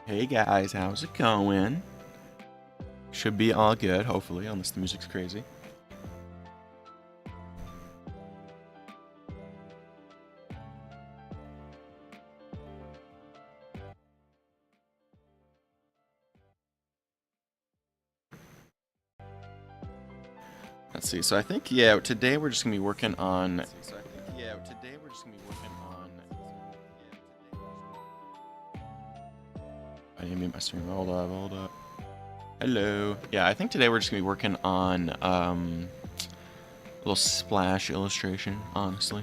Hey guys, how's it going? Should be all good, hopefully, unless the music's crazy. Let's see, so I think, yeah, today we're just gonna be working on. I need to mute my stream. Hold up. Hello. Yeah, I think today we're just gonna be working on a little splash illustration, honestly.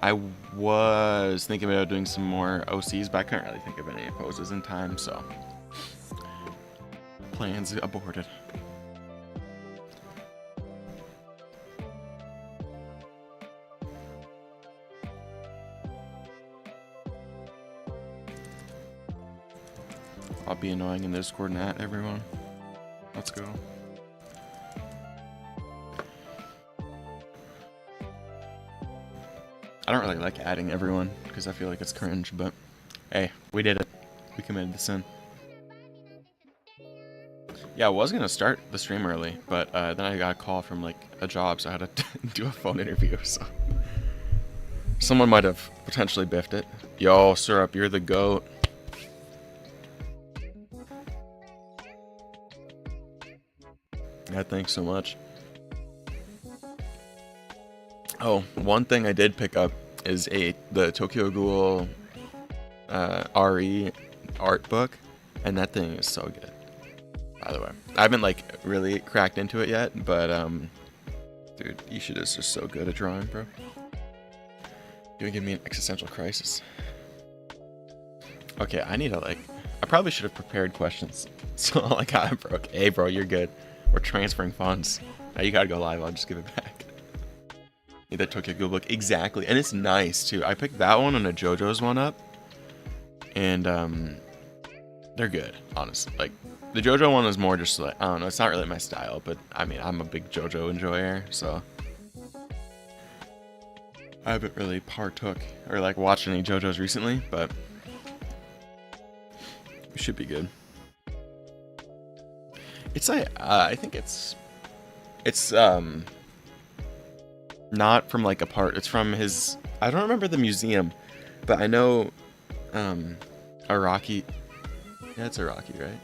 I was thinking about doing some more OCs, but I couldn't really think of any poses in time, so plans aborted. I'll be annoying in the Discord and at everyone. Let's go. I don't really like adding everyone because I feel like it's cringe, but hey, we did it. We committed the sin. Yeah, I was gonna start the stream early, but then I got a call from like a job, so I had to do a phone interview. So someone might have potentially biffed it. Yo, Syrup, you're the goat. Yeah, thanks so much. Oh, one thing I did pick up is the Tokyo Ghoul RE art book, and that thing is so good. By the way, I haven't like really cracked into it yet, but dude, Ishida is just so good at drawing, bro. You're gonna give me an existential crisis. Okay, I probably should have prepared questions. So like, I broke. Hey, bro, you're good. We're transferring funds. Now you gotta go live. I'll just give it back. Need that Tokyo Ghoul book. Exactly. And it's nice, too. I picked that one and a JoJo's one up. And, they're good, honestly. Like, the JoJo one was more just like, I don't know, it's not really my style. But, I mean, I'm a big JoJo enjoyer, so I haven't really partook or, like, watched any JoJo's recently, but it should be good. It's like, I think it's not from like a part. It's from his. I don't remember the museum, but I know, Araki. Yeah, it's Araki, right?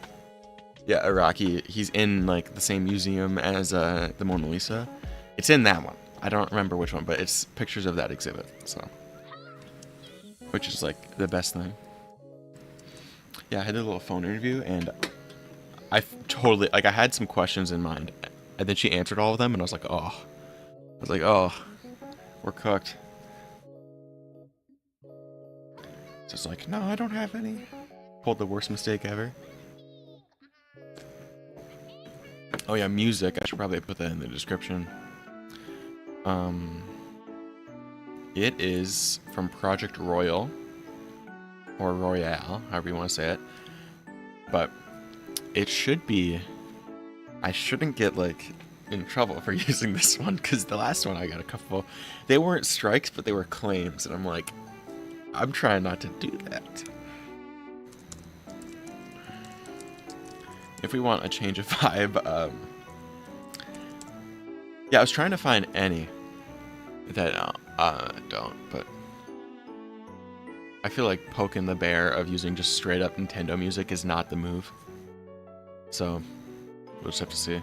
Yeah, Araki. He's in like the same museum as the Mona Lisa. It's in that one. I don't remember which one, but it's pictures of that exhibit. So, which is like the best thing. Yeah, I had a little phone interview and I totally, like, I had some questions in mind, and then she answered all of them, and I was like, oh. We're cooked. So it's like, no, I don't have any. Pulled the worst mistake ever. Oh yeah, music. I should probably put that in the description. It is from Project Royal, or Royale, however you want to say it. But it should be. I shouldn't get like in trouble for using this one because the last one I got a couple. They weren't strikes, but they were claims, and I'm like, I'm trying not to do that. If we want a change of vibe, yeah, I was trying to find any that don't, but I feel like poking the bear of using just straight up Nintendo music is not the move. So, we'll just have to see.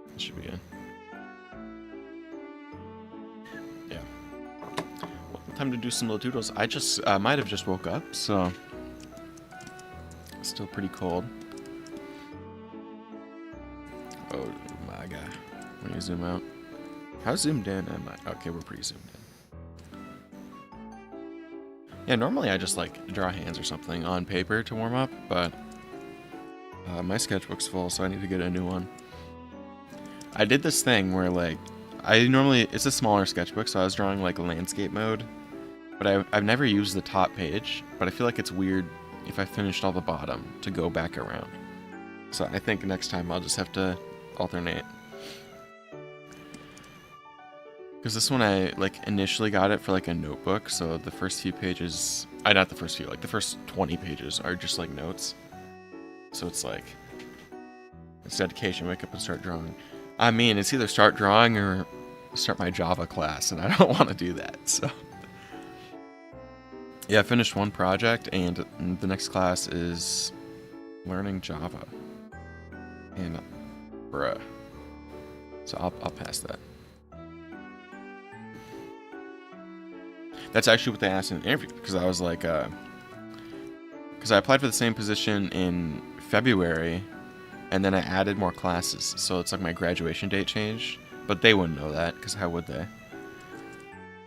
That should be good. Yeah. Well, time to do some little doodles. I just might have just woke up, so it's still pretty cold. Oh my god. When you zoom out. How zoomed in am I? Okay, we're pretty zoomed in. Yeah, normally I just like draw hands or something on paper to warm up, but my sketchbook's full, so I need to get a new one. I did this thing where like, it's a smaller sketchbook, so I was drawing like landscape mode, but I've never used the top page, but I feel like it's weird if I finished all the bottom to go back around. So I think next time I'll just have to alternate. Because this one I like initially got it for like a notebook, so the first few pages, not the first few, like the first 20 pages are just like notes. So it's like, it's dedication, wake up and start drawing. I mean, it's either start drawing or start my Java class, and I don't want to do that, so. Yeah, I finished one project, and the next class is learning Java. And, bruh. So I'll pass that. That's actually what they asked in the interview, because I was like, because I applied for the same position in February, and then I added more classes, so it's like my graduation date changed, but they wouldn't know that, because how would they?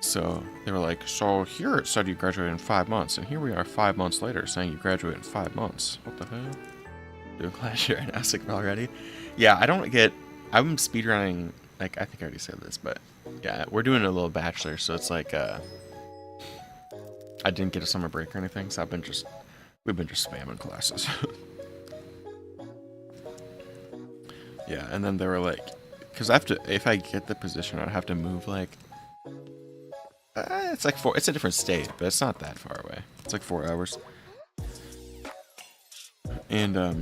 So they were like, so here it said you graduated in 5 months, and here we are 5 months later saying you graduated in 5 months. What the hell? Doing class year analysis already? Yeah, I'm speedrunning, like, I think I already said this, but yeah, we're doing a little bachelor, so it's like, I didn't get a summer break or anything, so we've been just spamming classes. Yeah, and then they were like, because if I get the position, I'd have to move like, it's a different state, but it's not that far away. It's like 4 hours. And I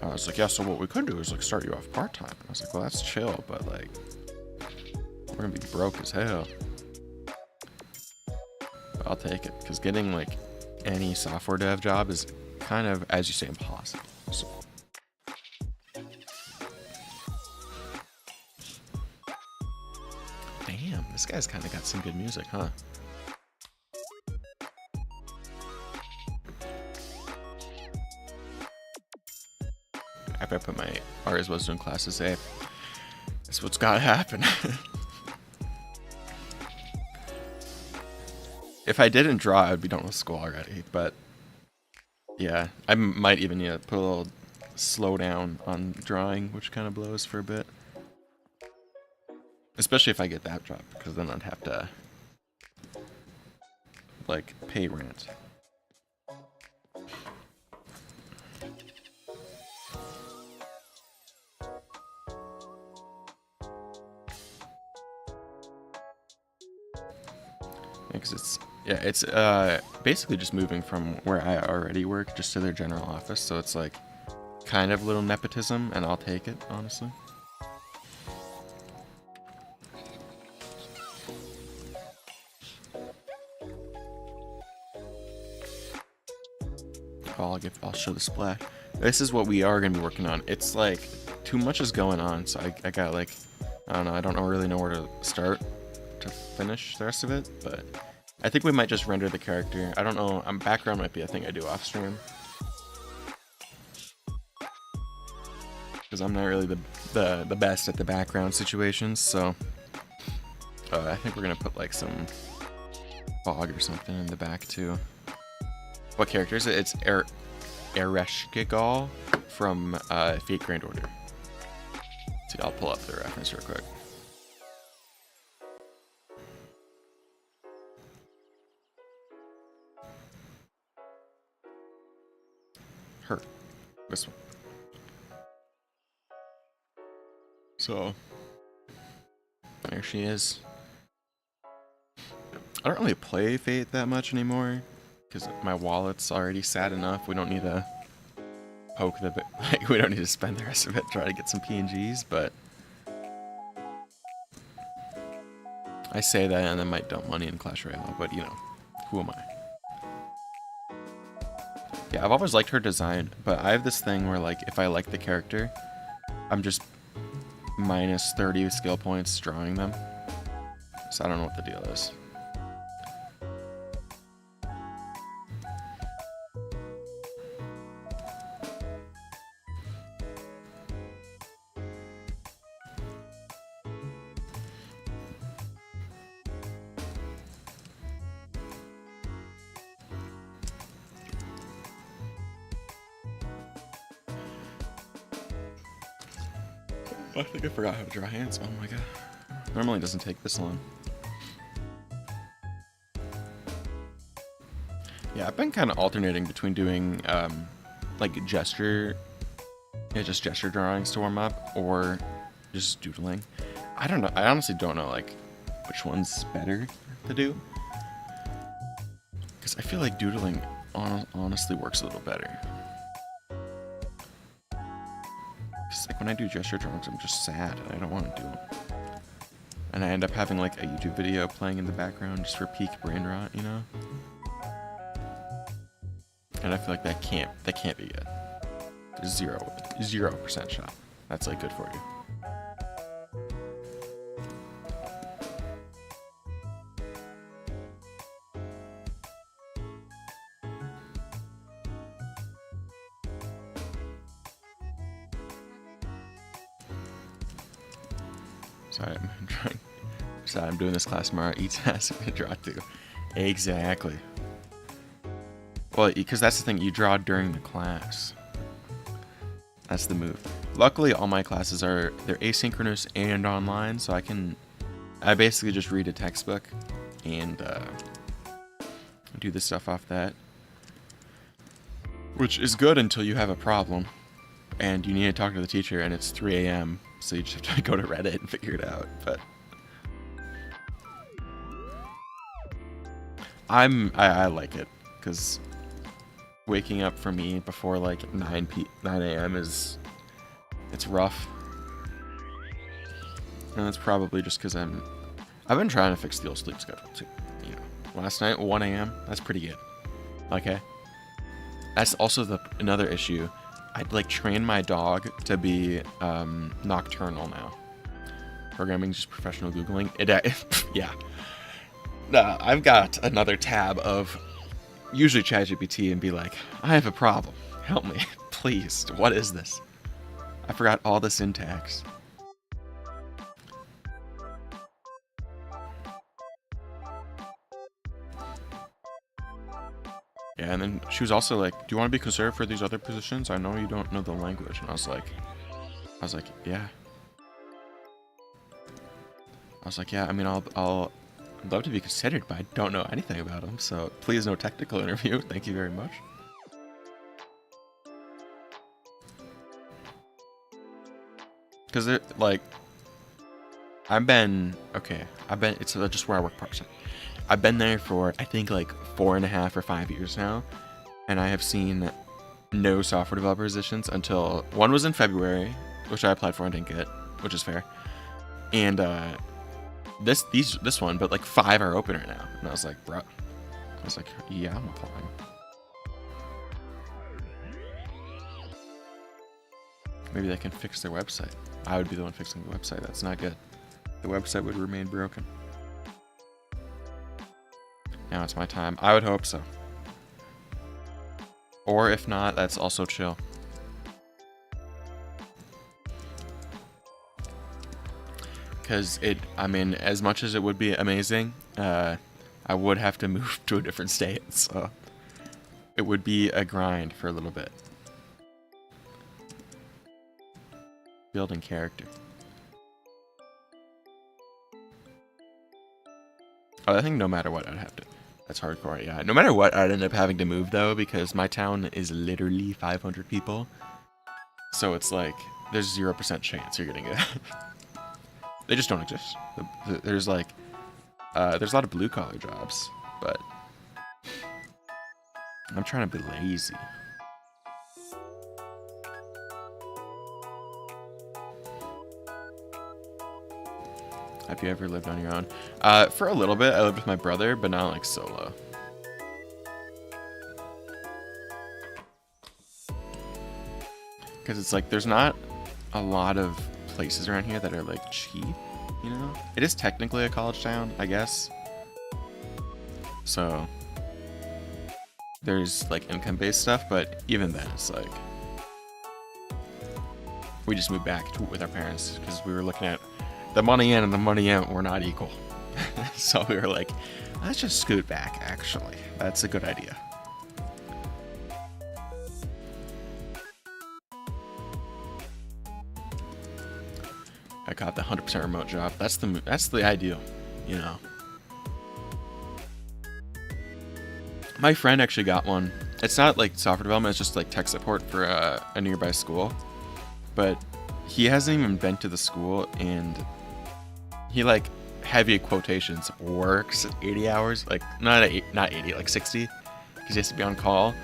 was like, yeah, so what we could do is like start you off part-time. And I was like, well, that's chill, but like, we're gonna be broke as hell. But I'll take it, because getting like any software dev job is kind of, as you say, impossible. So. Damn, this guy's kind of got some good music, huh? After I put my art as well as doing classes, hey, that's what's gotta happen. If I didn't draw, I would be done with school already, but yeah, I might even put a little slow down on drawing, which kind of blows for a bit. Especially if I get that job, because then I'd have to, like, pay rent. Because it's basically just moving from where I already work just to their general office, so it's like kind of little nepotism, and I'll take it, honestly. I'll show the splash. This is what we are going to be working on. It's like too much is going on, so I got like, I don't know, I don't really know where to start to finish the rest of it, but I think we might just render the character. I don't know, background might be a thing I do off stream, because I'm not really the best at the background situations, so I think we're going to put like some fog or something in the back too. What character is it? It's Ereshkigal from Fate Grand Order. See, I'll pull up the reference real quick. Her. This one. So, there she is. I don't really play Fate that much anymore, because my wallet's already sad enough. We don't need to poke the bit. Like, we don't need to spend the rest of it trying to get some PNGs, but I say that and I might dump money in Clash Royale, but you know, who am I? Yeah, I've always liked her design, but I have this thing where like, if I like the character, I'm just minus 30 skill points drawing them. So I don't know what the deal is. I think I forgot how to draw hands. Oh my god. Normally it doesn't take this long. Yeah, I've been kind of alternating between doing like gesture Yeah, just gesture drawings to warm up, or just doodling. I don't know. I honestly don't know like which one's better to do, because I feel like doodling honestly works a little better. Because like when I do gesture drawings, I'm just sad and I don't want to do them, and I end up having like a YouTube video playing in the background just for peak brain rot, you know. And I feel like that can't be good. There's 0% shot. That's like good for you. Sorry, I'm doing this class tomorrow. E-test, I'm gonna draw too. Exactly. Well, because that's the thing, you draw during the class. That's the move. Luckily, all my classes they're asynchronous and online, so I basically just read a textbook and do the stuff off that. Which is good until you have a problem and you need to talk to the teacher and it's 3 a.m. So you just have to go to Reddit and figure it out. But I like it because waking up for me before like 9 a.m. it's rough. And that's probably just because I've been trying to fix the old sleep schedule too. You know, last night 1 a.m. that's pretty good. Okay. That's also another issue. I'd like train my dog to be nocturnal now. Programming, just professional Googling. Yeah. I've got another tab of usually ChatGPT and be like, I have a problem. Help me, please. What is this? I forgot all the syntax. Yeah, and then she was also like, do you want to be considered for these other positions? I know you don't know the language. And I was like, yeah. I mean, I'd love to be considered, but I don't know anything about them. So please, no technical interview. Thank you very much. Because like, it's just where I work part-time. I've been there for, I think, like 4.5 or 5 years now, and I have seen no software developer positions until one was in February, which I applied for and didn't get, which is fair. And this one, but like 5 are open right now, and I was like, bro, yeah, I'm applying. Maybe they can fix their website. I would be the one fixing the website. That's not good. The website would remain broken. Now it's my time. I would hope so. Or if not, that's also chill. Because I mean, as much as it would be amazing, I would have to move to a different state. So it would be a grind for a little bit. Building character. Oh, I think no matter what, I'd have to. That's hardcore, yeah. No matter what, I'd end up having to move, though, because my town is literally 500 people. So it's like, there's 0% chance you're getting it. They just don't exist. There's like, there's a lot of blue-collar jobs, but I'm trying to be lazy. Have you ever lived on your own? For a little bit, I lived with my brother, but not like solo. Because it's like, there's not a lot of places around here that are like cheap, you know? It is technically a college town, I guess. So there's like income-based stuff, but even then, it's like, we just moved back with our parents because we were looking at the money in and the money out were not equal. So we were like, let's just scoot back, actually. That's a good idea. I got the 100% remote job. That's the ideal, you know. My friend actually got one. It's not like software development, it's just like tech support for a nearby school. but he hasn't even been to the school, and he like heavy quotations works 80 hours, like not 80, like 60, because he has to be on call.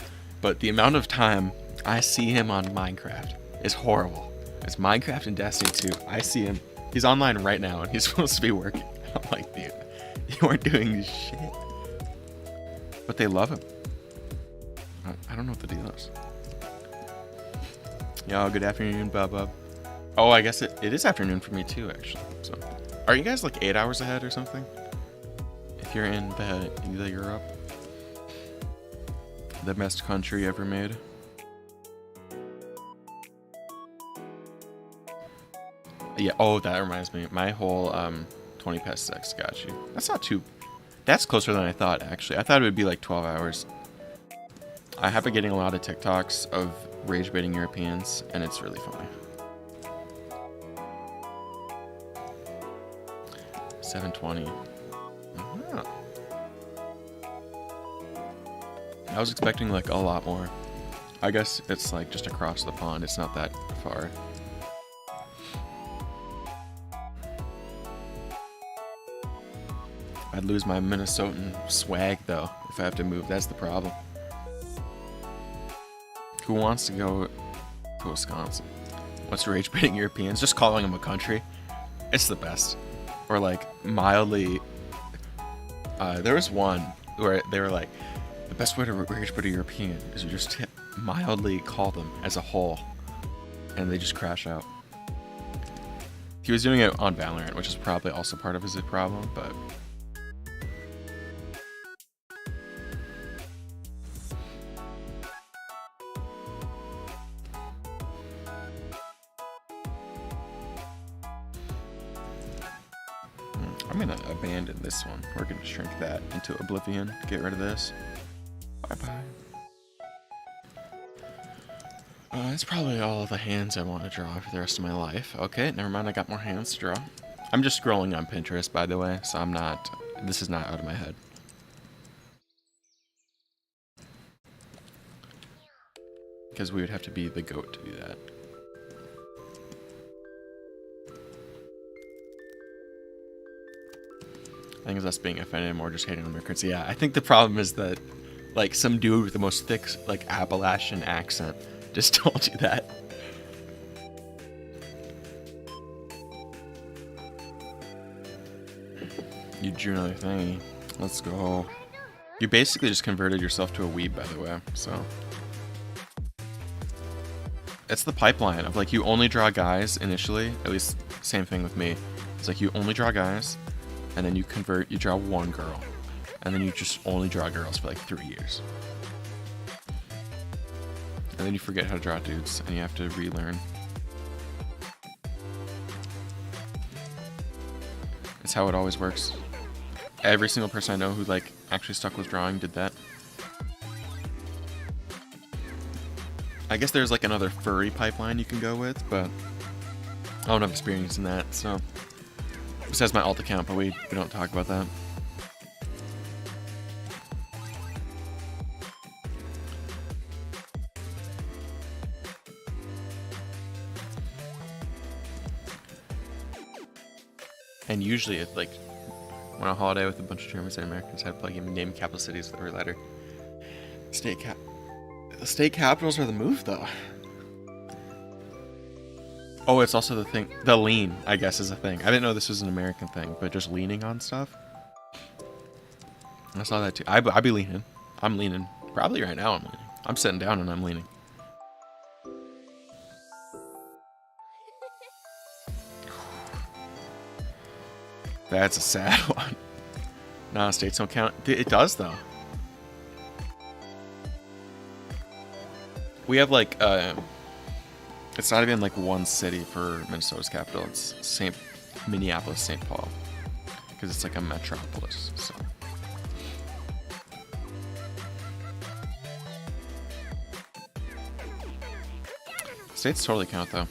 But the amount of time I see him on Minecraft is horrible. It's Minecraft and Destiny 2. I see him. He's online right now, and he's supposed to be working. I'm like, dude, you aren't doing shit. But they love him. I don't know what the deal is. Yo, good afternoon, Bub. Oh, I guess it is afternoon for me too, actually. So, are you guys like 8 hours ahead or something? If you're in the Europe, the best country ever made. Yeah. Oh, that reminds me. My whole 20 past 6 got you. That's not too. That's closer than I thought. Actually, I thought it would be like 12 hours. I have been getting a lot of TikToks of rage baiting Europeans, and it's really funny. 720. Uh-huh. I was expecting like a lot more. I guess it's like just across the pond. It's not that far. I'd lose my Minnesotan swag though if I have to move. That's the problem. Who wants to go to Wisconsin? What's rage baiting Europeans? Just calling them a country. It's the best. Or like mildly. There was one where they were like, the best way to rage bait a European is you just mildly call them as a whole, and they just crash out. He was doing it on Valorant, which is probably also part of his problem, but. I'm gonna abandon this one. We're gonna shrink that into oblivion. Get rid of this. Bye-bye. That's probably all the hands I want to draw for the rest of my life. Okay, never mind, I got more hands to draw. I'm just scrolling on Pinterest, by the way, so I'm not... This is not out of my head. Because we would have to be the goat to do that. I think it's us being offended more just hating on immigrants. Yeah, I think the problem is that, like, some dude with the most thick, like, Appalachian accent just told you that. You drew another thingy. Let's go. You basically just converted yourself to a weeb, by the way, so. It's the pipeline of, like, you only draw guys initially. At least, same thing with me. It's like you only draw guys. And then you convert, you draw one girl. And then you just only draw girls for like 3 years. And then you forget how to draw dudes, and you have to relearn. It's how it always works. Every single person I know who like actually stuck with drawing did that. I guess there's like another furry pipeline you can go with, but I don't have experience in that, so. Besides my alt account, but we don't talk about that. And usually, it like when on a holiday with a bunch of Germans and Americans, I'd play game name capital cities with every letter. The state capitals are the move, though. Oh, it's also the thing. The lean, I guess, is a thing. I didn't know this was an American thing, but just leaning on stuff. I saw that too. I be leaning. I'm leaning. Probably right now I'm leaning. I'm sitting down and I'm leaning. That's a sad one. Nah, states don't count. It does, though. We have, like, it's not even, like, one city for Minnesota's capital. It's Minneapolis, St. Paul. Because it's, like, a metropolis, so... States totally count, though.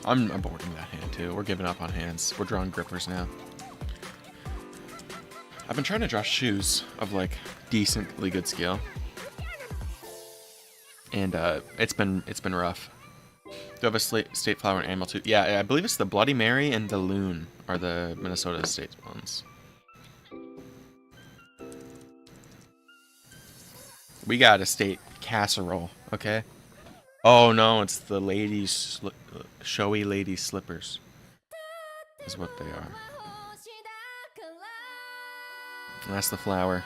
I'm aborting that hand, too. We're giving up on hands. We're drawing grippers now. I've been trying to draw shoes of, like, decently good skill. and it's been rough. Do you have a state flower and animal too? Yeah, I believe it's the Bloody Mary and the Loon are the Minnesota state ones. We got a state casserole, okay? Oh no, it's the showy lady slippers. Is what they are. And that's the flower.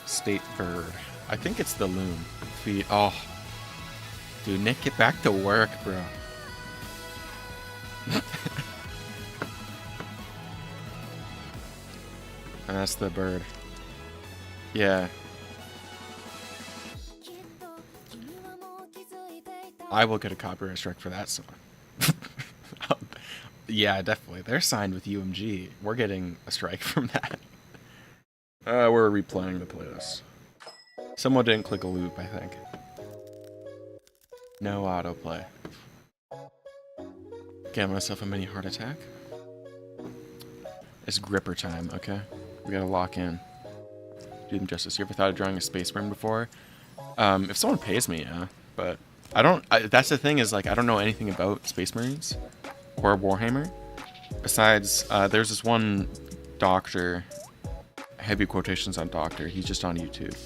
State bird. I think it's the loon. Oh. Dude, Nick, get back to work, bro. And that's the bird. Yeah. I will get a copyright strike for that song. Yeah, definitely. They're signed with UMG. We're getting a strike from that. We're replaying the playlist. Someone didn't click a loop, I think. No autoplay. Get myself a mini heart attack. It's gripper time, okay? We gotta lock in. Do them justice. You ever thought of drawing a Space Marine before? If someone pays me, yeah. But I don't... that's the thing is, like, I don't know anything about Space Marines or Warhammer. Besides, there's this one doctor... Heavy quotations on doctor. He's just on YouTube.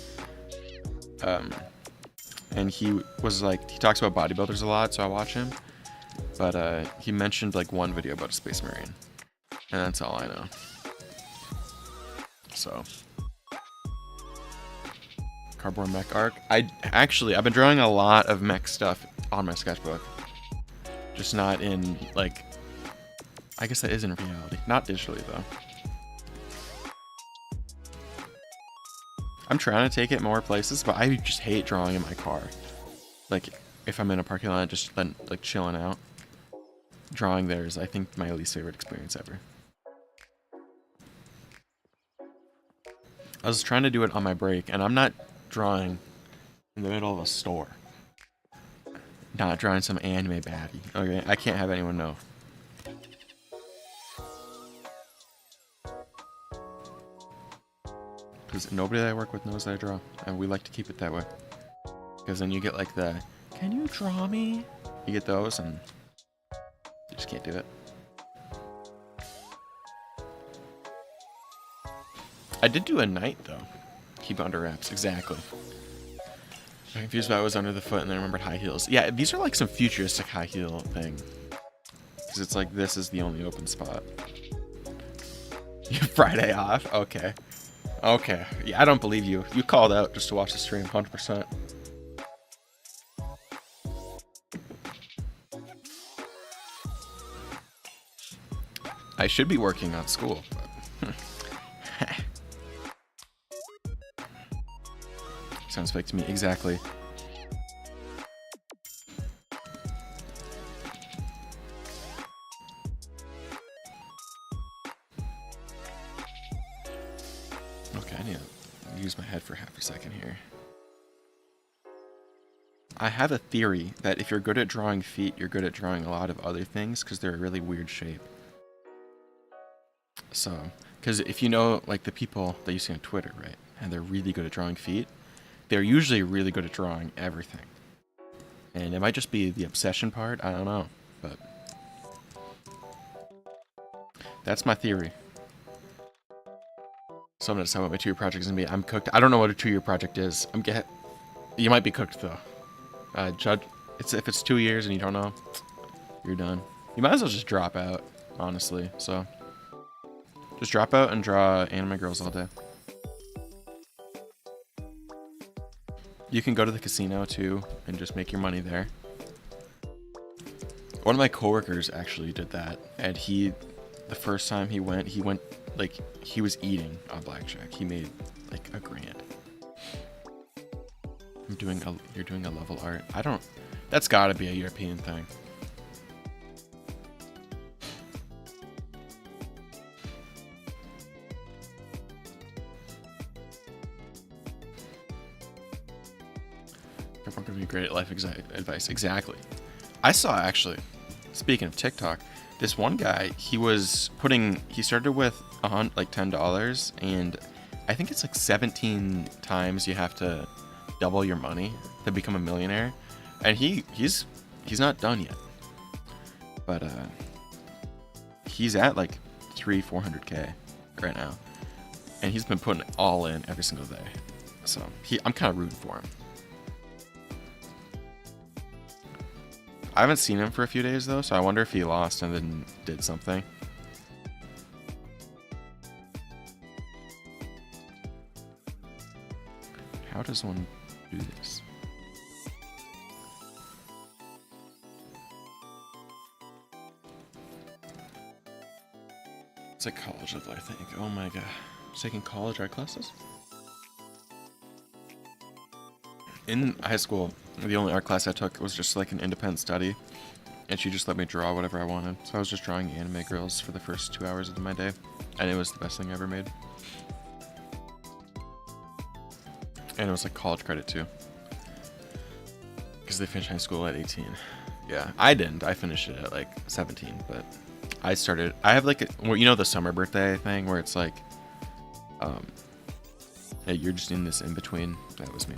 And he was like... He talks about bodybuilders a lot, so I watch him. But he mentioned, like, one video about a Space Marine. And that's all I know. So... Cardboard mech arc. I've been drawing a lot of mech stuff on my sketchbook. Just not in, like... I guess that is in reality. Not digitally, though. I'm trying to take it more places, but I just hate drawing in my car. Like, if I'm in a parking lot, just like chilling out. Drawing there is, I think, my least favorite experience ever. I was trying to do it on my break, and I'm not drawing in the middle of a store. Not drawing some anime baddie. Okay, I can't have anyone know. Because nobody that I work with knows that I draw, and we like to keep it that way. Because then you get like the, can you draw me? You get those, and you just can't do it. I did do a knight, though. Keep under wraps, exactly. I'm confused why I was under the foot, and then I remembered high heels. Yeah, these are like some futuristic high heel thing. Because it's like, this is the only open spot. Friday off? Okay. Okay. Yeah, I don't believe you. You called out just to watch the stream, 100%. I should be working on school, but... Sounds fake to me, exactly. Okay, I need to use my head for half a second here. I have a theory that if you're good at drawing feet, you're good at drawing a lot of other things because they're a really weird shape. So, because if you know, like, the people that you see on Twitter, right, and they're really good at drawing feet, they're usually really good at drawing everything. And it might just be the obsession part, I don't know, but that's my theory. So I'm gonna decide what my 2-year project is gonna be. I'm cooked. I don't know what a 2-year project is. You might be cooked though. If it's 2 years and you don't know, you're done. You might as well just drop out, honestly. So just drop out and draw anime girls all day. You can go to the casino too and just make your money there. One of my coworkers actually did that, and the first time he went like he was eating on blackjack. He made like $1,000. You're doing a level art. That's gotta be a European thing. Everyone gonna be great at life advice. Exactly. I saw, actually, speaking of TikTok, this one guy, he started with like $10, and I think it's like 17 times you have to double your money to become a millionaire, and he's not done yet, but he's at like 400K right now, and he's been putting it all in every single day. So I'm kind of rooting for him. I haven't seen him for a few days though, so I wonder if he lost and then did something. How does one do this? It's like college level, I think. Oh my god. I'm taking college art classes? In high school, the only art class I took was just like an independent study, and she just let me draw whatever I wanted. So I was just drawing anime girls for the first 2 hours of my day, and it was the best thing I ever made. And it was like college credit too, because they finished high school at 18. Yeah, I didn't. I finished it at like 17, but I have like you know, the summer birthday thing where it's like, hey, you're just in this in between. That was me.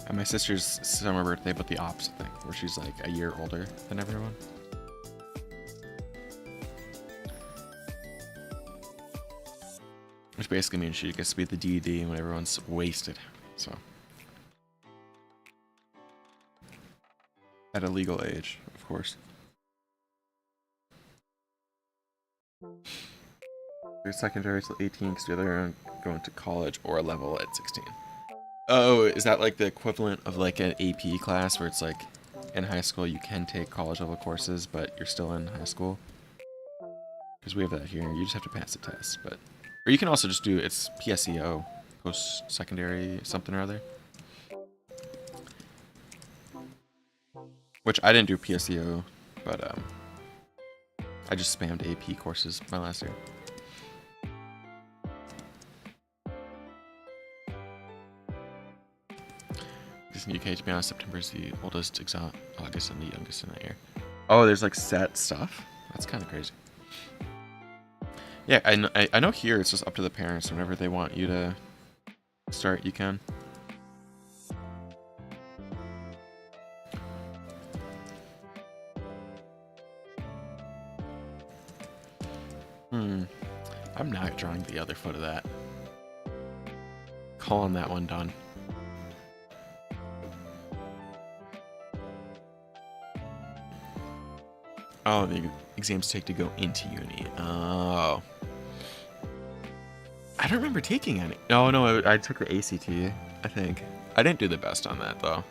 And my sister's summer birthday, but the opposite thing, where she's like a year older than everyone. Which basically means she gets to be the DD when everyone's wasted. So. At a legal age, of course. They're secondary till 18 because the other are going to college or a level at 16. Oh, is that like the equivalent of like an AP class where it's like in high school you can take college level courses, but you're still in high school? Because we have that here. You just have to pass the test, but or you can also just do it's PSEO, post-secondary something or other. Which I didn't do PSEO, but I just spammed AP courses my last year. In the UK, to be honest, September is the oldest, August and the youngest in that year. Oh, there's like set stuff? That's kind of crazy. Yeah, I know here it's just up to the parents. Whenever they want you to start, you can. I'm not drawing the other foot of that. Calling that one done. Oh, the exams take to go into uni. Oh. I don't remember taking any. No, I took the ACT, I think. I didn't do the best on that, though.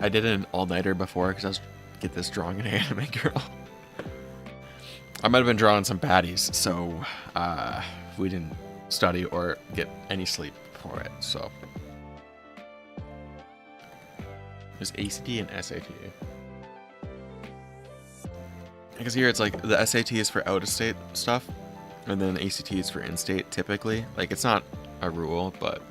I did an all-nighter before, because I was get this drawing an anime girl. I might have been drawing some baddies, so we didn't study or get any sleep for it, so. There's ACT and SAT. Because here it's like the SAT is for out-of-state stuff, and then ACT is for in-state typically. Like, it's not a rule, but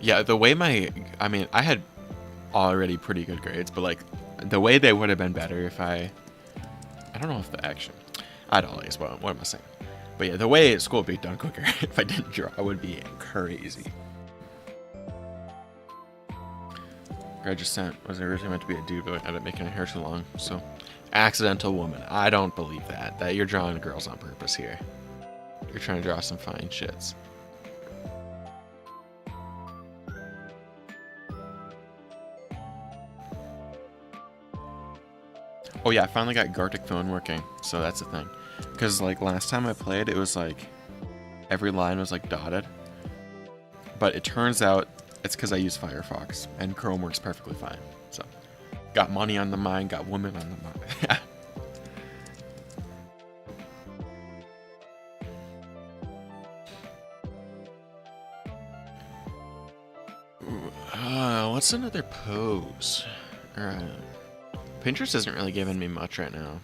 yeah, the way I had already pretty good grades, but like the way they would have been better if I don't know if the action, I'd always, what am I saying? But yeah, the way school would be done quicker if I didn't draw, it would be crazy. I just sent was originally meant to be a dude, but I ended up making her hair too long. So, accidental woman. I don't believe that you're drawing girls on purpose here. You're trying to draw some fine shits. Oh yeah, I finally got Gartic Phone working, so that's the thing. Because like last time I played, it was like every line was like dotted. But it turns out it's because I use Firefox, and Chrome works perfectly fine. So, got money on the mind, got women on the mind. What's another pose? Alright. Pinterest isn't really giving me much right now.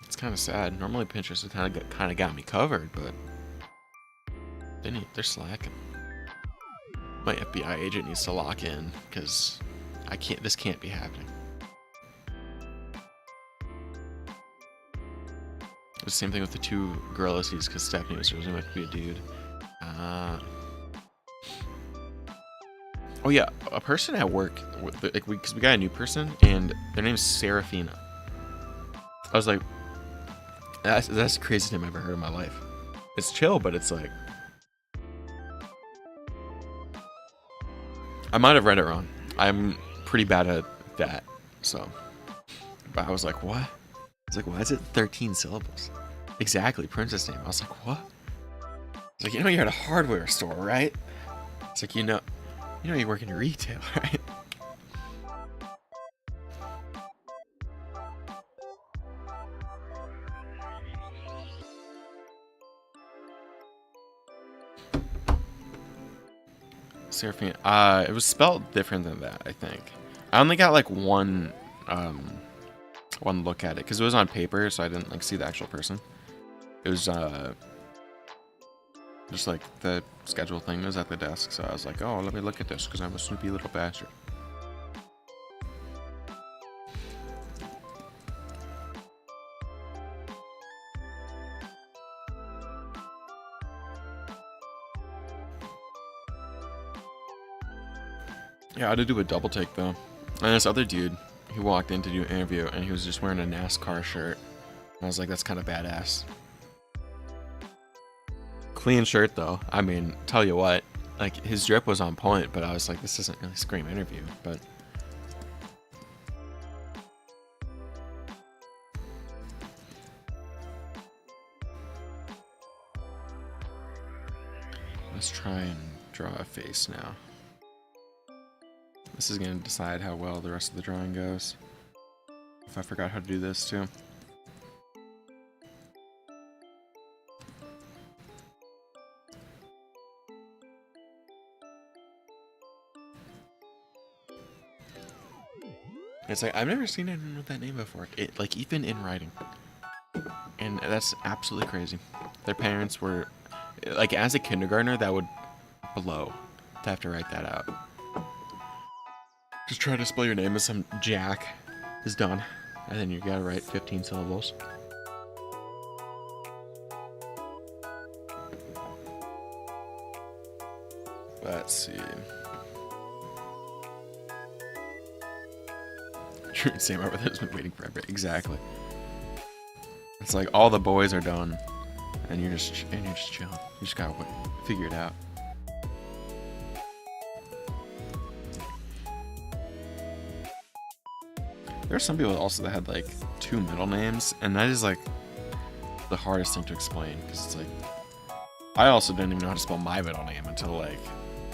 It's kind of sad. Normally Pinterest has kind of got me covered, but they're slacking. My FBI agent needs to lock in because I can't. This can't be happening. The same thing with the two Gorillasies because Stephanie was originally meant to be a dude. Oh yeah, a person at work, like because we got a new person and their name's Serafina. I was like, that's the craziest name I've ever heard in my life. It's chill, but it's like, I might have read it wrong. I'm pretty bad at that, so. But I was like, what? I was like, why is it 13 syllables? Exactly, princess name. I was like, what? It's like, you're at a hardware store, right? It's like, you work in retail, right? Seraphine. It was spelled different than that, I think. I only got like one look at it because it was on paper, so I didn't like see the actual person. It was just like the schedule thing was at the desk, so I was like, oh, let me look at this because I'm a snoopy little bastard. Yeah, I had to do a double take though. And this other dude, he walked in to do an interview and he was just wearing a NASCAR shirt. And I was like, that's kind of badass. Clean shirt though. I mean, tell you what, like his drip was on point, but I was like, this doesn't really scream interview, but. Let's try and draw a face now. This is going to decide how well the rest of the drawing goes. If I forgot how to do this too. It's like, I've never seen anyone with that name before. It, like, even in writing. And that's absolutely crazy. Their parents were, like, as a kindergartner, that would blow to have to write that out. Just try to spell your name as some Jack is done. And then you gotta write 15 syllables. Let's see. Sam over there has been waiting forever. Exactly. It's like all the boys are done, and you're just chilling. You just gotta figure it out. There's some people also that had like 2 middle names, and that is like the hardest thing to explain because it's like I also didn't even know how to spell my middle name until like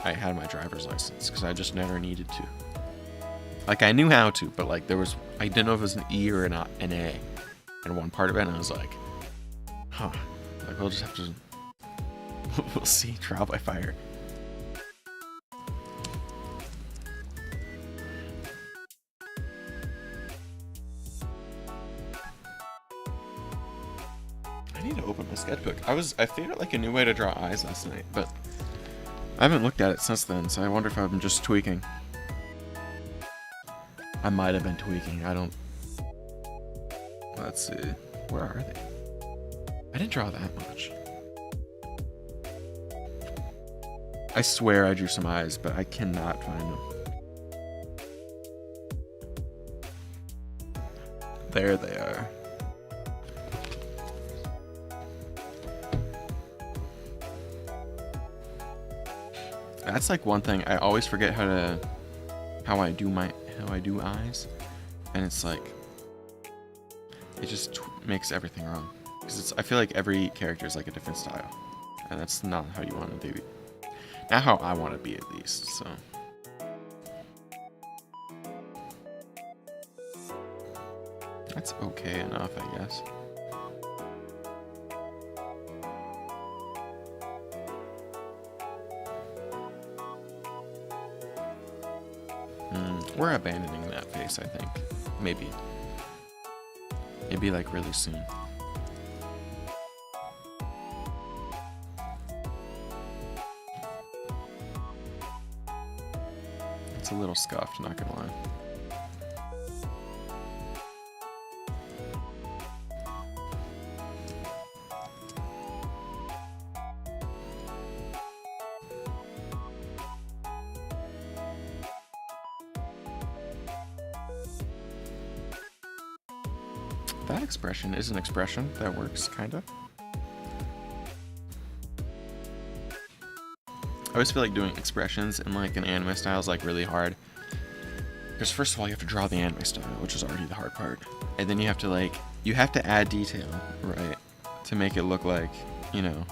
I had my driver's license because I just never needed to. Like I knew how to, but like I didn't know if it was an E or an A in one part of it, and I was like, huh, like we'll just have to, we'll see, trial by fire. I need to open my sketchbook. I figured out like a new way to draw eyes last night, but I haven't looked at it since then, so I wonder if I'm just tweaking. I might have been tweaking. I don't. Let's see. Where are they? I didn't draw that much. I swear I drew some eyes, but I cannot find them. There they are. That's like one thing I always forget how I do eyes, and it's like it just makes everything wrong because I feel like every character is like a different style, and that's not how you want to be. Not how I want to be, at least. So that's okay enough, I guess. We're abandoning that face, I think. Maybe. Maybe like really soon. It's a little scuffed, not gonna lie. That expression is an expression that works, kinda. I always feel like doing expressions in like an anime style is like really hard. Because first of all, you have to draw the anime style, which is already the hard part. And then you have to add detail, right? To make it look like, you know,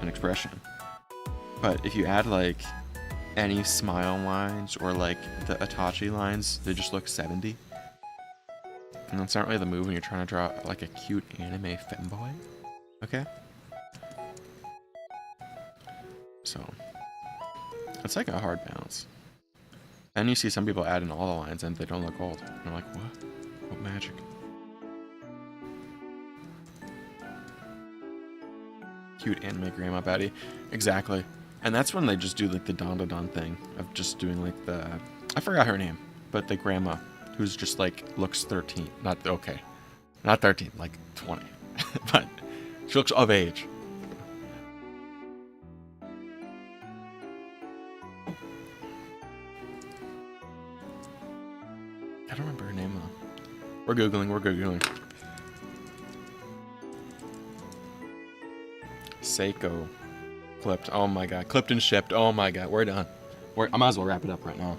an expression. But if you add like any smile lines or like the Itachi lines, they just look 70. And that's not really the move when you're trying to draw like a cute anime femboy. Okay? So, it's like a hard balance. And you see some people add in all the lines and they don't look old. And you're like, what? What magic? Cute anime grandma baddie. Exactly. And that's when they just do like the Don thing of just doing like the... I forgot her name, but the grandma who's just like looks 13. Not 13, like 20. But she looks of age. I don't remember her name though. We're googling. Seiko. Clipped. Oh my god. Clipped and shipped. Oh my god. We're done. I might as well wrap it up right now.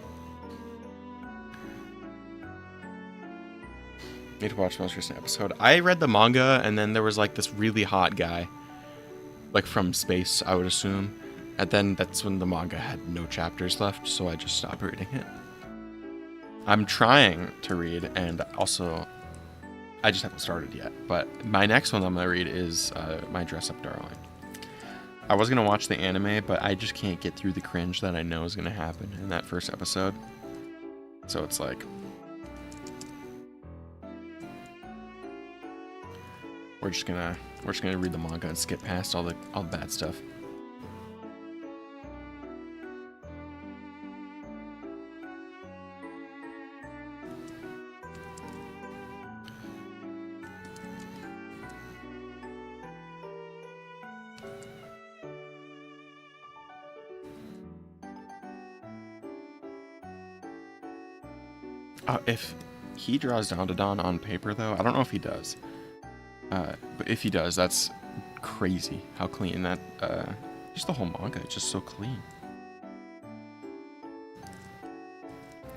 Need to watch the most recent episode. I read the manga and then there was like this really hot guy. Like from space, I would assume. And then that's when the manga had no chapters left, so I just stopped reading it. I'm trying to read, and also, I just haven't started yet. But my next one I'm going to read is My Dress Up Darling. I was going to watch the anime, but I just can't get through the cringe that I know is going to happen in that first episode. So it's like... We're just gonna read the manga and skip past all the bad stuff. If he draws Don on paper, though, I don't know if he does. But if he does, that's crazy how clean that, just the whole manga is just so clean.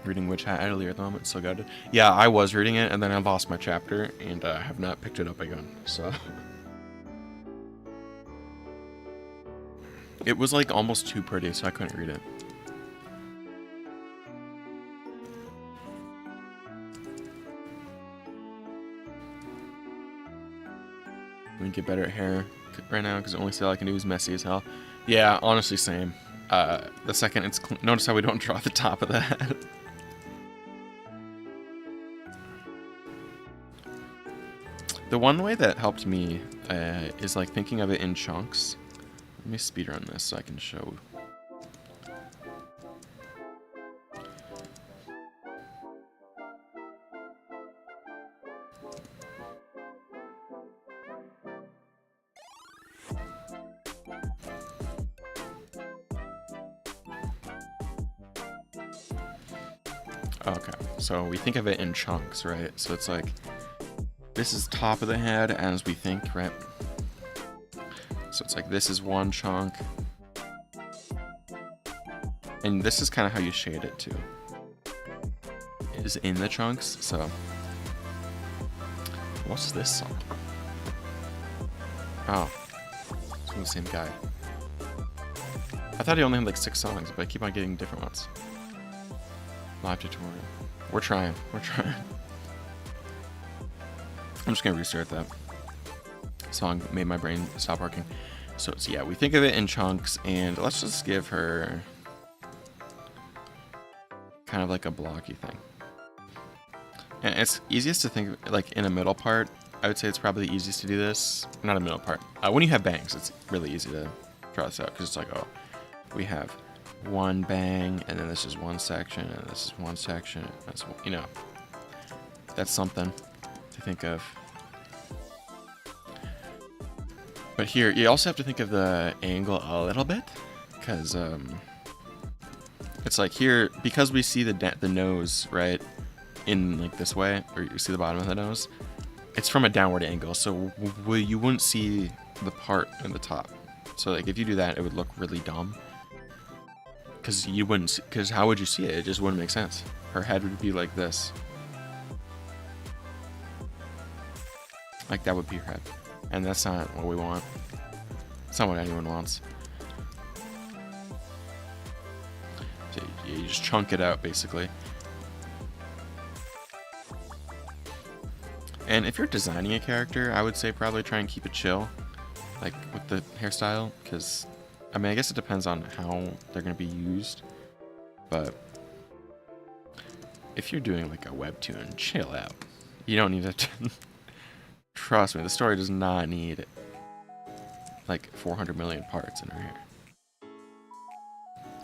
Reading Witch Hat earlier at the moment, so good. Yeah, I was reading it, and then I lost my chapter, and have not picked it up again, so. It was like almost too pretty, so I couldn't read it. We get better at hair right now because the only style I can do is messy as hell. Yeah, honestly, same. The second it's notice how we don't draw the top of that. The one way that helped me is like thinking of it in chunks. Let me speedrun this so I can show. Okay, so we think of it in chunks, right? So it's like, this is top of the head as we think, right? So it's like, this is one chunk. And this is kind of how you shade it too. Is in the chunks, so. What's this song? Oh, it's from the same guy. I thought he only had like 6 songs, but I keep on getting different ones. Live tutorial. We're trying. I'm just gonna restart that. Song made my brain stop working. So it's, yeah, we think of it in chunks, and let's just give her kind of like a blocky thing. And it's easiest to think of, like in a middle part. I would say it's probably the easiest to do this. Not a middle part. When you have bangs, it's really easy to draw this out because it's like, oh, we have one bang, and then this is one section, and this is one section. That's, you know, that's something to think of. But here, you also have to think of the angle a little bit, because it's like here, because we see the nose, right, in like this way, or you see the bottom of the nose, it's from a downward angle, so you wouldn't see the part in the top. So like if you do that, it would look really dumb. Because you wouldn't, because how would you see it? It just wouldn't make sense. Her head would be like this. Like that would be her head. And that's not what we want. It's not what anyone wants. So you just chunk it out, basically. And if you're designing a character, I would say probably try and keep it chill. Like with the hairstyle, because I mean, I guess it depends on how they're going to be used, but if you're doing like a webtoon, chill out. You don't need to. Trust me, the story does not need like 400 million parts in her hair.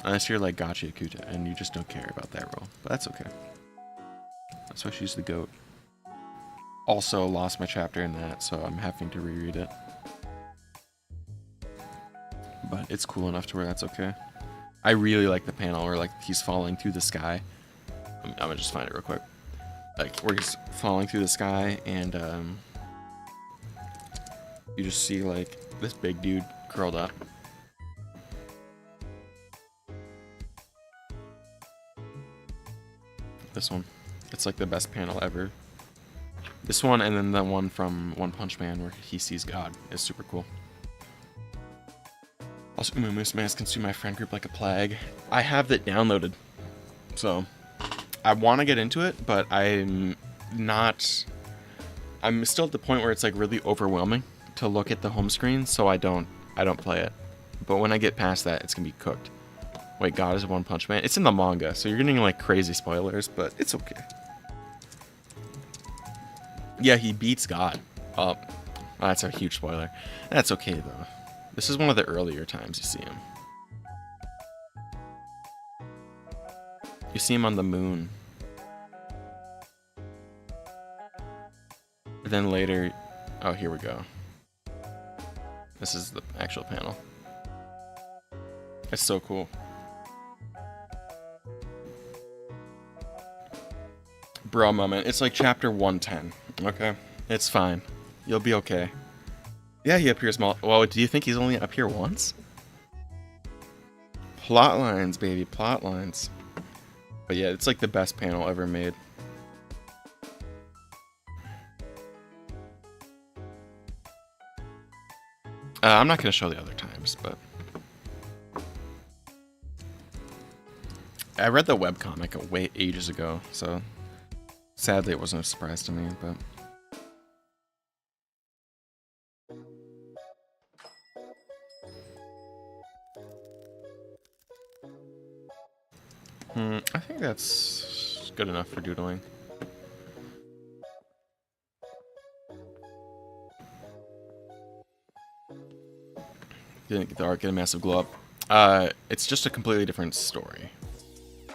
Unless you're like Gachi Akuta and you just don't care about that role, but that's okay. That's why she's the GOAT. Also lost my chapter in that, so I'm having to reread it. But it's cool enough to where that's okay. I really like the panel where like he's falling through the sky. I'm gonna just find it real quick. Like where he's falling through the sky and you just see like this big dude curled up. This one. It's like the best panel ever. This one and then the one from One Punch Man where he sees God is super cool. Also, Musume has consumed my friend group like a plague. I have that downloaded, so I want to get into it, but I'm not. I'm still at the point where it's like really overwhelming to look at the home screen, so I don't play it. But when I get past that, it's gonna be cooked. Wait, God is One Punch Man. It's in the manga, so you're getting like crazy spoilers, but it's okay. Yeah, he beats God up. Oh, that's a huge spoiler. That's okay though. This is one of the earlier times you see him. You see him on the moon. And then later... Oh, here we go. This is the actual panel. It's so cool. Bro moment. It's like chapter 110. Okay? It's fine. You'll be okay. Yeah, he appears well, do you think he's only up here once? Plot lines, baby, plot lines. But yeah, it's like the best panel ever made. I'm not going to show the other times, but... I read the webcomic way ages ago, so... Sadly, it wasn't a surprise to me, but... I think that's good enough for doodling. Get the art, get a massive glow up. It's just a completely different story.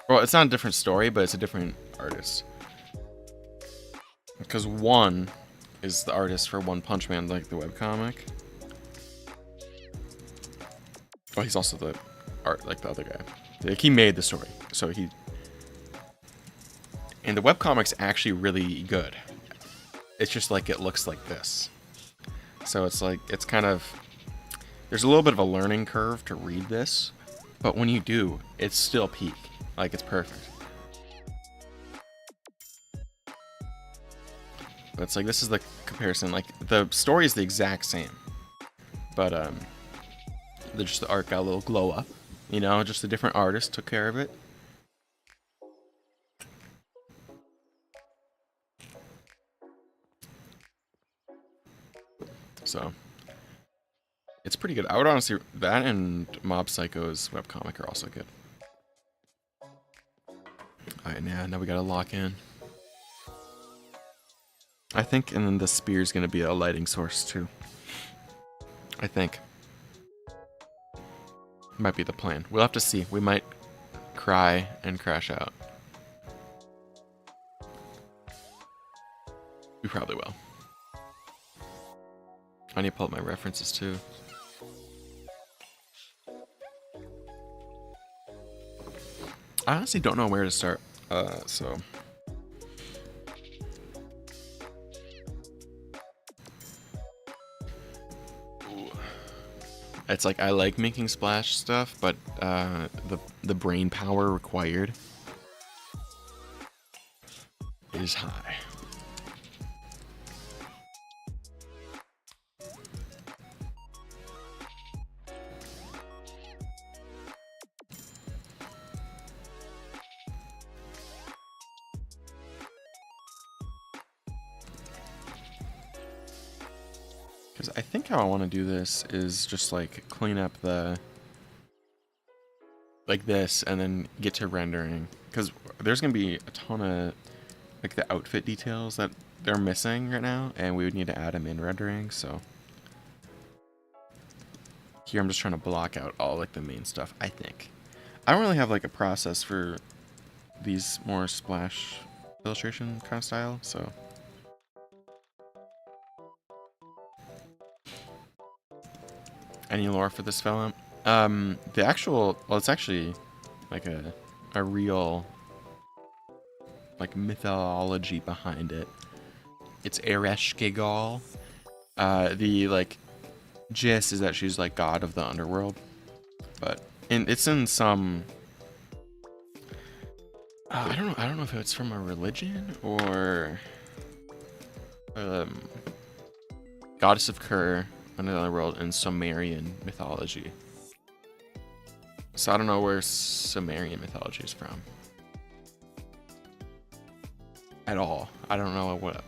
Well, it's not a different story, but it's a different artist. Because one is the artist for One Punch Man, like the webcomic. Oh, he's also the art, like the other guy. Like, he made the story, so he... And the webcomic's actually really good. It's just like it looks like this. So it's like, it's kind of... There's a little bit of a learning curve to read this, but when you do, it's still peak. Like, it's perfect. But it's like, this is the comparison. Like, the story is the exact same. But, just the art got a little glow up. You know, just a different artist took care of it. So, it's pretty good. I would honestly, that and Mob Psycho's webcomic are also good. Alright, now we gotta lock in. I think, and then the spear's gonna be a lighting source too. I think. Might be the plan. We'll have to see. We might cry and crash out. We probably will. I need to pull up my references too. I honestly don't know where to start. So it's like I like making splash stuff, but the brain power required is high. Because I think how I want to do this is just like clean up the like this and then get to rendering, because there's gonna be a ton of like the outfit details that they're missing right now, and we would need to add them in rendering. So here I'm just trying to block out all like the main stuff. I think I don't really have like a process for these more splash illustration kind of style, so any lore for this film? The actual, well, it's actually like a real like mythology behind it. It's Ereshkigal. The like gist is that she's like god of the underworld, but it's in some. I don't know. I don't know if it's from a religion or goddess of Kur, another world in Sumerian mythology. So I don't know where Sumerian mythology is from at all. I don't know what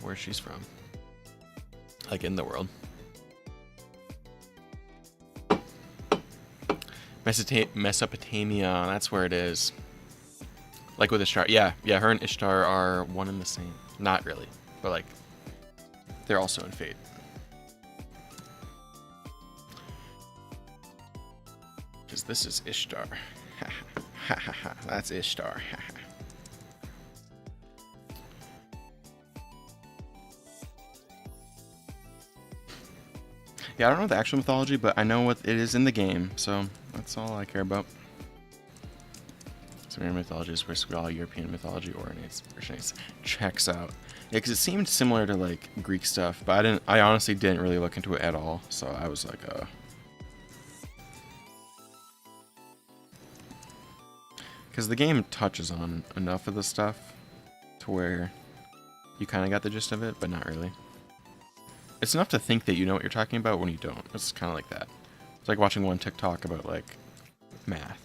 where she's from, like in the world. Mesopotamia, that's where it is. Like with Ishtar. Yeah, her and Ishtar are one and the same. Not really, but like they're also in Fate. Because this is Ishtar. Ha ha ha. That's Ishtar. Ha ha. Yeah, I don't know the actual mythology, but I know what it is in the game, so that's all I care about. Sumerian mythology is basically all European mythology originates. Checks out. Yeah, because it seemed similar to like Greek stuff, but I honestly didn't really look into it at all, so I was like, because the game touches on enough of the stuff to where you kind of got the gist of it, but not really. It's enough to think that you know what you're talking about when you don't. It's kind of like that. It's like watching one TikTok about like math.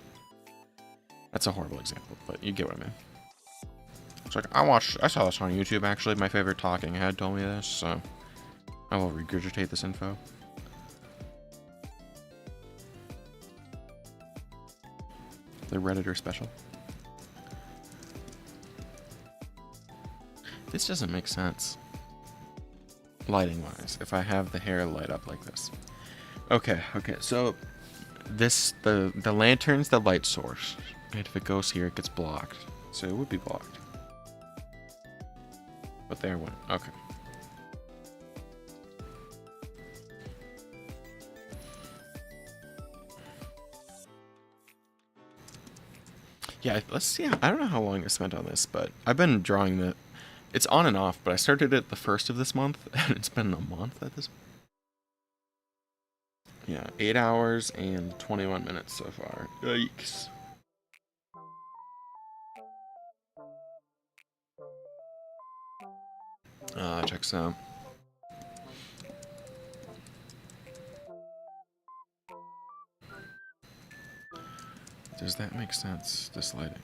That's a horrible example, but you get what I mean. It's like I saw this on YouTube actually. My favorite talking head told me this, so I will regurgitate this info. The Redditor special. This doesn't make sense. Lighting wise, if I have the hair light up like this. Okay, so this the lantern's the light source. And if it goes here, it gets blocked. So it would be blocked. But there went. Okay. Yeah, let's see. I don't know how long I spent on this, but I've been drawing the. It's on and off, but I started it the first of this month, and it's been a month at this. Yeah, 8 hours and 21 minutes so far. Yikes. Checks out. Does that make sense, this lighting?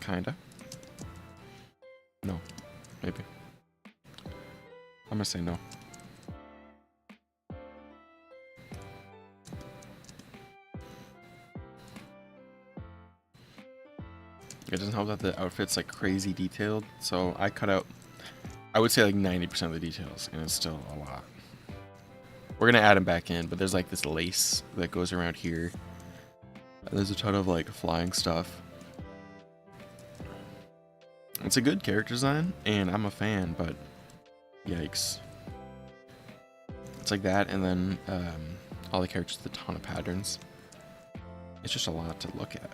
Kinda. No. Maybe. I'm gonna say no. It doesn't help that the outfit's like crazy detailed, so I I would say like 90% of the details, and it's still a lot. We're gonna add them back in, but there's like this lace that goes around here. There's a ton of like flying stuff. It's a good character design, and I'm a fan, but yikes. It's like that, and then all the characters with a ton of patterns. It's just a lot to look at.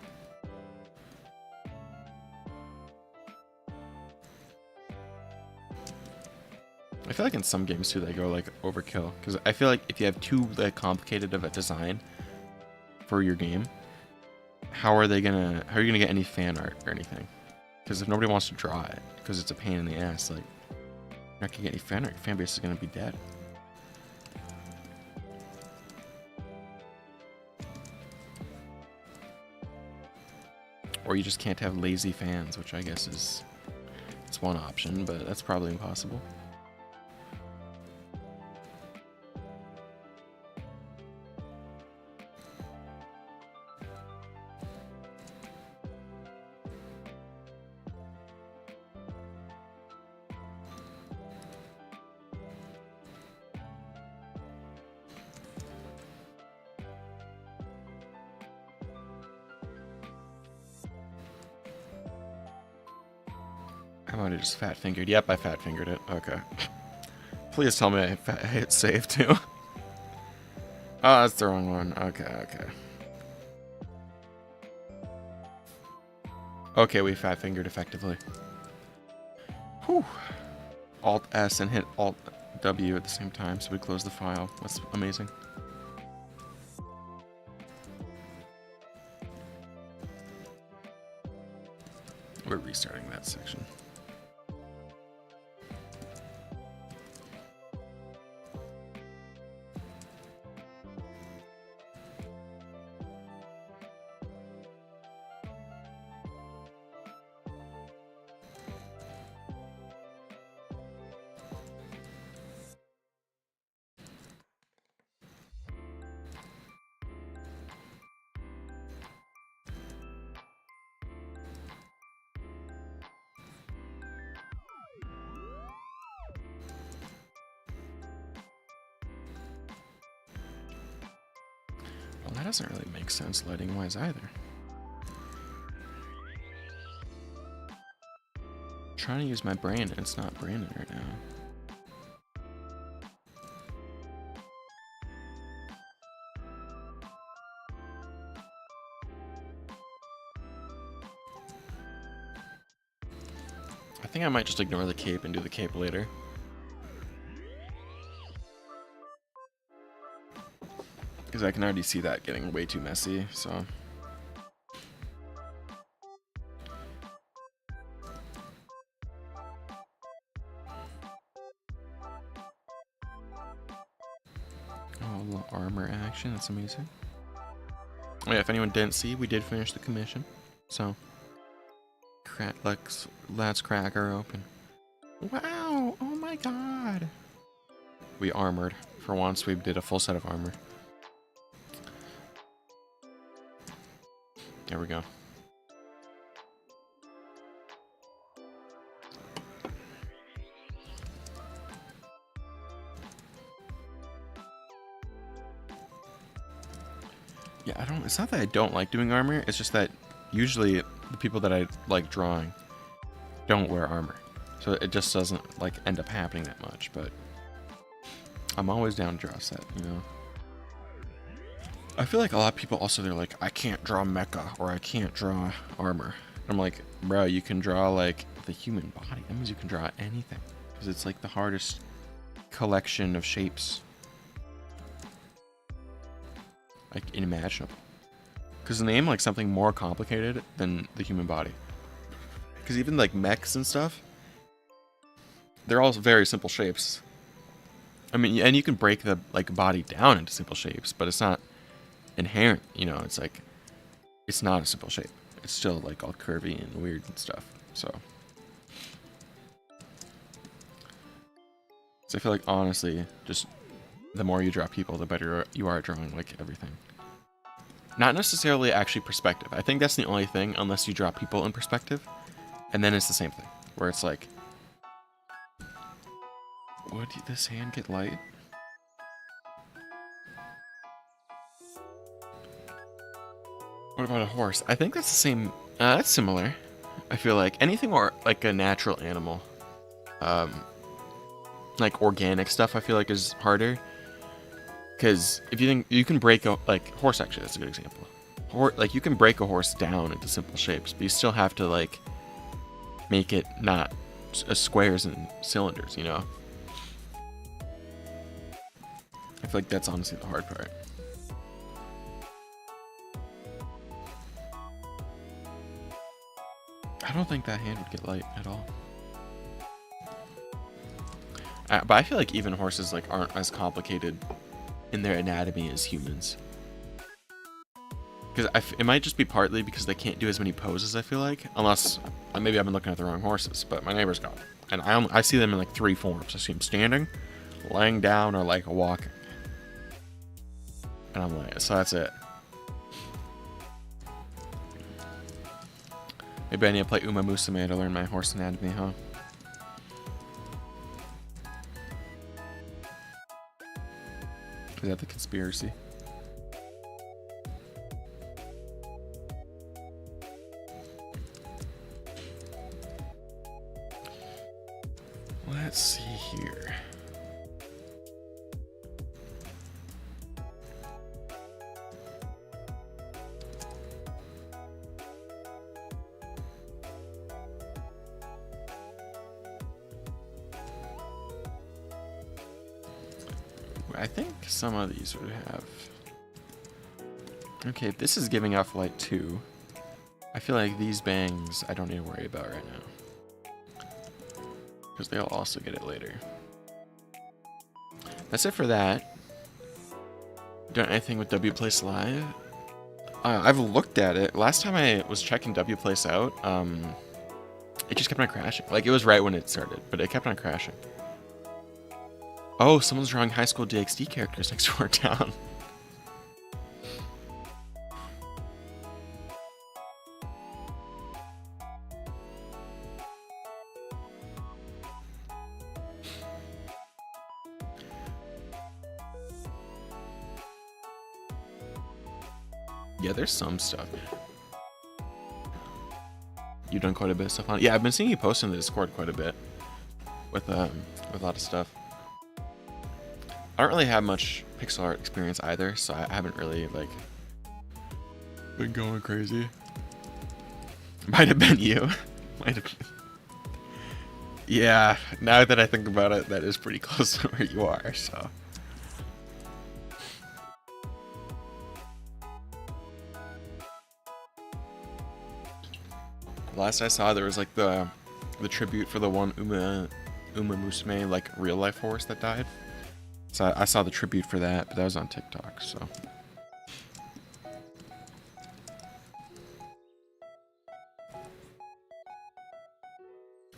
I feel like in some games too they go like overkill, because I feel like if you have too like complicated of a design for your game, how are you gonna get any fan art or anything? Because if nobody wants to draw it, because it's a pain in the ass, like you're not gonna get any fan art. Your fan base is gonna be dead. Or you just can't have lazy fans, which I guess is it's one option, but that's probably impossible. I might have just fat fingered. Yep, I fat fingered it. Okay. Please tell me I hit save too. Oh, that's the wrong one. Okay. Okay, we fat fingered effectively. Whew. Alt S and hit Alt W at the same time, so we close the file. That's amazing. We're restarting that section. Well, that doesn't really make sense lighting-wise either. I'm trying to use my brain and it's not branded right now. I think I might just ignore the cape and do the cape later. Because I can already see that getting way too messy, so... Oh, a little armor action, that's amazing. Oh yeah, if anyone didn't see, we did finish the commission, so... Let's crack her open. Wow! Oh my god! We armored. For once, we did a full set of armor. There we go. Yeah, it's not that I don't like doing armor, it's just that usually the people that I like drawing don't wear armor. So it just doesn't like end up happening that much, but I'm always down to draw a set, you know? I feel like a lot of people also, they're like, I can't draw mecha or I can't draw armor. I'm like, bro, you can draw like the human body. That means you can draw anything. Because it's like the hardest collection of shapes like inimaginable. Because name like something more complicated than the human body. Because even like mechs and stuff, they're all very simple shapes. I mean, and you can break the like body down into simple shapes, but it's not inherent, you know. It's like it's not a simple shape. It's still like all curvy and weird and stuff. So I feel like honestly, just the more you draw people, the better you are at drawing like everything. Not necessarily actually perspective. I think that's the only thing, unless you draw people in perspective, and then it's the same thing, where it's like would this hand get light? What about a horse? I think that's the same. That's similar. I feel like anything or like a natural animal, like organic stuff, I feel like is harder. Because if you think you can break a horse, actually, that's a good example. Like you can break a horse down into simple shapes, but you still have to like make it not squares and cylinders. You know. I feel like that's honestly the hard part. I don't think that hand would get light at all. But I feel like even horses like aren't as complicated in their anatomy as humans. Because it might just be partly because they can't do as many poses, I feel like. Unless, maybe I've been looking at the wrong horses, but my neighbor's got them. And I see them in like 3 forms. I see them standing, laying down, or like walking. And I'm like, so that's it. Maybe I need to play Uma Musume to learn my horse anatomy, huh? Is that the conspiracy? Let's see here. I think some of these would have. Okay, this is giving off light too. I feel like these bangs I don't need to worry about right now, because they'll also get it later. That's it for that. Done anything with Wplace Live? I've looked at it. Last time I was checking Wplace out, it just kept on crashing. Like, it was right when it started, but it kept on crashing. Oh, someone's drawing High School DxD characters next to our town. Yeah, there's some stuff. You've done quite a bit of stuff on it. Yeah, I've been seeing you post in the Discord quite a bit with a lot of stuff. I don't really have much pixel art experience either, so I haven't really like been going crazy. Might have been you. Might have been. Yeah, now that I think about it, that is pretty close to where you are, so. Last I saw, there was like the tribute for the one Uma Musume like real life horse that died. So I saw the tribute for that, but that was on TikTok, so.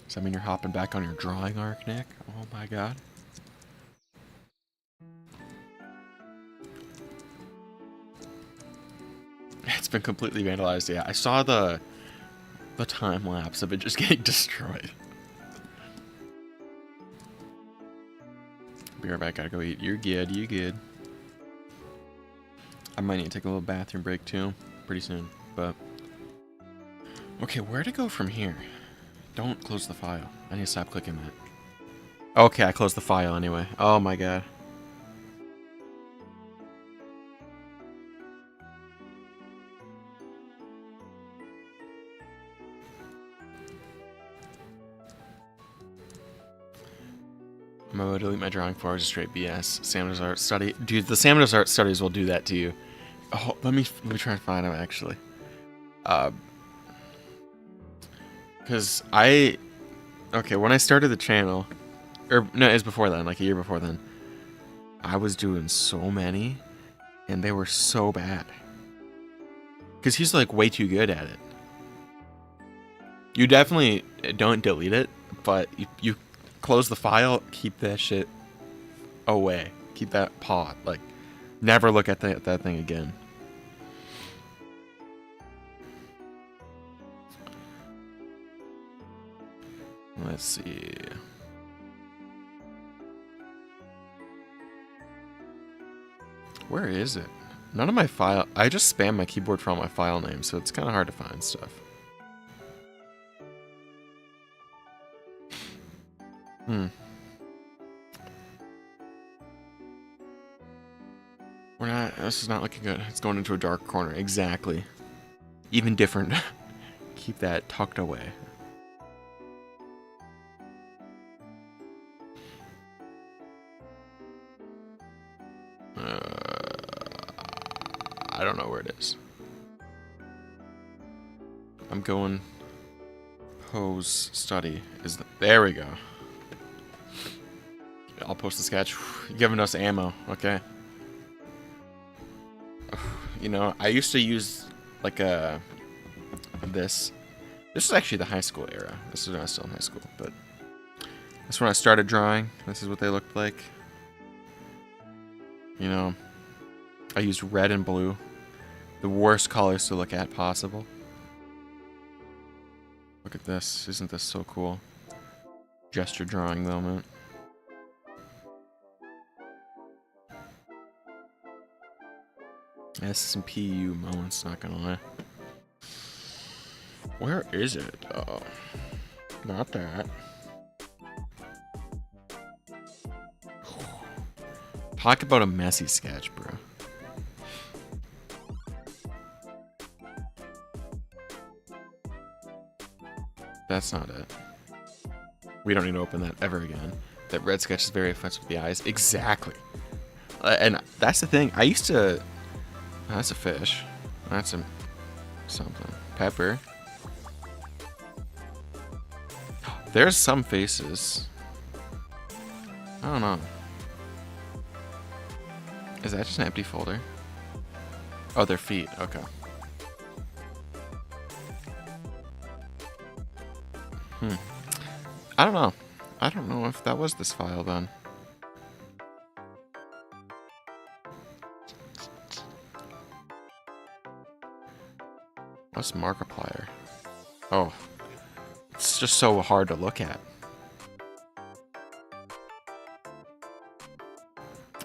Does that mean you're hopping back on your drawing arc, Nick? Oh my god. It's been completely vandalized, yeah. I saw the time lapse of it just getting destroyed. Be right back, gotta go eat. You're good, you good. I might need to take a little bathroom break too, pretty soon, but. Okay, where to go from here? Don't close the file. I need to stop clicking that. Okay, I closed the file anyway. Oh my god. I'm about to delete my drawing for just straight BS. Samuel's art study. Dude, the Samuel's art studies will do that to you. Oh, let me try and find them actually. Because okay, when I started the channel, or no, it was before then, like a year before then, I was doing so many, and they were so bad. Because he's like way too good at it. You definitely don't delete it, but you close the file, keep that shit away. Keep that paw. Like, never look at that thing again. Let's see. Where is it? None of my file... I just spam my keyboard for all my file names, so it's kind of hard to find stuff. We're not... This is not looking good. It's going into a dark corner. Exactly. Even different. Keep that tucked away. I don't know where it is. I'm going... Pose study. There we go. I'll post the sketch. You're giving us ammo. Okay. You know, I used to use like this. This is actually the high school era. This is when I was still in high school, but that's when I started drawing. This is what they looked like. You know, I used red and blue. The worst colors to look at possible. Look at this. Isn't this so cool? Gesture drawing moment. S&PU moments, not gonna lie. Where is it? Oh, not that. Talk about a messy sketch, bro. That's not it. We don't need to open that ever again. That red sketch is very offensive with the eyes. Exactly. And that's the thing. I used to... That's a fish. That's a... something. Pepper. There's some faces. I don't know. Is that just an empty folder? Oh, their feet. Okay. I don't know. I don't know if that was this file then. What's Markiplier? Oh. It's just so hard to look at.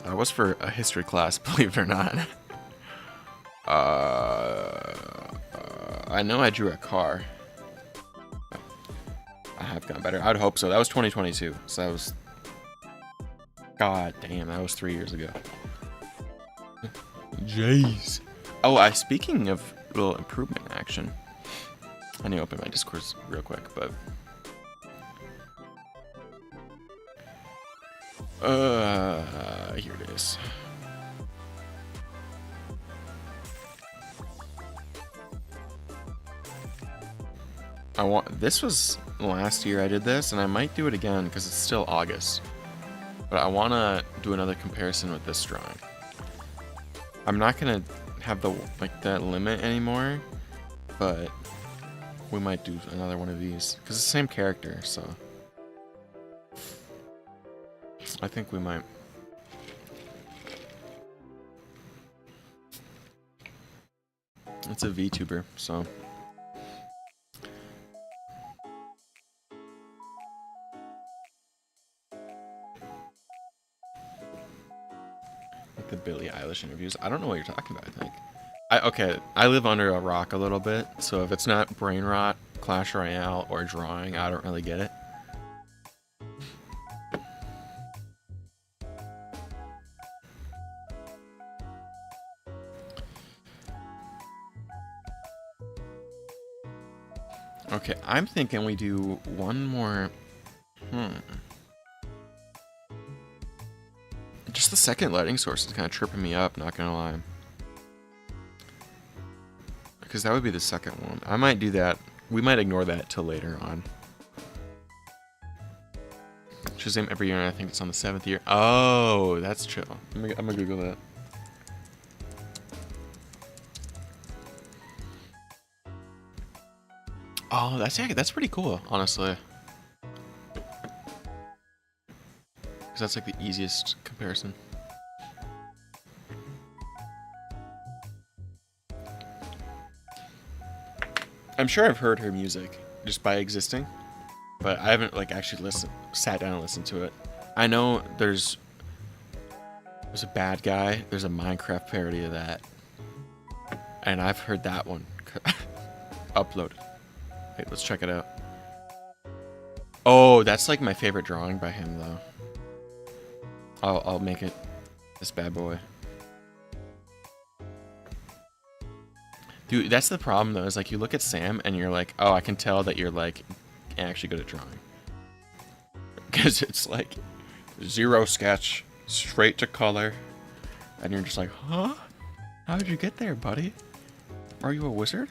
That was for a history class, believe it or not. I know I drew a car. I have gotten better. I'd hope so. That was 2022. So that was... God damn, that was 3 years ago. Jeez. Oh, speaking of little improvement action. I need to open my Discord real quick, but... here it is. This was last year I did this, and I might do it again because it's still August. But I want to do another comparison with this drawing. I'm not gonna have that limit anymore, but we might do another one of these because it's the same character, so I think we might. It's a VTuber, so. Like the Billie Eilish interviews. I don't know what you're talking about, I think. Okay, I live under a rock a little bit, so if it's not Brain Rot, Clash Royale, or drawing, I don't really get it. Okay, I'm thinking we do one more... Just the second lighting source is kind of tripping me up, not gonna lie. Because that would be the second one. I might do that. We might ignore that till later on. Shazam every year, and I think it's on the 7th year. Oh, that's chill. I'm gonna Google that. Oh, that's pretty cool, honestly. Because that's like the easiest comparison. I'm sure I've heard her music just by existing, but I haven't like actually sat down and listened to it. I know there's There's a bad guy. There's a Minecraft parody of that. And I've heard that one uploaded. Wait, let's check it out. Oh, that's like my favorite drawing by him, though. I'll make it this bad boy. Dude, that's the problem, though, is like you look at Sam and you're like, oh, I can tell that you're like actually good at drawing. Because it's like zero sketch, straight to color. And you're just like, huh? How did you get there, buddy? Are you a wizard?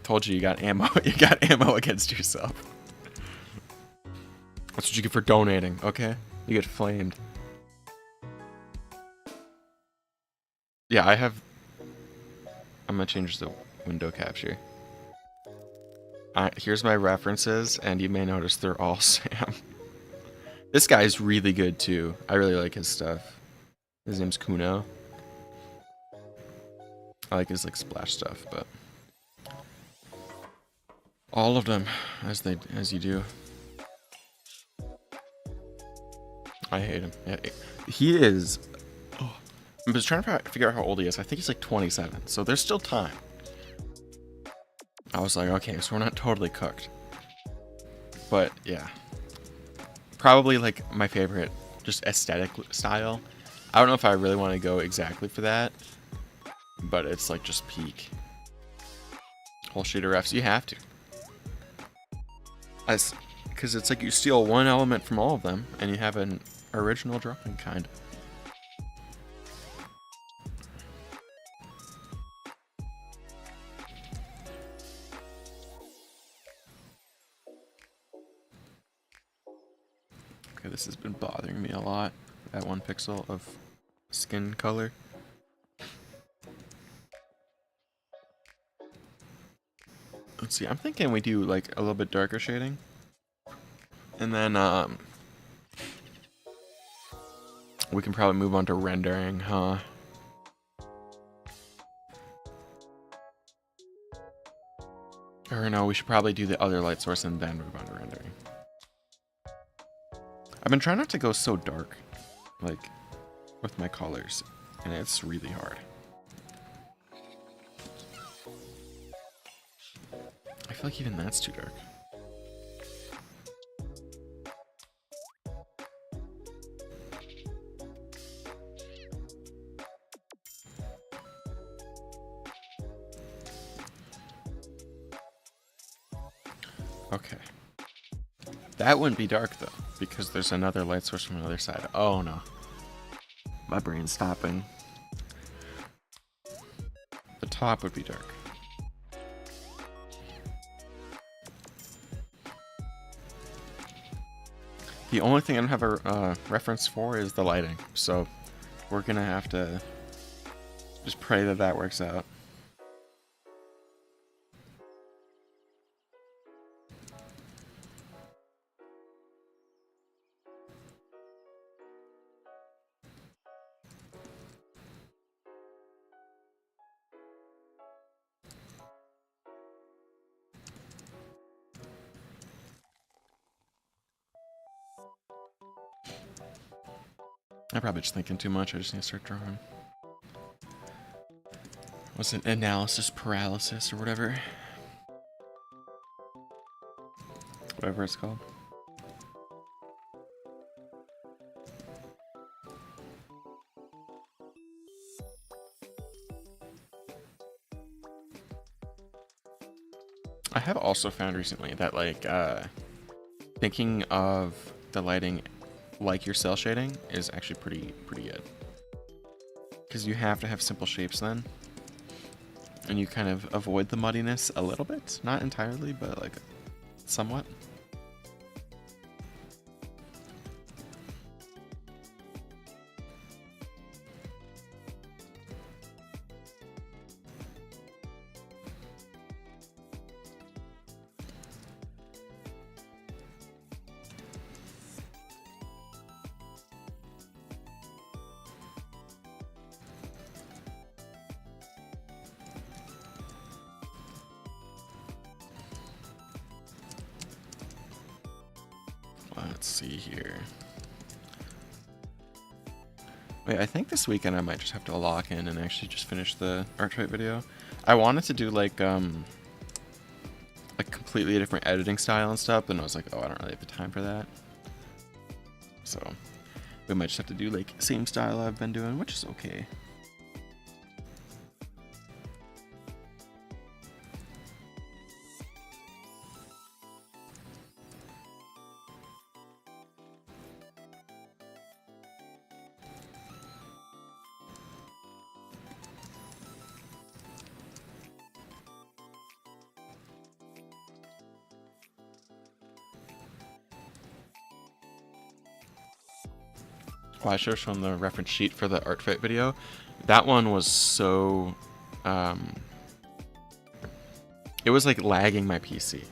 Told you, you got ammo. You got ammo against yourself. That's what you get for donating, okay? You get flamed. Yeah, I'm gonna change the window capture. Here's my references, and you may notice they're all Sam. This guy's really good, too. I really like his stuff. His name's Kuno. I like his, like, splash stuff, but... all of them, as you do. I hate him. Yeah, he is... oh, I was trying to figure out how old he is. I think he's like 27, so there's still time. I was like, okay, so we're not totally cooked. But, yeah. Probably, like, my favorite, just aesthetic style. I don't know if I really want to go exactly for that, but it's, like, just peak. Whole shader refs, you have to. Because it's like you steal one element from all of them, and you have an original drawing, kind of. Okay, this has been bothering me a lot. That 1 pixel of skin color. Let's see, I'm thinking we do like a little bit darker shading. And then we can probably move on to rendering, huh? Or no, we should probably do the other light source and then move on to rendering. I've been trying not to go so dark, like, with my colors, and it's really hard. I feel like even that's too dark. Okay. That wouldn't be dark, though, because there's another light source from the other side. Oh, no. My brain's stopping. The top would be dark. The only thing I don't have a reference for is the lighting, so we're gonna have to just pray that that works out. I'm probably just thinking too much. I just need to start drawing. What's it? Analysis paralysis or whatever? Whatever it's called. I have also found recently that, like, thinking of the lighting like your cell shading is actually pretty good. Because you have to have simple shapes then. And you kind of avoid the muddiness a little bit. Not entirely, but, like, somewhat. Let's see here. Wait, I think this weekend I might just have to lock in and actually just finish the Archfight video. I wanted to do like completely different editing style and stuff, and I was like, oh, I don't really have the time for that. So we might just have to do like same style I've been doing, which is okay. Well, I should have shown the reference sheet for the Archfight video. That one was so... it was like lagging my PC.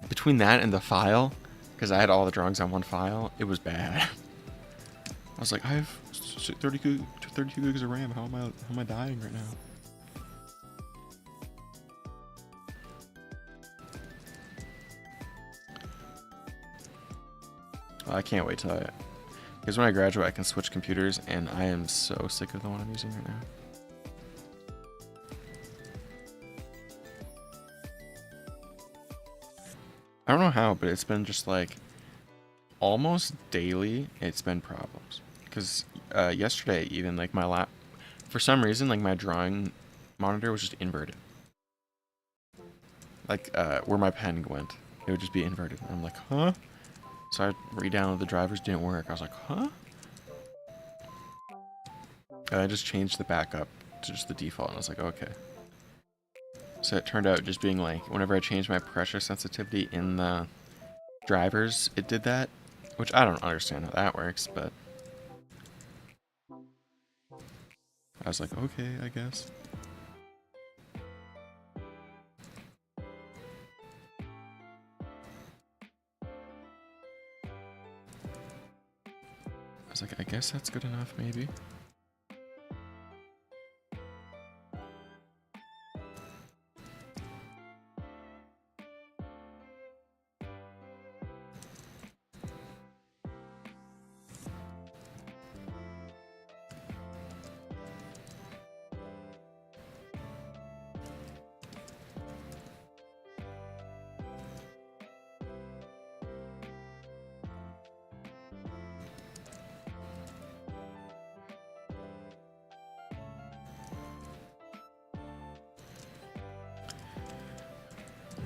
Between that and the file, because I had all the drawings on one file, it was bad. I was like, I have 32 gigs of RAM. How am I dying right now? Well, I can't wait till because when I graduate, I can switch computers, and I am so sick of the one I'm using right now. I don't know how, but it's been just like almost daily. It's been problems because yesterday, even like for some reason, like my drawing monitor was just inverted. Like where my pen went, it would just be inverted. And I'm like, huh? So I re-downloaded the drivers, didn't work. I was like, huh? And I just changed the backup to just the default, and I was like, okay. So it turned out just being like, whenever I changed my pressure sensitivity in the drivers, it did that. Which I don't understand how that works, but I was like, okay, I guess. I was like, I guess that's good enough, maybe.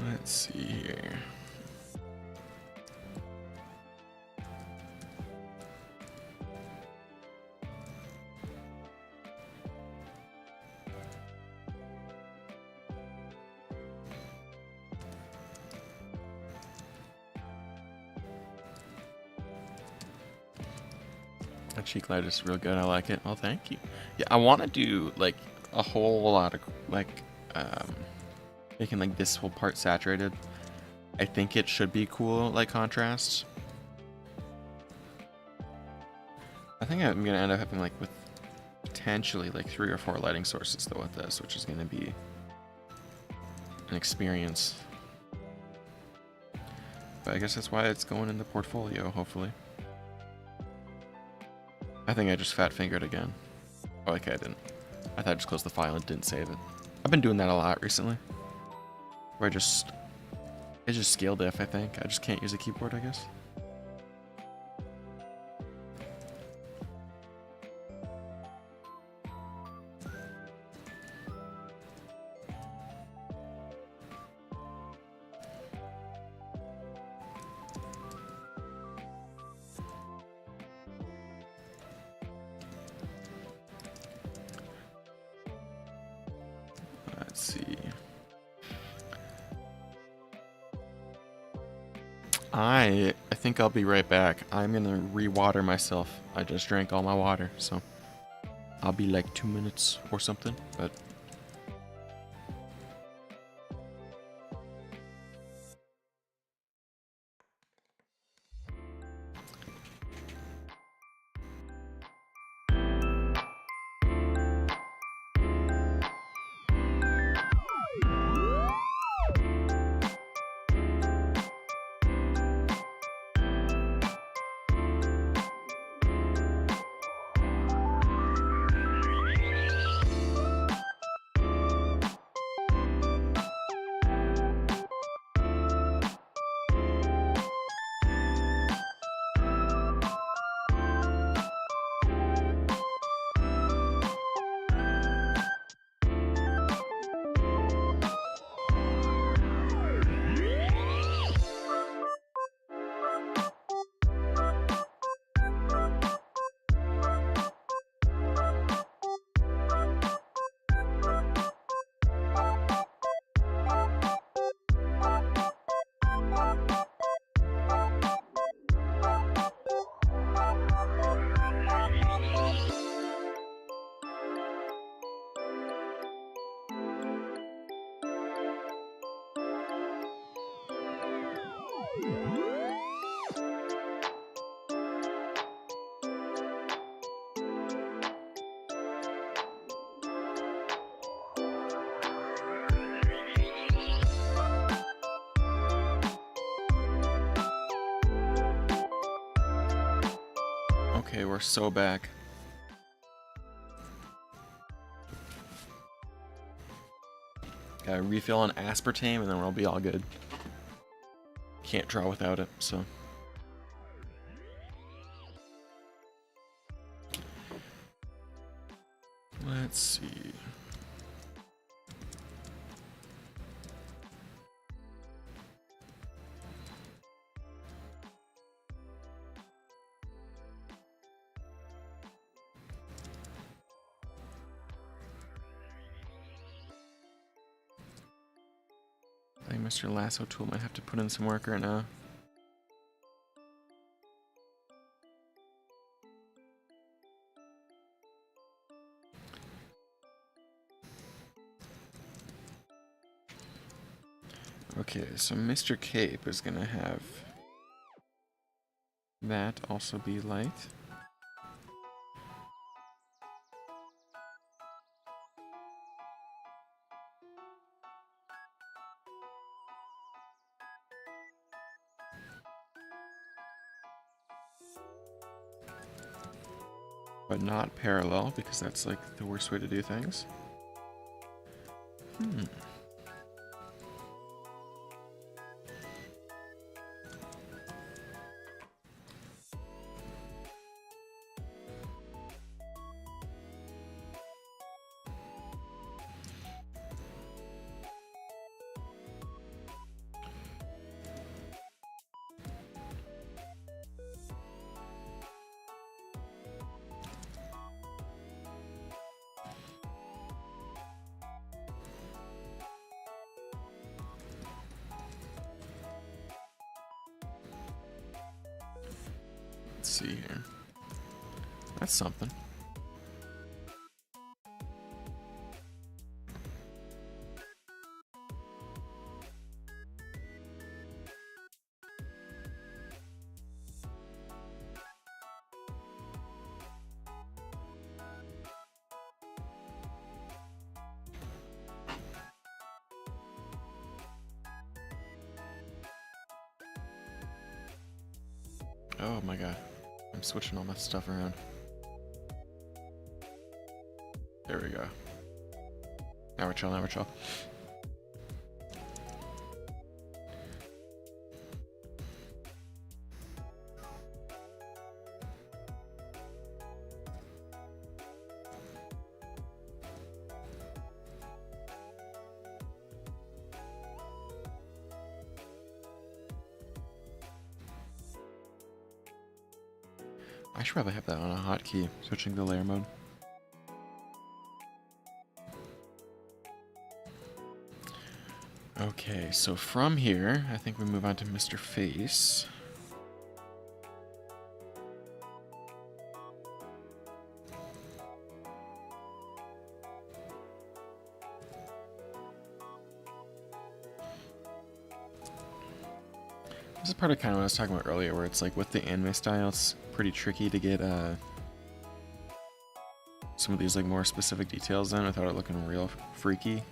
Let's see here. That cheek light is real good. I like it. Oh, thank you. Yeah, I want to do like a whole lot of like making like this whole part saturated. I think it should be cool, like contrast. I think I'm gonna end up having like with potentially like 3 or 4 lighting sources though with this, which is gonna be an experience. But I guess that's why it's going in the portfolio, hopefully. I think I just fat fingered again. Oh, okay, I didn't. I thought I just closed the file and didn't save it. I've been doing that a lot recently. Where it's just scale diff, I think. I just can't use a keyboard, I guess. Let's see. I think I'll be right back. I'm gonna re-water myself. I just drank all my water, so I'll be like 2 minutes or something, but Okay, we're so back. Gotta refill on aspartame and then we'll be all good. Can't draw without it, so. Let's see. I think Mr. Lasso Tool might have to put in some work right now. Okay, so Mr. Cape is gonna have that also be light. But not parallel, because that's like the worst way to do things. Let's see here. That's something. Oh my god. I'm switching all my stuff around. There we go. Now we're chill, now we're chill. I should probably have that on a hotkey, switching to layer mode. Okay, so from here, I think we move on to Mr. Face. This is part of kind of what I was talking about earlier, where it's like with the anime style, it's pretty tricky to get some of these like more specific details in without it looking real freaky.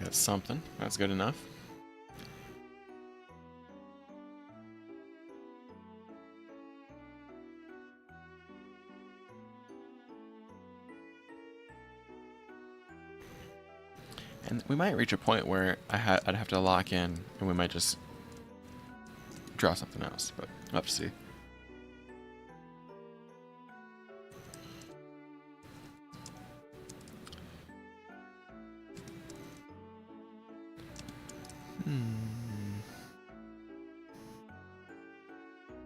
That's something. That's good enough. And we might reach a point where I'd have to lock in, and we might just draw something else, but we'll have to see.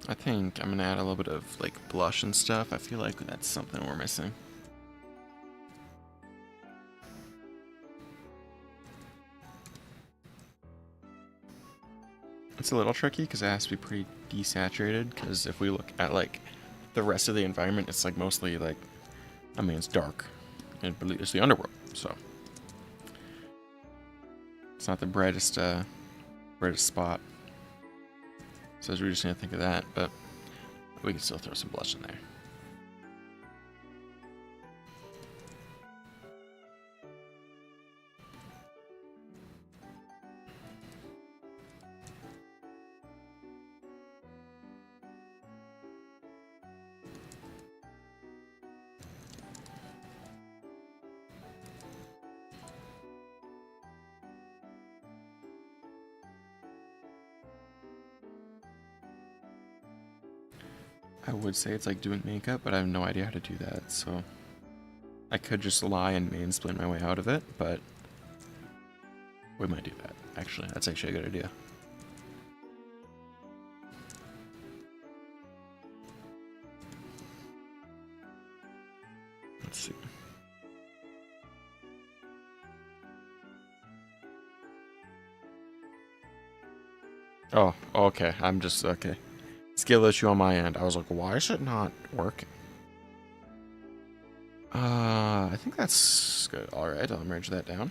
I think I'm gonna add a little bit of like blush and stuff. I feel like that's something we're missing. It's a little tricky because it has to be pretty desaturated, because if we look at like the rest of the environment, it's like mostly like, I mean, it's dark and it's the underworld, so it's not the brightest spot. So we're just gonna think of that, but we can still throw some blush in there. I would say it's like doing makeup, but I have no idea how to do that, so I could just lie and mansplain my way out of it, but we might do that. Actually, that's actually a good idea. Let's see. Oh, okay. I'm just, okay. Skill issue on my end. I was like, why is it not working? I think that's good. Alright, I'll merge that down.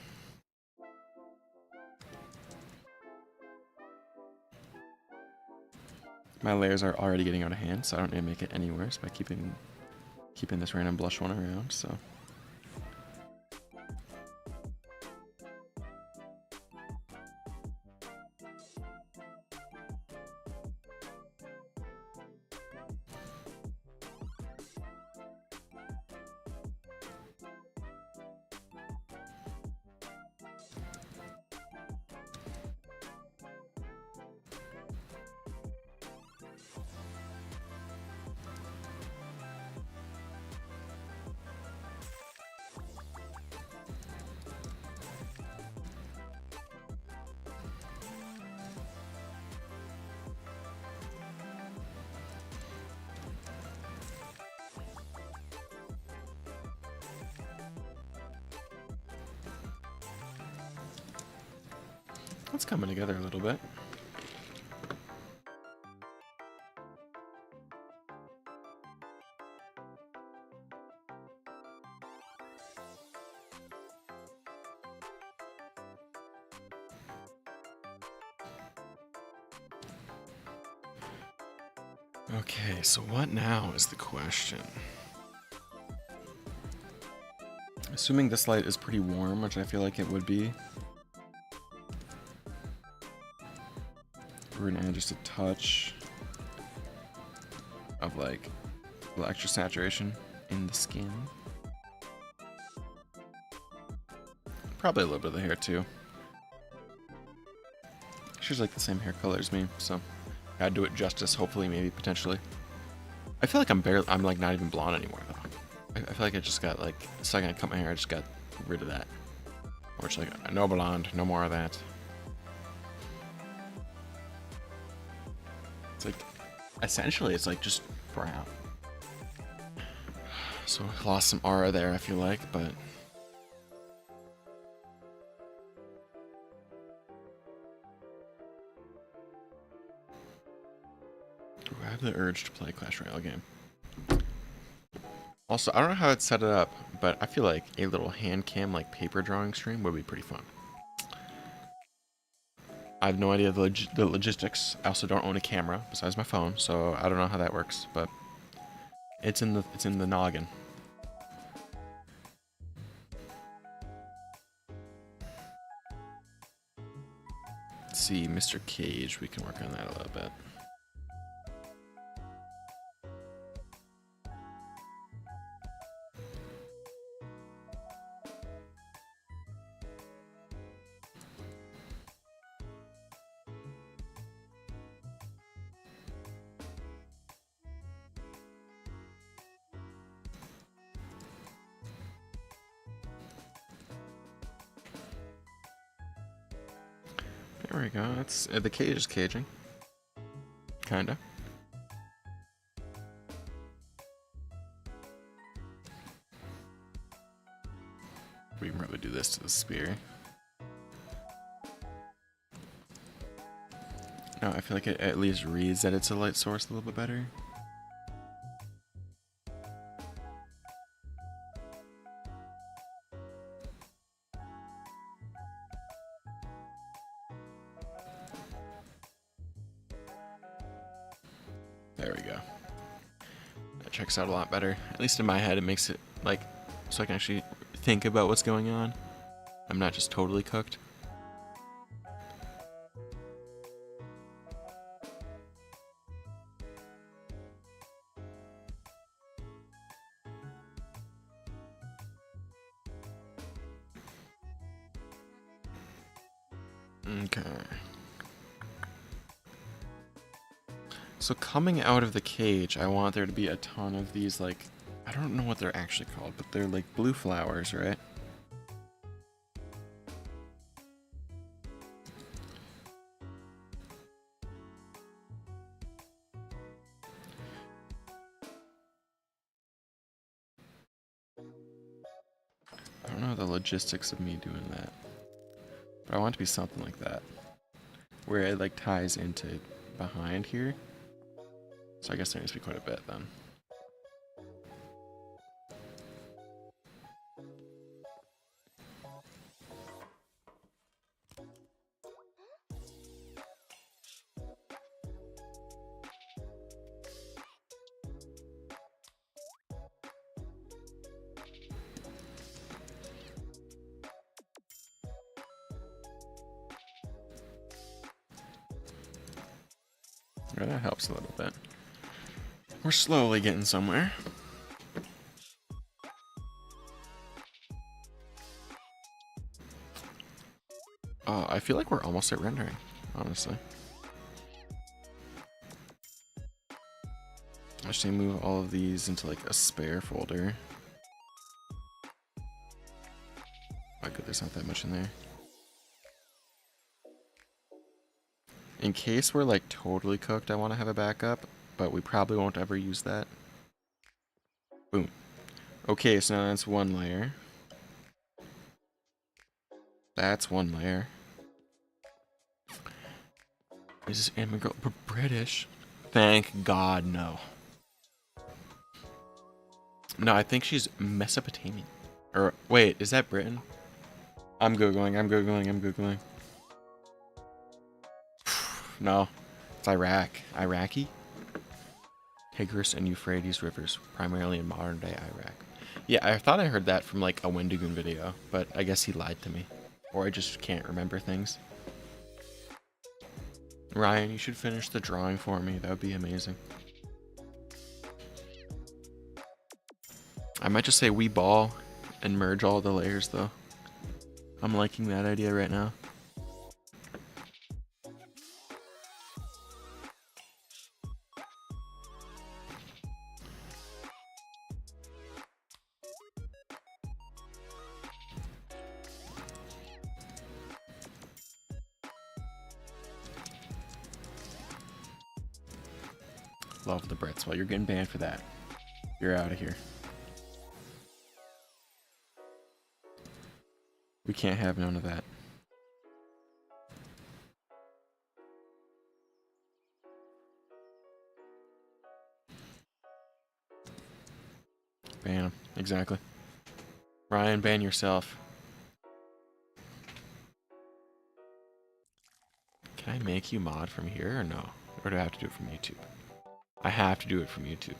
My layers are already getting out of hand, so I don't need to make it any worse by keeping this random blush one around, so. It's coming together a little bit. Okay, so what now is the question? Assuming this light is pretty warm, which I feel like it would be, we're gonna add just a touch of like a little extra saturation in the skin. Probably a little bit of the hair too. She's like the same hair color as me, so gotta do it justice, hopefully, maybe, potentially. I feel like I'm like not even blonde anymore though. I feel like I just got like, the second I cut my hair, I just got rid of that. Or it's like, no blonde, no more of that. It's like, essentially, it's like just brown. So I lost some aura there, I feel like, but I have the urge to play a Clash Royale game. Also, I don't know how it's set it up, but I feel like a little hand cam, like paper drawing stream would be pretty fun. I have no idea the logistics. I also don't own a camera besides my phone, so I don't know how that works, but it's in the noggin. Let's see, Mr. Cage. We can work on that a little bit. There we go. It's the cage is caging. Kinda. We can probably do this to the spear. No, I feel like it at least reads that it's a light source a little bit better. There we go. That checks out a lot better. At least in my head, it makes it like so I can actually think about what's going on. I'm not just totally cooked. Okay. So coming out of the cage, I want there to be a ton of these, like, I don't know what they're actually called, but they're like blue flowers, right? I don't know the logistics of me doing that, but I want it to be something like that, where it like ties into behind here. So I guess there needs to be quite a bit then. Yeah, that helps a little bit. We're slowly getting somewhere. I feel like we're almost at rendering, honestly. I should move all of these into like a spare folder. Oh good, there's not that much in there. In case we're like totally cooked, I want to have a backup, but we probably won't ever use that. Boom. Okay, so now that's one layer. That's one layer. Is this immigrant British? Thank God, no. No, I think she's Mesopotamian. Or wait, is that Britain? I'm googling. No, it's Iraq. Iraqi? Tigris and Euphrates rivers, primarily in modern day Iraq. Yeah, I thought I heard that from like a Wendigoon video, but I guess he lied to me. Or I just can't remember things. Ryan, you should finish the drawing for me. That would be amazing. I might just say we ball and merge all the layers though. I'm liking that idea right now. Love the Brits. Well, you're getting banned for that. You're out of here. We can't have none of that. Ban him. Exactly. Ryan, ban yourself. Can I make you mod from here or no? Or do I have to do it from YouTube? I have to do it from YouTube.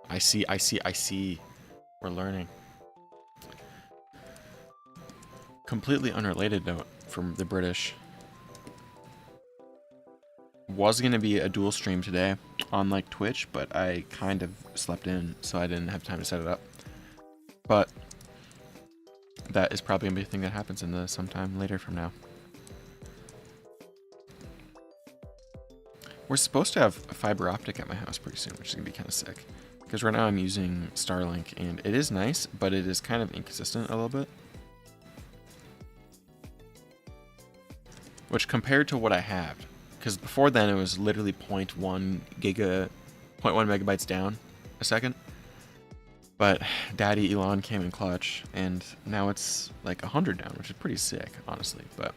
I see. We're learning. Completely unrelated note. from the British. Was gonna be a dual stream today on like Twitch, but I kind of slept in, so I didn't have time to set it up. But that is probably gonna be a thing that happens in the sometime later from now. We're supposed to have a fiber optic at my house pretty soon, which is gonna be kind of sick. Because right now I'm using Starlink, and it is nice, but it is kind of inconsistent a little bit. Which compared to what I have, because before then it was literally 0.1 megabytes down a second. But Daddy Elon came in clutch, and now it's like 100 down, which is pretty sick, honestly. But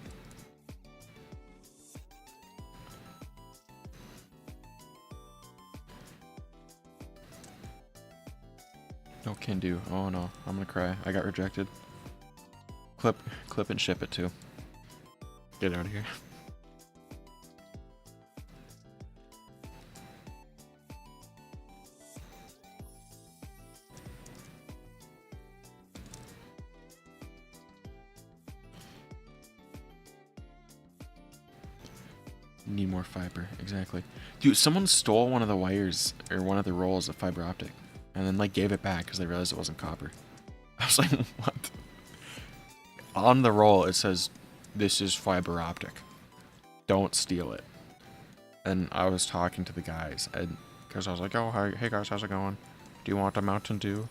no can do. Oh no, I'm gonna cry. I got rejected. Clip and ship it too. Get out of here. Need more fiber, exactly. Dude, someone stole one of the wires, or one of the rolls of fiber optic, and then like gave it back because they realized it wasn't copper. I was like, what? On the roll it says, "This is fiber optic. Don't steal it." And I was talking to the guys, and because I was like, "Oh, hi, hey guys, how's it going? Do you want a Mountain Dew?"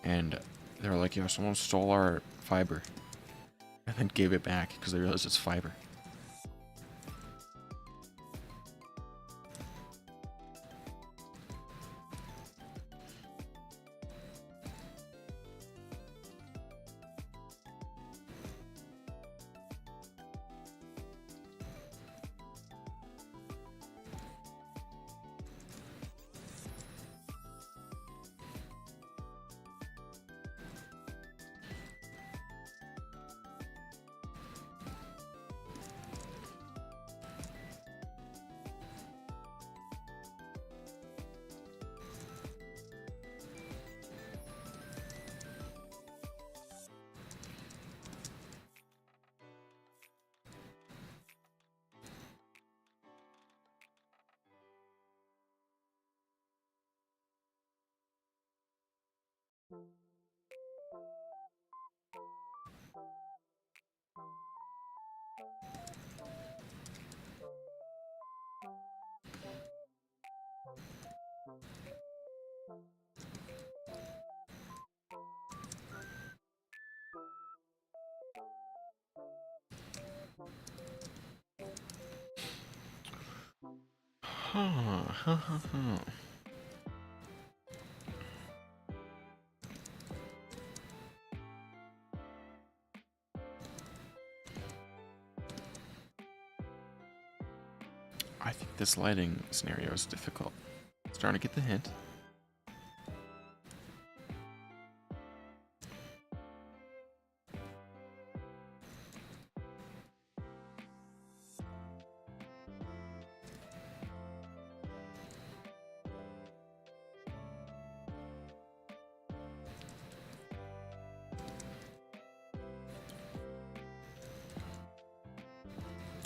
And they were like, "Yeah, someone stole our fiber," and then gave it back because they realized it's fiber. I think this lighting scenario is difficult. Starting to get the hint.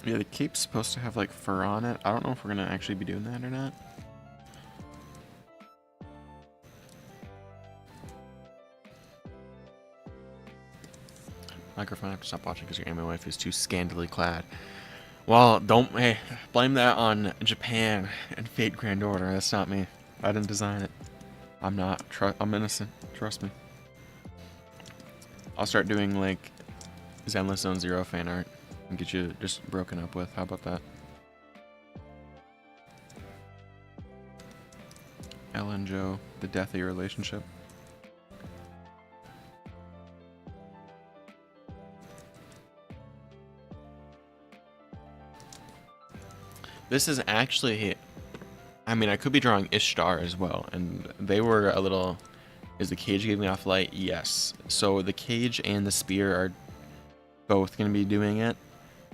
Yeah, the cape's supposed to have like fur on it. I don't know if we're gonna actually be doing that or not. Microphone, I have to stop watching because your anime wife is too scantily clad. Well, don't blame that on Japan and Fate Grand Order. That's not me. I didn't design it. I'm not. I'm innocent. Trust me. I'll start doing like Zenless Zone Zero fan art and get you just broken up with. How about that? Ellen Joe, the death of your relationship. This is actually, I mean, I could be drawing Ishtar as well, and they were a little, is the cage giving off light? Yes. So the cage and the spear are both going to be doing it.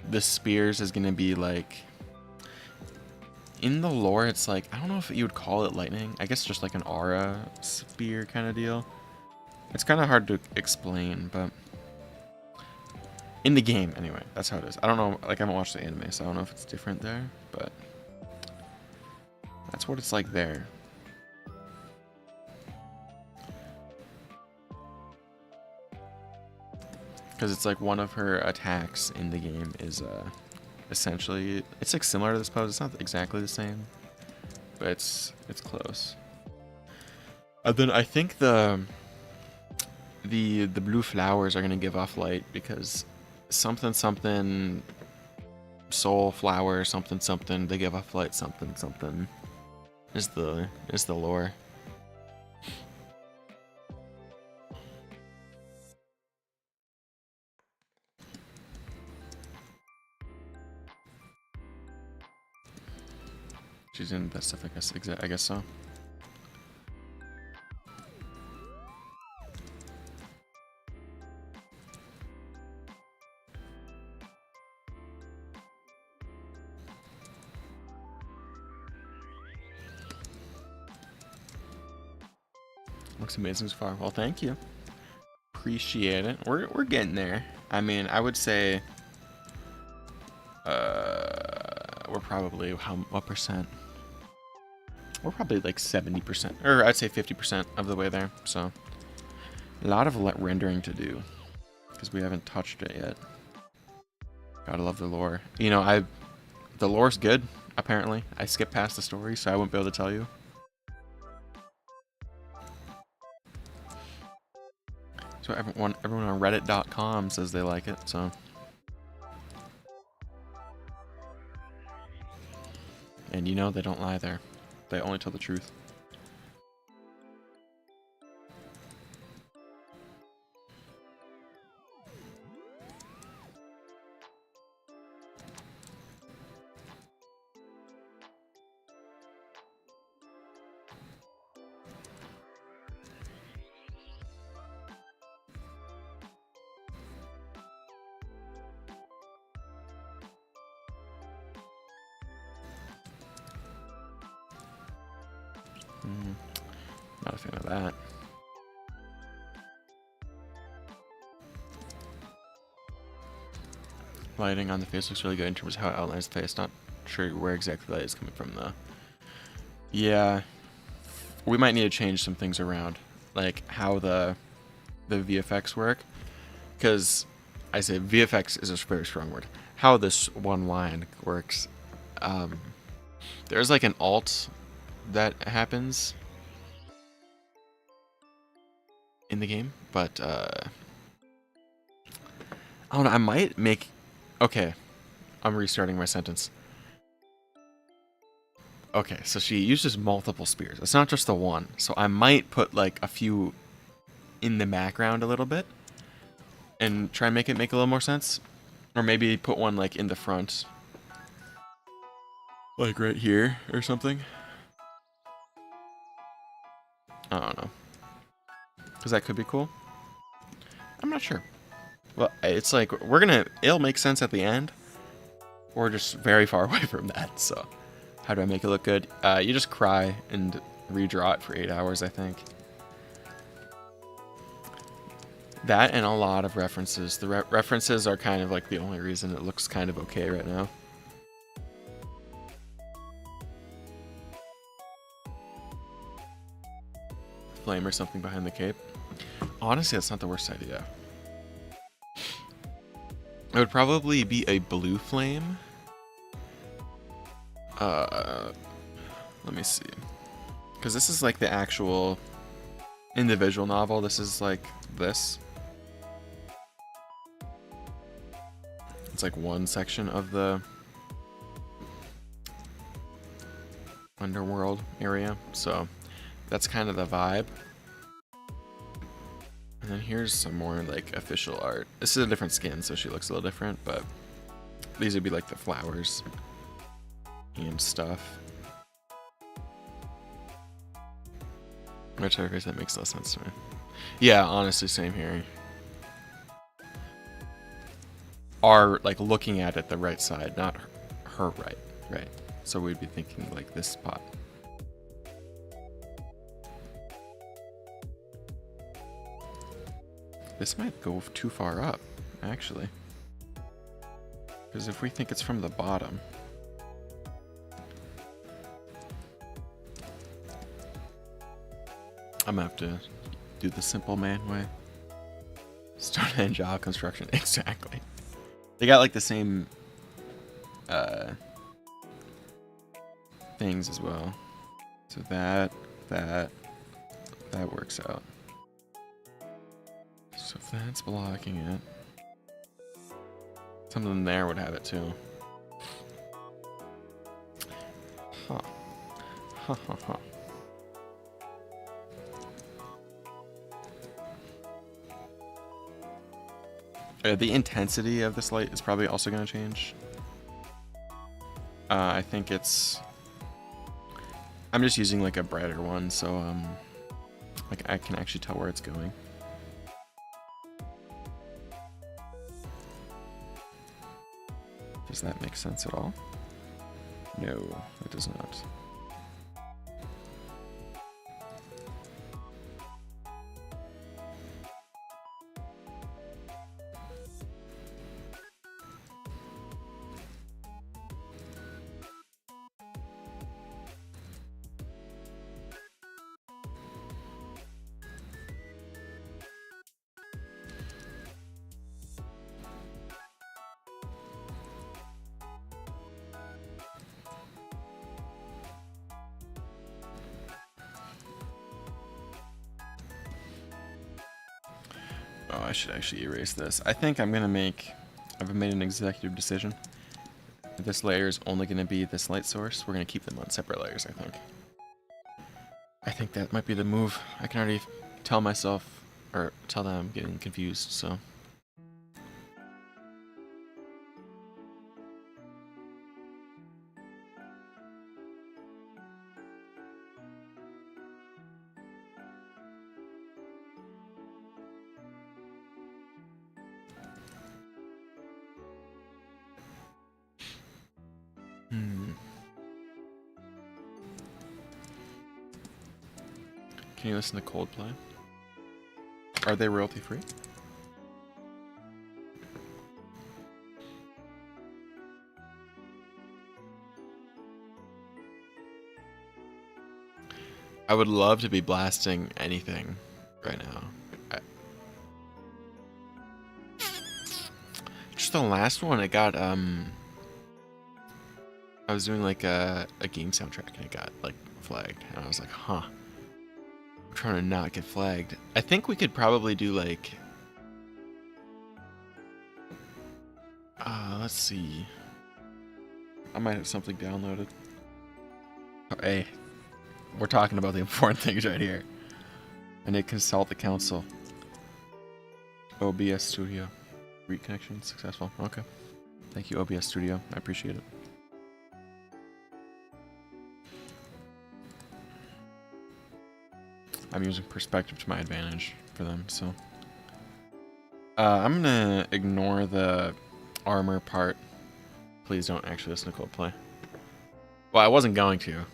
The spears is going to be like, in the lore, it's like, I don't know if you would call it lightning. I guess just like an aura spear kind of deal. It's kind of hard to explain, but In the game, anyway. That's how it is. I don't know. Like, I haven't watched the anime, so I don't know if it's different there. But that's what it's like there. Because it's like one of her attacks in the game is essentially, it's like similar to this pose. It's not exactly the same, but it's close. And then I think the blue flowers are gonna give off light because something something soul flower something something, they give off light something something is the lore. She's in that stuff, I guess so. Looks amazing so far. Well, thank you. Appreciate it. We're getting there. I mean, I would say we're probably what percent? We're probably like 70%, or I'd say 50% of the way there. So a lot of rendering to do because we haven't touched it yet. Gotta love the lore. You know, the lore's good. Apparently, I skipped past the story, so I wouldn't be able to tell you. So everyone on Reddit.com says they like it. So. And you know they don't lie there. They only tell the truth. Not a fan of that. Lighting on the face looks really good in terms of how it outlines the face. Not sure where exactly that is coming from though. Yeah, we might need to change some things around, like how the VFX work, because I say VFX is a very strong word. How this one line works. There's like an alt that happens in the game, but I don't know. I might make. Okay, I'm restarting my sentence. Okay, so she uses multiple spears. It's not just the one. So I might put like a few in the background a little bit and try and make it make a little more sense. Or maybe put one like in the front. Like right here or something. I don't know. Because that could be cool. I'm not sure. Well, it's like, it'll make sense at the end. Or just very far away from that, so. How do I make it look good? You just cry and redraw it for 8 hours, I think. That and a lot of references. The references are kind of like the only reason it looks kind of okay right now. Flame or something behind the cape. Honestly, that's not the worst idea. It would probably be a blue flame. Let me see. Because this is like the actual individual novel. This is like this. It's like one section of the underworld area. So that's kind of the vibe. And then here's some more like official art. This is a different skin, so she looks a little different, but these would be like the flowers and stuff. Whichever case, that makes less sense to me. Yeah, honestly, same here. Are like looking at it the right side, not her right. So we'd be thinking like this spot. This might go too far up, actually. Because if we think it's from the bottom, I'm gonna have to do the simple man way. Stonehenge Isle construction, exactly. They got like the same things as well. So that works out. So if that's blocking it, something there would have it too. Huh. Huh, huh, huh. The intensity of this light is probably also going to change. I think it's... I'm just using like a brighter one, so like I can actually tell where it's going. Does that make sense at all? No, it does not. Oh, I should actually erase this. I think I've made an executive decision. This layer is only going to be this light source. We're going to keep them on separate layers, I think. I think that might be the move. I can already tell myself, or tell that I'm getting confused, so. Can you listen to Coldplay? Are they royalty free? I would love to be blasting anything right now. Just the last one, it got I was doing like a game soundtrack and it got like flagged, and I was like, huh. I'm trying to not get flagged. I think we could probably do like let's see. I might have something downloaded. Hey, we're talking about the important things right here. I need to consult the council. OBS Studio. Reconnection successful. Okay. Thank you, OBS Studio. I appreciate it. I'm using perspective to my advantage for them, so. I'm gonna ignore the armor part. Please don't actually listen to Coldplay. Well, I wasn't going to.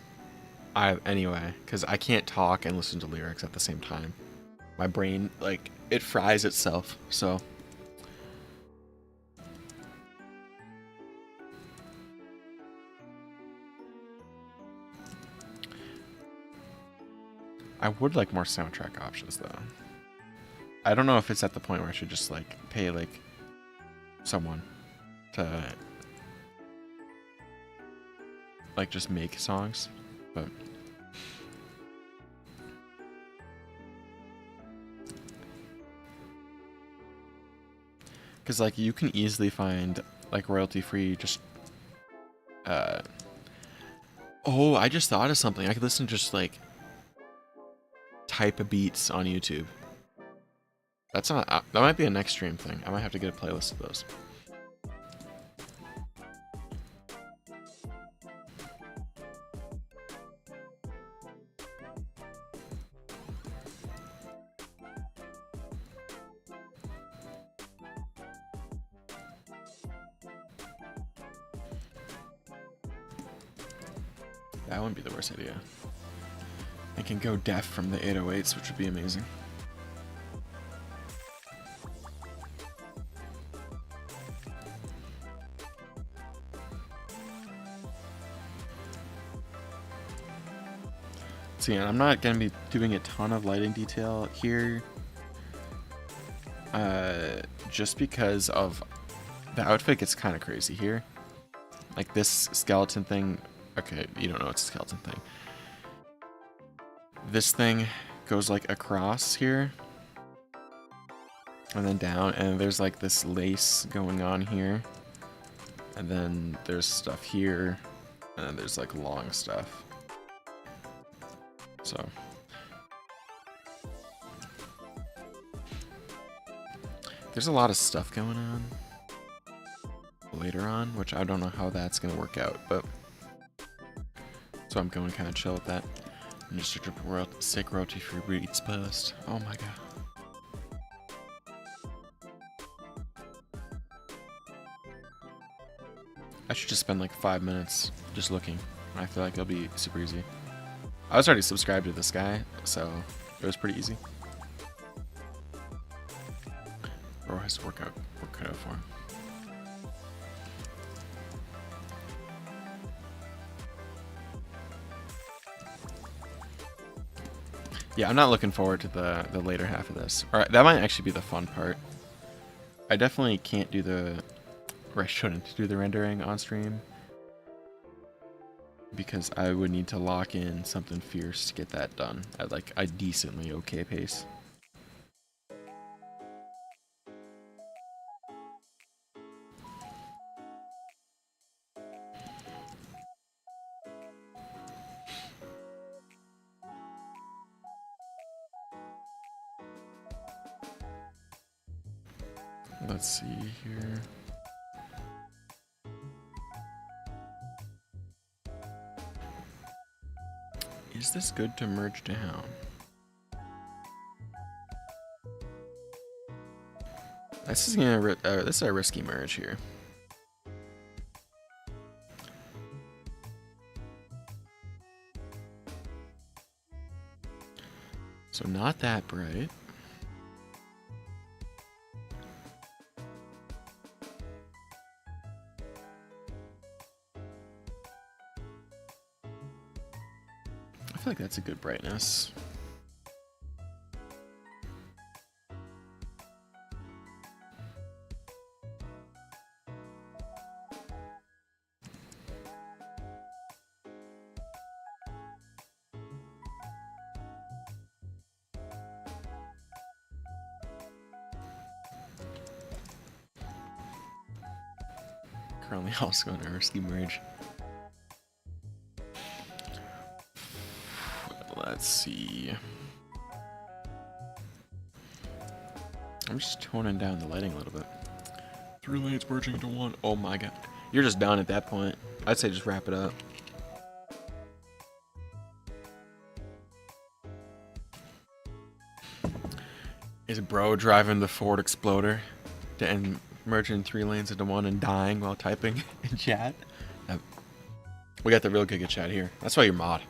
Anyway, because I can't talk and listen to lyrics at the same time. My brain, like, it fries itself, so. I would like more soundtrack options, though. I don't know if it's at the point where I should just, like, pay, like, someone to, like, just make songs, but. Because, like, you can easily find, like, royalty-free just, Oh, I just thought of something. I could listen to just, like, type of beats on YouTube. That's not, that might be a next stream thing. I might have to get a playlist of those. That wouldn't be the worst idea. I can go deaf from the 808s, which would be amazing. So yeah, I'm not gonna be doing a ton of lighting detail here, just because of the outfit gets kind of crazy here. Like this skeleton thing. Okay, you don't know it's a skeleton thing. This thing goes like across here and then down, and there's like this lace going on here, and then there's stuff here, and then there's like long stuff. So there's a lot of stuff going on later on, which I don't know how that's gonna work out, but so I'm going kind of chill with that. I'm just searching for sick royalty free reads post. Oh my god. I should just spend like 5 minutes just looking. I feel like it'll be super easy. I was already subscribed to this guy, so it was pretty easy. Bro has to work cut out for him. Yeah, I'm not looking forward to the later half of this. Alright, that might actually be the fun part. I definitely can't do the... or I shouldn't do the rendering on stream, because I would need to lock in something fierce to get that done at like a decently okay pace. Let's see here. Is this good to merge down? This is a risky merge here. So not that bright. I feel like that's a good brightness. Currently also in a risky merge. Let's see. I'm just toning down the lighting a little bit. 3 lanes merging into one. Oh my god. You're just done at that point. I'd say just wrap it up. Is bro driving the Ford Exploder and merging 3 lanes into one and dying while typing in chat? We got the real Giga chat here. That's why you're mod.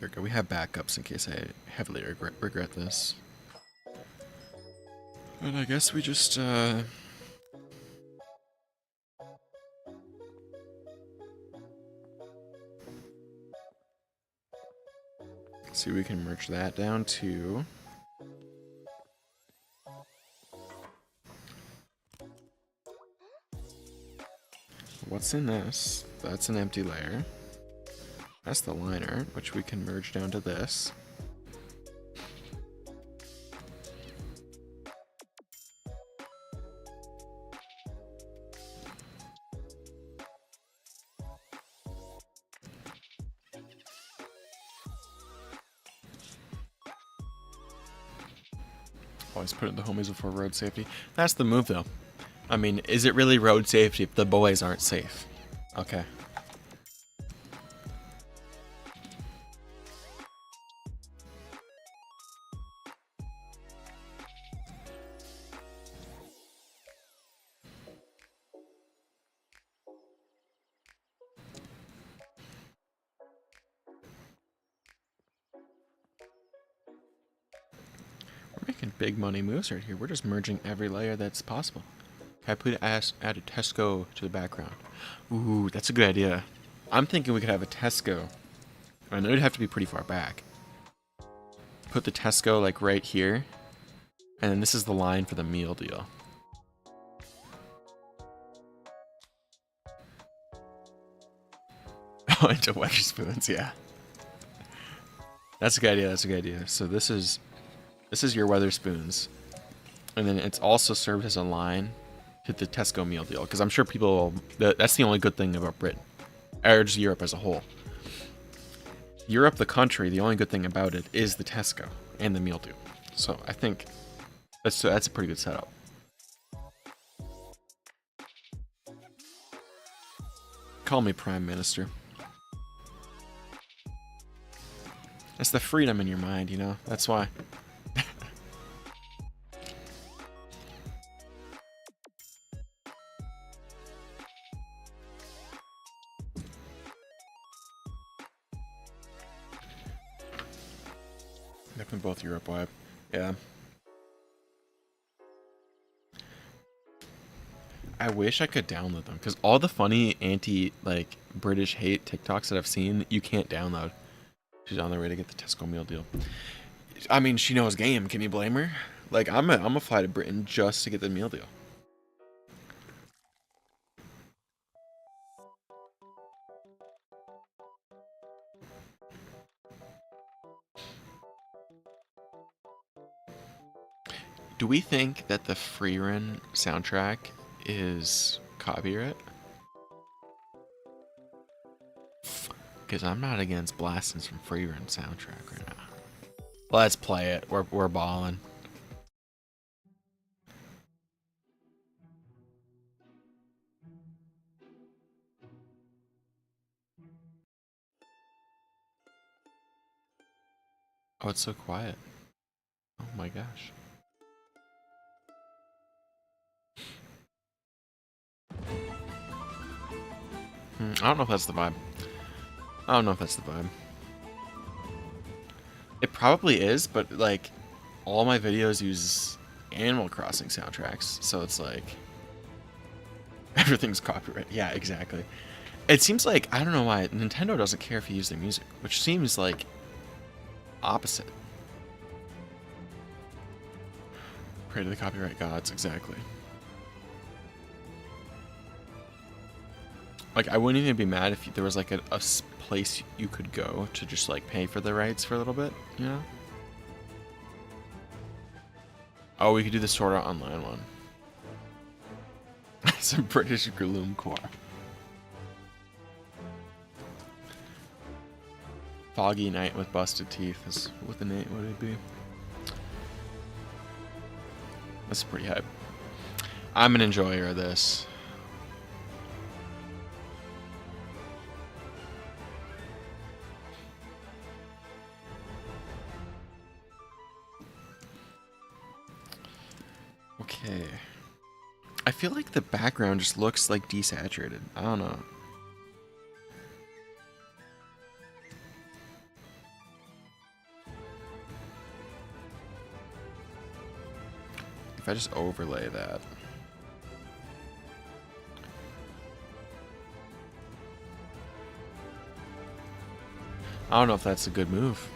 There we go. We have backups in case I heavily regret this. And I guess we just, see, we can merge that down to... What's in this? That's an empty layer. That's the liner, which we can merge down to this. Always put in the homies before road safety. That's the move, though. I mean, is it really road safety if the boys aren't safe? Okay. making big money moves right here. We're just merging every layer that's possible. Can I put add a Tesco to the background? Ooh, that's a good idea. I'm thinking we could have a Tesco. I know it'd have to be pretty far back. Put the Tesco like right here. And then this is the line for the meal deal. Oh, into Wetherspoons, yeah. That's a good idea, that's a good idea. So this is your Wetherspoons. And then it's also served as a line to the Tesco meal deal. Because I'm sure people will, that's the only good thing about Britain. Or just Europe as a whole. Europe, the country, the only good thing about it is the Tesco and the meal deal. So I think that's a pretty good setup. Call me Prime Minister. It's the freedom in your mind, you know? That's why. Definitely both Europe wide. Yeah. I wish I could download them, because all the funny like British hate TikToks that I've seen, you can't download. She's on the way to get the Tesco meal deal. I mean, she knows game. Can you blame her? Like, I'm a fly to Britain just to get the meal deal. Do we think that the Freerun soundtrack is copyright? Because I'm not against blasting some Freerun soundtrack right now. Let's play it. We're balling. Oh, it's so quiet. Oh my gosh. I don't know if that's the vibe. I don't know if that's the vibe. It probably is, but like, all my videos use Animal Crossing soundtracks, so it's like everything's copyright. Yeah, exactly. It seems like, I don't know why, Nintendo doesn't care if you use their music, which seems like opposite. Pray to the copyright gods, exactly. Like, I wouldn't even be mad if there was like a place you could go to just like pay for the rights for a little bit, you know? Oh, we could do the Sword Art Online one. It's a British Gloomcore. Foggy Night with Busted Teeth is what the name would it be? That's pretty hype. I'm an enjoyer of this. Okay. I feel like the background just looks like desaturated. I don't know. If I just overlay that. I don't know if that's a good move.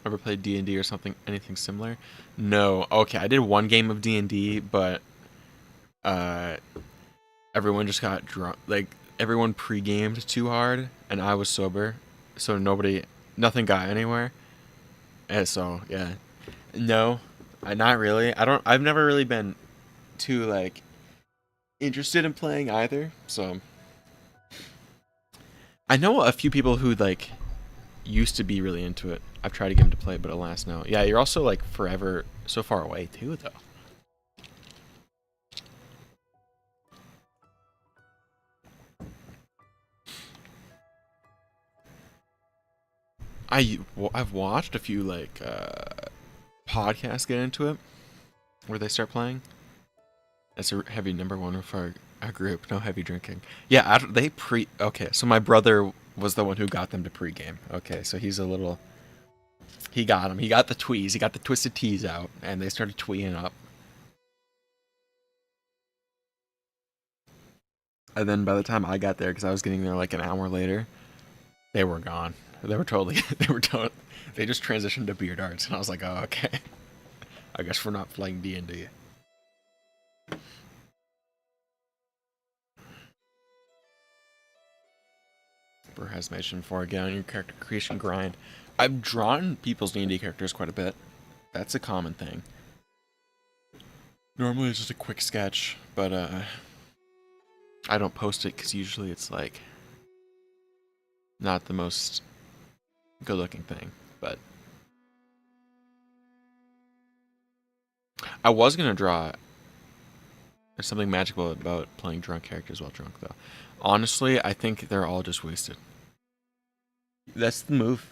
Ever played D&D or something, anything similar? No. Okay, I did one game of D&D, but everyone just got drunk. Like, everyone pre-gamed too hard, and I was sober, so nothing got anywhere. And so, yeah. No, not really. I've never really been too, like, interested in playing either, so. I know a few people who, like, used to be really into it. I've tried to get him to play, but alas, no. Yeah, you're also like forever so far away too, though. I've watched a few like podcasts get into it where they start playing. It's a heavy number one for our group. No heavy drinking. Yeah, they pre. Okay, so my brother was the one who got them to pregame. Okay, so he's a little. He got him. He got the tweez. He got the twisted teas out, and they started tweeing up. And then by the time I got there, because I was getting there like an hour later, they were gone. They were totally. They were totally. They just transitioned to beer darts, and I was like, oh, okay. I guess we're not playing D&D. Has mentioned before, get on your character creation grind. I've drawn people's D&D characters quite a bit. That's a common thing. Normally it's just a quick sketch, but I don't post it because usually it's like not the most good looking thing. But I was gonna draw. There's something magical about playing drunk characters while drunk, though. Honestly, I think they're all just wasted. That's the move.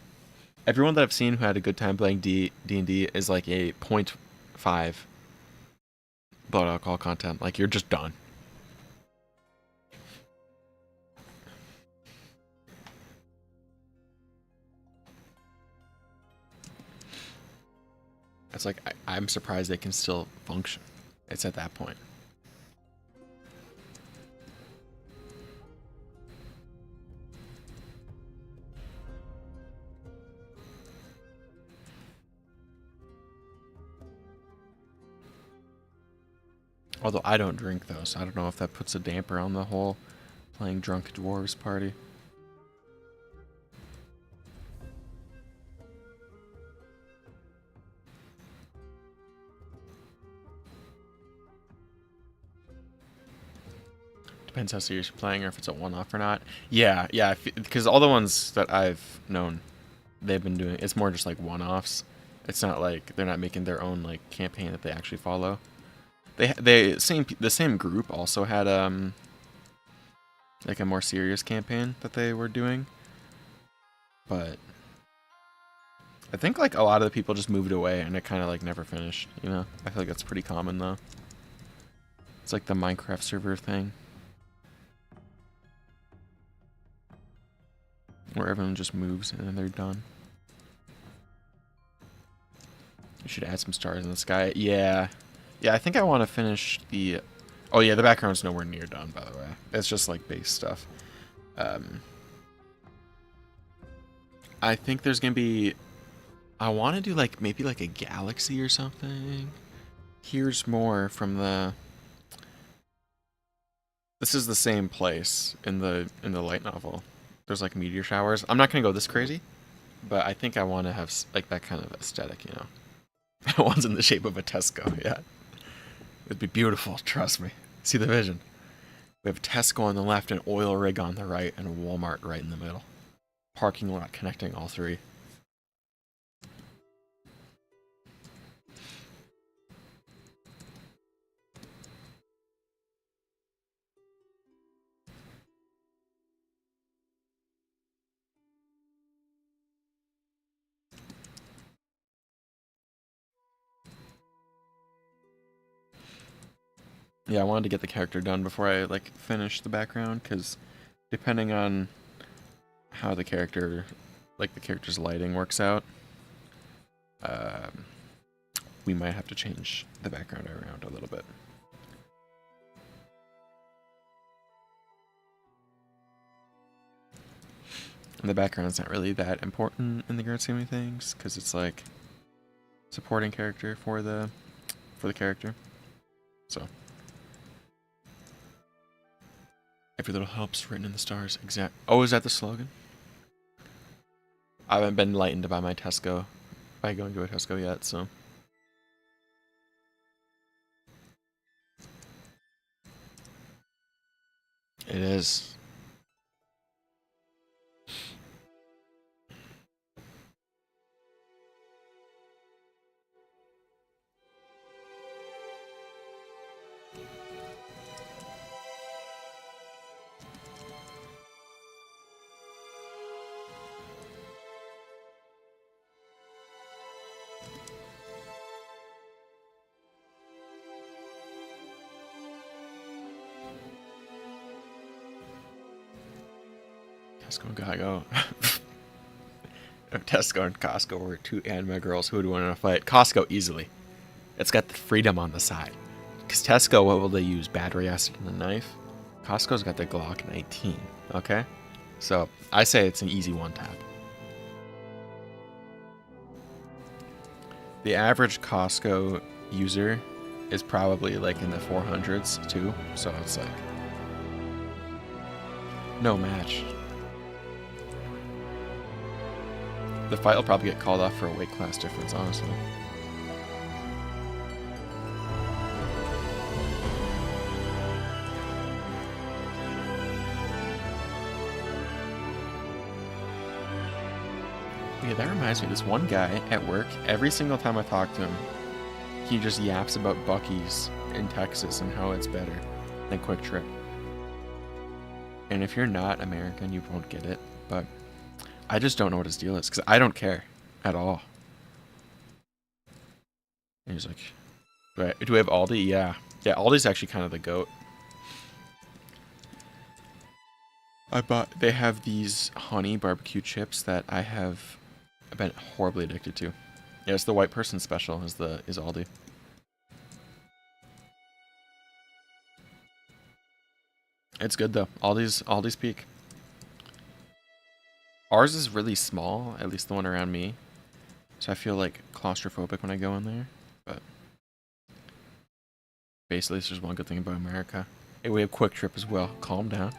Everyone that I've seen who had a good time playing D&D is like a 0.5 blood alcohol content. Like, you're just done. It's like, I'm surprised they can still function. It's at that point. Although I don't drink though, so I don't know if that puts a damper on the whole playing drunk dwarves party. Depends how serious you're playing or if it's a one-off or not. Yeah, because all the ones that I've known, they've been doing, it's more just like one-offs. It's not like they're not making their own like campaign that they actually follow. The same group also had like a more serious campaign that they were doing, but I think like a lot of the people just moved away and it kind of like never finished. You know, I feel like that's pretty common though. It's like the Minecraft server thing, where everyone just moves and then they're done. You should add some stars in the sky. Yeah, I think I want to finish the. Oh yeah, the background's nowhere near done, by the way. It's just like base stuff. I think there's gonna be. I want to do like maybe like a galaxy or something. Here's more from the. This is the same place in the light novel. There's like meteor showers. I'm not gonna go this crazy, but I think I want to have like that kind of aesthetic, you know. That one's in the shape of a Tesco, yeah. It'd be beautiful, trust me. See the vision. We have Tesco on the left, an oil rig on the right, and a Walmart right in the middle. Parking lot connecting all three. Yeah, I wanted to get the character done before I like finish the background, because depending on how the character, like the character's lighting works out, we might have to change the background around a little bit. And the background's not really that important in the grand scheme of things, because it's like supporting character for the character. So every little helps, written in the stars. Exact. Oh, is that the slogan? I haven't been enlightened by my Tesco, by going to a Tesco yet, so. It is. Tesco gotta go. If Tesco and Costco were two anime girls, who would win in a fight? Costco easily. It's got the freedom on the side. Because Tesco, what will they use? Battery acid and a knife? Costco's got the Glock 19. Okay? So, I say it's an easy one tap. The average Costco user is probably like in the 400s too. So it's like no match. The fight will probably get called off for a weight class difference, honestly. Yeah, that reminds me, this one guy at work, every single time I talk to him, he just yaps about Buc-ee's in Texas and how it's better than Quick Trip. And if you're not American, you won't get it, but I just don't know what his deal is, because I don't care at all. And he's like, do we have Aldi? Yeah. Yeah, Aldi's actually kind of the GOAT. They have these honey barbecue chips that I've been horribly addicted to. Yeah, it's the white person special is Aldi. It's good though. Aldi's peak. Ours is really small, at least the one around me. So I feel like claustrophobic when I go in there. But basically, it's just one good thing about America. Hey, we have Quick Trip as well. Calm down.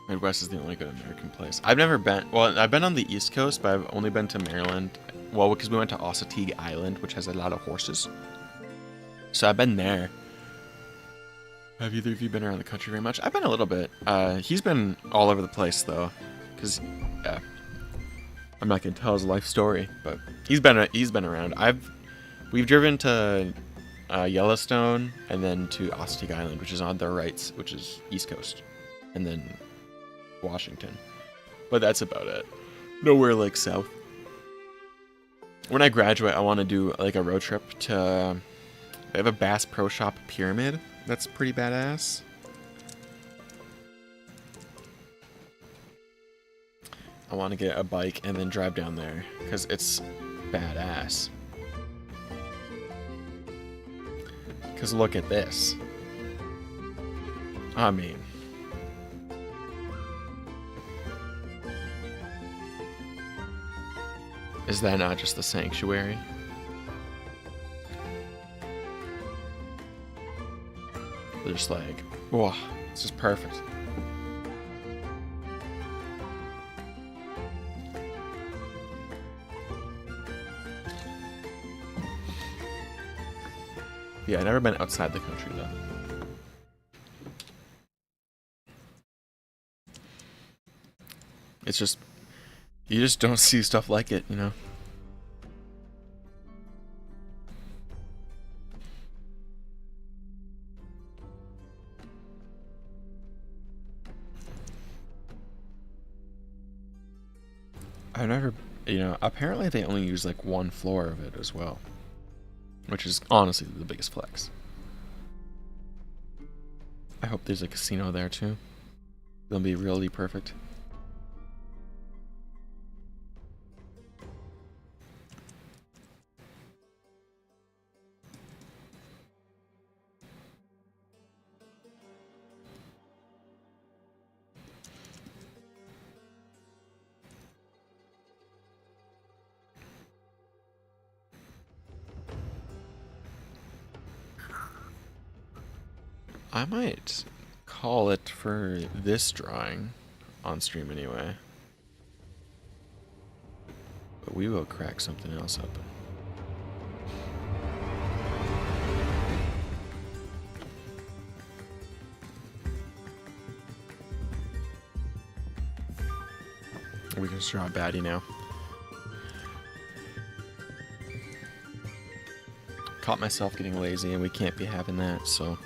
Midwest is the only good American place. I've never been. Well, I've been on the East Coast, but I've only been to Maryland. Well, because we went to Osateague Island, which has a lot of horses. So I've been there. Have either of you been around the country very much? I've been a little bit. He's been all over the place though, because I'm not gonna tell his life story, but he's been around. We've driven to Yellowstone and then to Osateague Island, which is on the right, which is East Coast, and then Washington. But that's about it. Nowhere like south. When I graduate, I want to do like a road trip to. They have a Bass Pro Shop Pyramid. That's pretty badass. I want to get a bike and then drive down there because it's badass. Because look at this. I mean, is that not just the sanctuary? They're just like, whoa, this is perfect. Yeah, I've never been outside the country though. It's just, you just don't see stuff like it, you know? I've never, apparently they only use like one floor of it as well. Which is honestly the biggest flex. I hope there's a casino there too. It'll be really perfect. I might call it for this drawing on stream anyway. But we will crack something else up. We can just draw a baddie now. Caught myself getting lazy, and we can't be having that, so...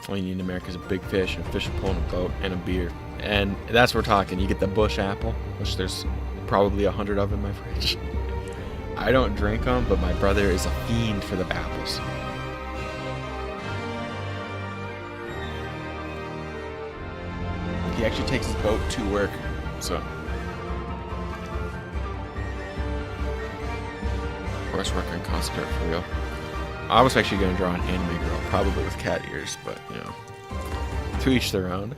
All you need in America is a big fish, and a fish pulling a boat, and a beer. And that's what we're talking. You get the bush apple, which there's probably 100 of in my fridge. I don't drink them, but my brother is a fiend for the apples. He actually takes his boat to work, so... Of course, working on concert for real. I was actually going to draw an anime girl, probably with cat ears, but, you know, to each their own.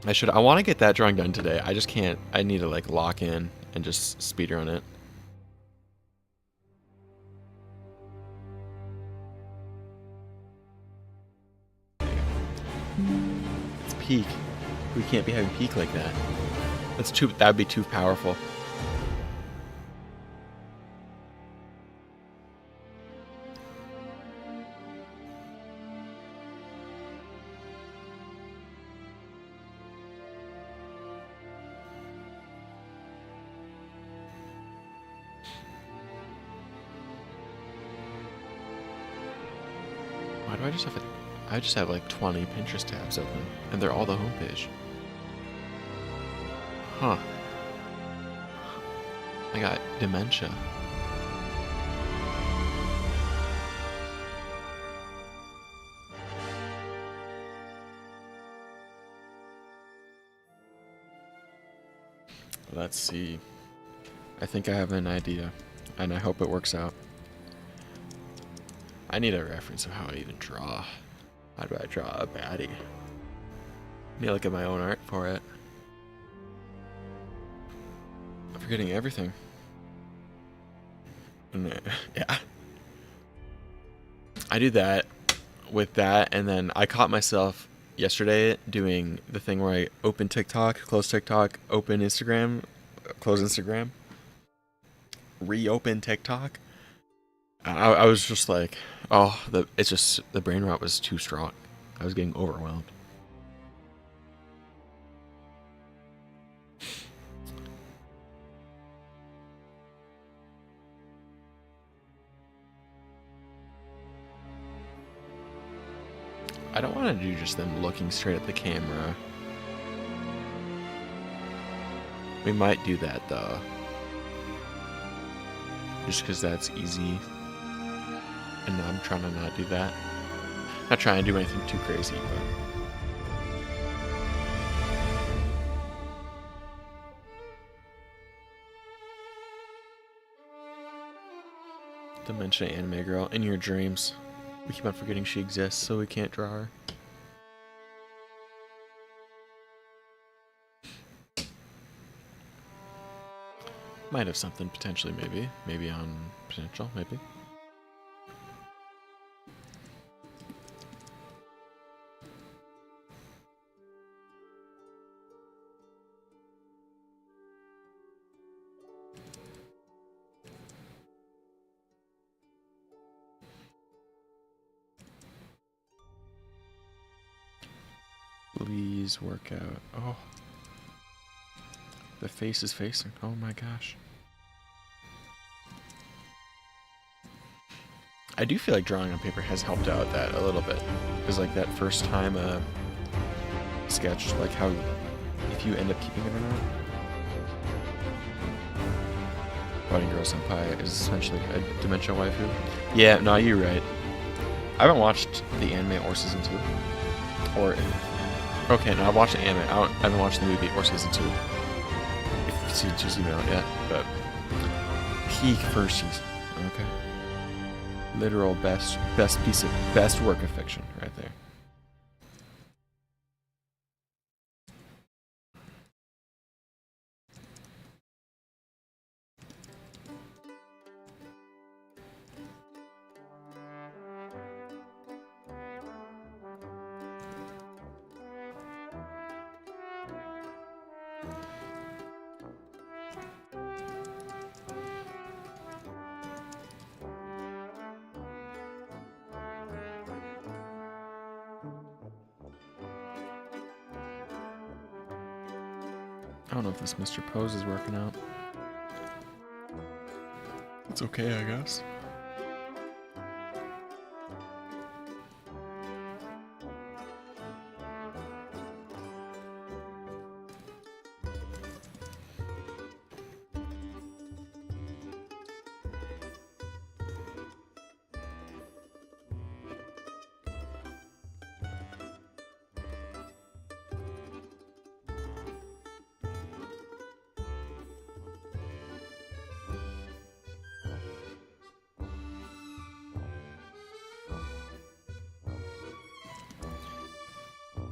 I want to get that drawing done today. I just can't. I need to, like, lock in and just speedrun it. It's peak. We can't be having peak like that. That would be too powerful. Why do I just have I just have like 20 Pinterest tabs open, and they're all the homepage. Huh. I got dementia. Let's see. I think I have an idea, and I hope it works out. I need a reference of how I even draw. How do I draw a baddie? I need to look at my own art for it. I'm forgetting everything. Yeah. I do that with that, and then I caught myself yesterday doing the thing where I open TikTok, close TikTok, open Instagram, close Instagram, reopen TikTok. I was just like, oh, the brain rot was too strong. I was getting overwhelmed. I don't want to do just them looking straight at the camera. We might do that though. Just because that's easy. And I'm trying to not do that. Not trying to do anything too crazy, but... Dementia anime girl, in your dreams. We keep on forgetting she exists, so we can't draw her. Might have something potentially, maybe. Maybe on potential, maybe. Please work out. Oh. The face is facing. Oh my gosh. I do feel like drawing on paper has helped out that a little bit. Because like that first time sketch, like how, if you end up keeping it or not. Fighting Girl Senpai is essentially a dementia waifu. Yeah, no, you're right. I haven't watched the anime or season 2. Or, okay, no, I've watched the anime. I haven't watched the movie or season 2. If season 2's even out yet, but peak first season. Okay. Literal best work of fiction right there. I don't know if this Mr. Pose is working out. It's okay, I guess.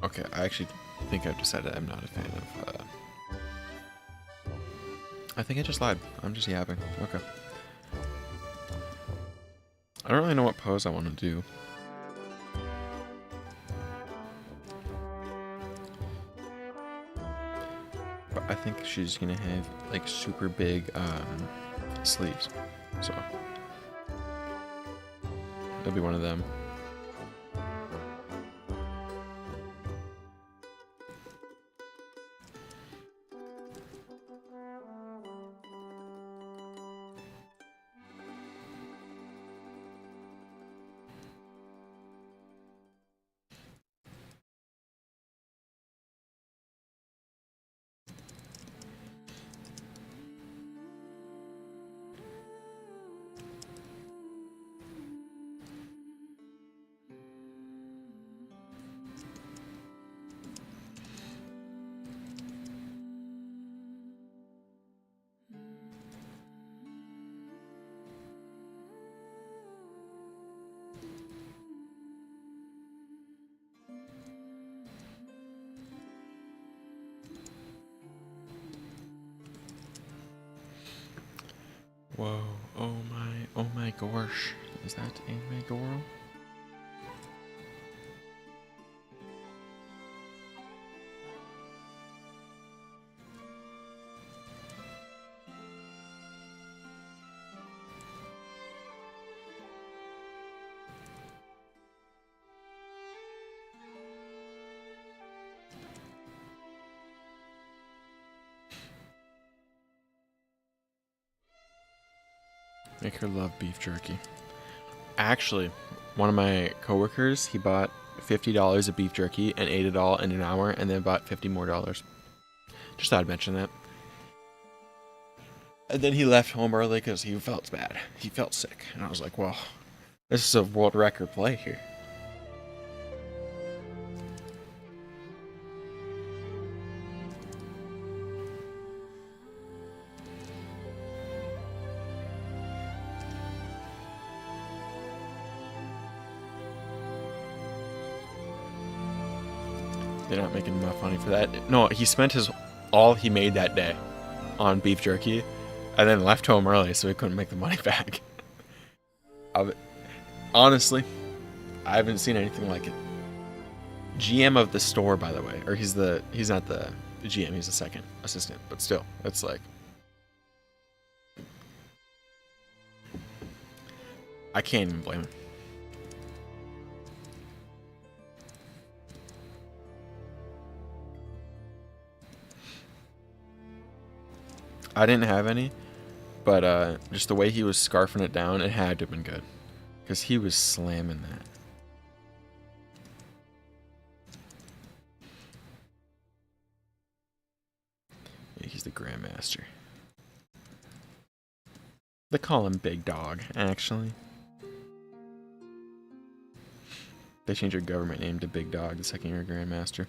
Okay, I actually think I've decided I'm not a fan of, I think I just lied. I'm just yapping. Okay. I don't really know what pose I want to do. But I think she's gonna have, like, super big, sleeves. So. It'll be one of them. Whoa, oh my gosh. Is that Anime Goro? Make her love beef jerky. Actually, one of my coworkers, he bought $50 of beef jerky and ate it all in an hour and then bought $50 more. Just thought I'd mention that. And then he left home early because he felt bad. He felt sick. And I was like, well, this is a world record play here. They're not making enough money for that. No, he spent all he made that day on beef jerky and then left home early so he couldn't make the money back. Honestly, I haven't seen anything like it. GM of the store, by the way, or he's not the GM, he's the second assistant, but still, it's like, I can't even blame him. I didn't have any, but just the way he was scarfing it down, it had to have been good. Because he was slamming that. Yeah, he's the Grandmaster. They call him Big Dog, actually. They changed your government name to Big Dog the second you're a Grandmaster.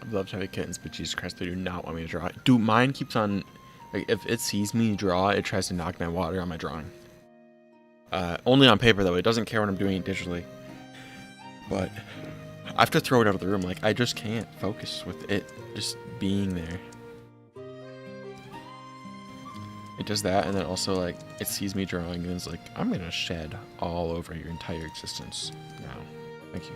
I'd love to have kittens, but Jesus Christ, they do not want me to draw. Dude, mine keeps on, like, if it sees me draw, it tries to knock my water on my drawing. Only on paper, though. It doesn't care when I'm doing it digitally. But I have to throw it out of the room. Like, I just can't focus with it just being there. It does that, and then also, like, it sees me drawing, and it's like, I'm gonna shed all over your entire existence now. Thank you.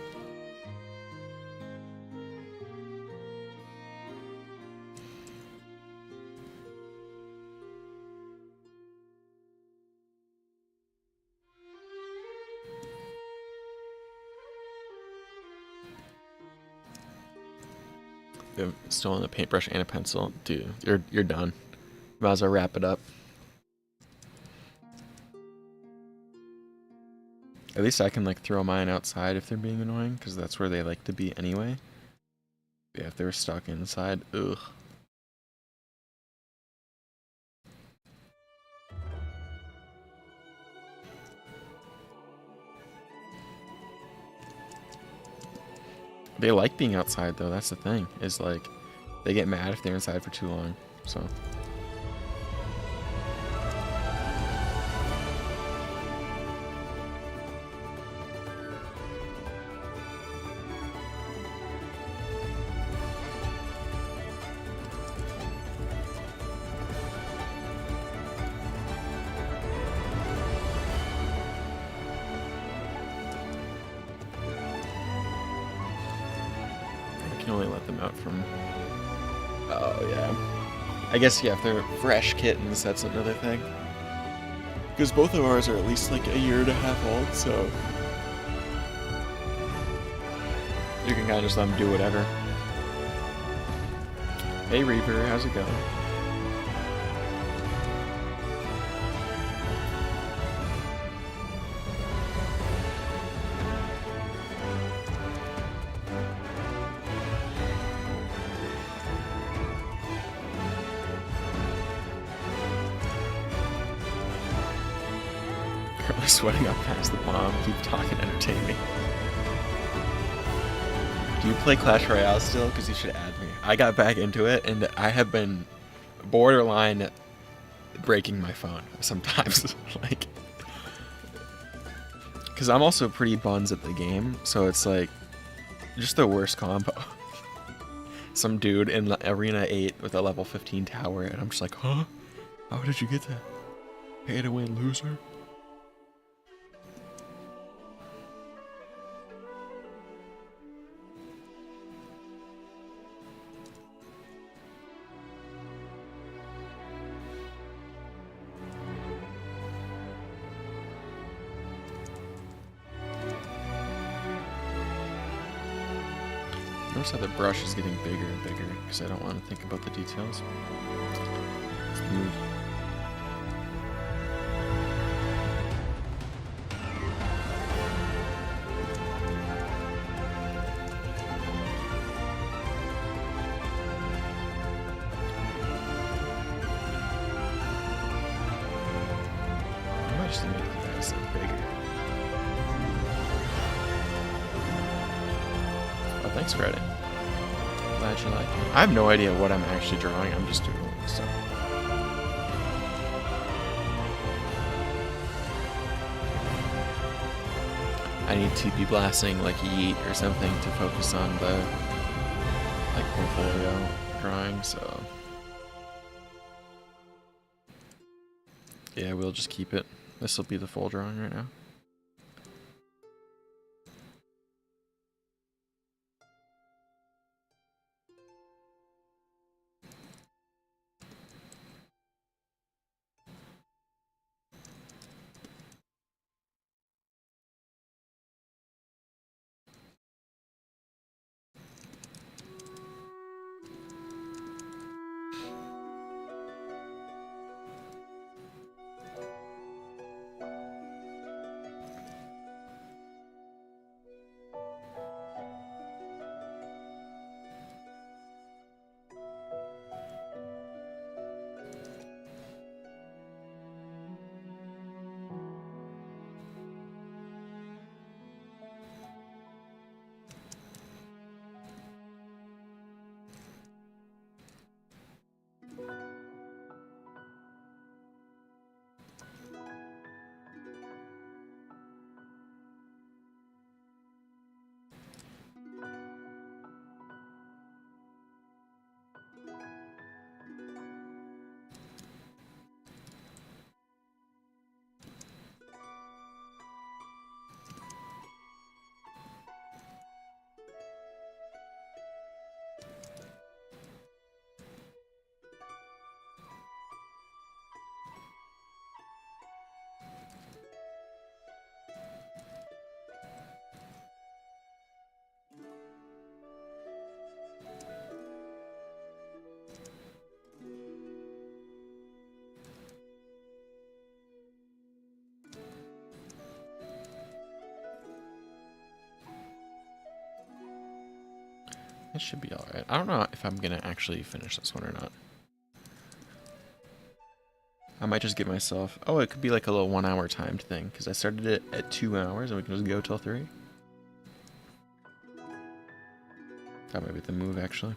I've stolen a paintbrush and a pencil. Dude, you're done. Might as well wrap it up. At least I can, like, throw mine outside if they're being annoying, because that's where they like to be anyway. Yeah, if they were stuck inside, ugh. They like being outside, though. That's the thing. Is, like, they get mad if they're inside for too long. So. Can only let them out from... Oh, yeah. I guess, yeah, if they're fresh kittens, that's another thing. Because both of ours are at least, like, a year and a half old, so... You can kind of just let them do whatever. Hey, Reaper, how's it going? Currently sweating up past the bomb. Keep talking, entertain me. Do you play Clash Royale still? Because you should add me. I got back into it, and I have been borderline breaking my phone sometimes. Like, because I'm also pretty buns at the game, so it's like just the worst combo. Some dude in Arena 8 with a level 15 tower, and I'm just like, huh? How did you get that? Pay to win, loser. Notice how the brush is getting bigger and bigger because I don't want to think about the details. Let's move. I might just make the guys look bigger. Oh, thanks, Reddit. Glad you like it. I have no idea what I'm actually drawing. I'm just doing stuff. I need to be blasting like Yeet or something to focus on the like portfolio drawing. So yeah, we'll just keep it. This will be the full drawing right now. It should be alright. I don't know if I'm gonna actually finish this one or not. I might just get myself... Oh, it could be like a little 1 hour timed thing, because I started it at 2 hours and we can just go till 3. That might be the move, actually.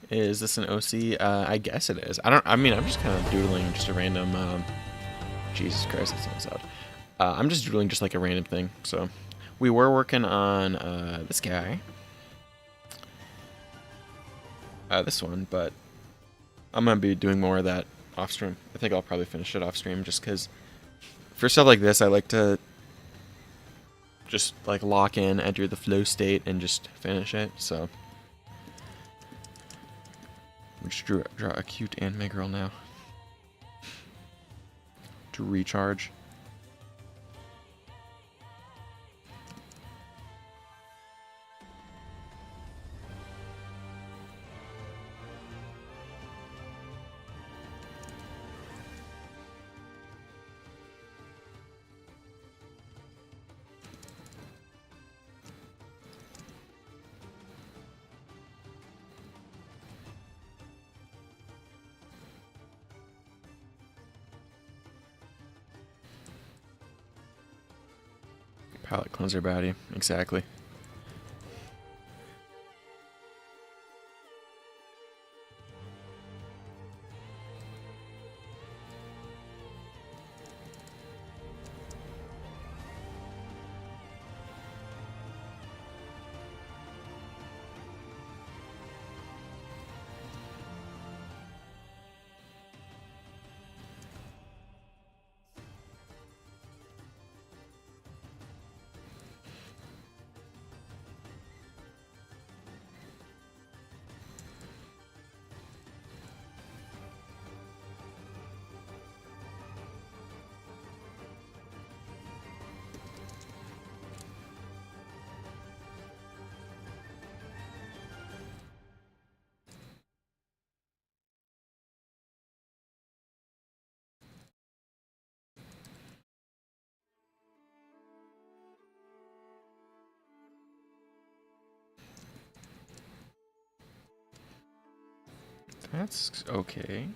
Is this an OC? I guess it is. I mean, I'm just kind of doodling just a random, Jesus Christ, that sounds loud. I'm just doodling just like a random thing, so. We were working on, this guy. This one, but I'm gonna be doing more of that off stream. I think I'll probably finish it off stream just because for stuff like this, I like to just like lock in, enter the flow state, and just finish it, so. We just draw a cute anime girl now. To recharge. Palette cleanser baddie, exactly. That's okay.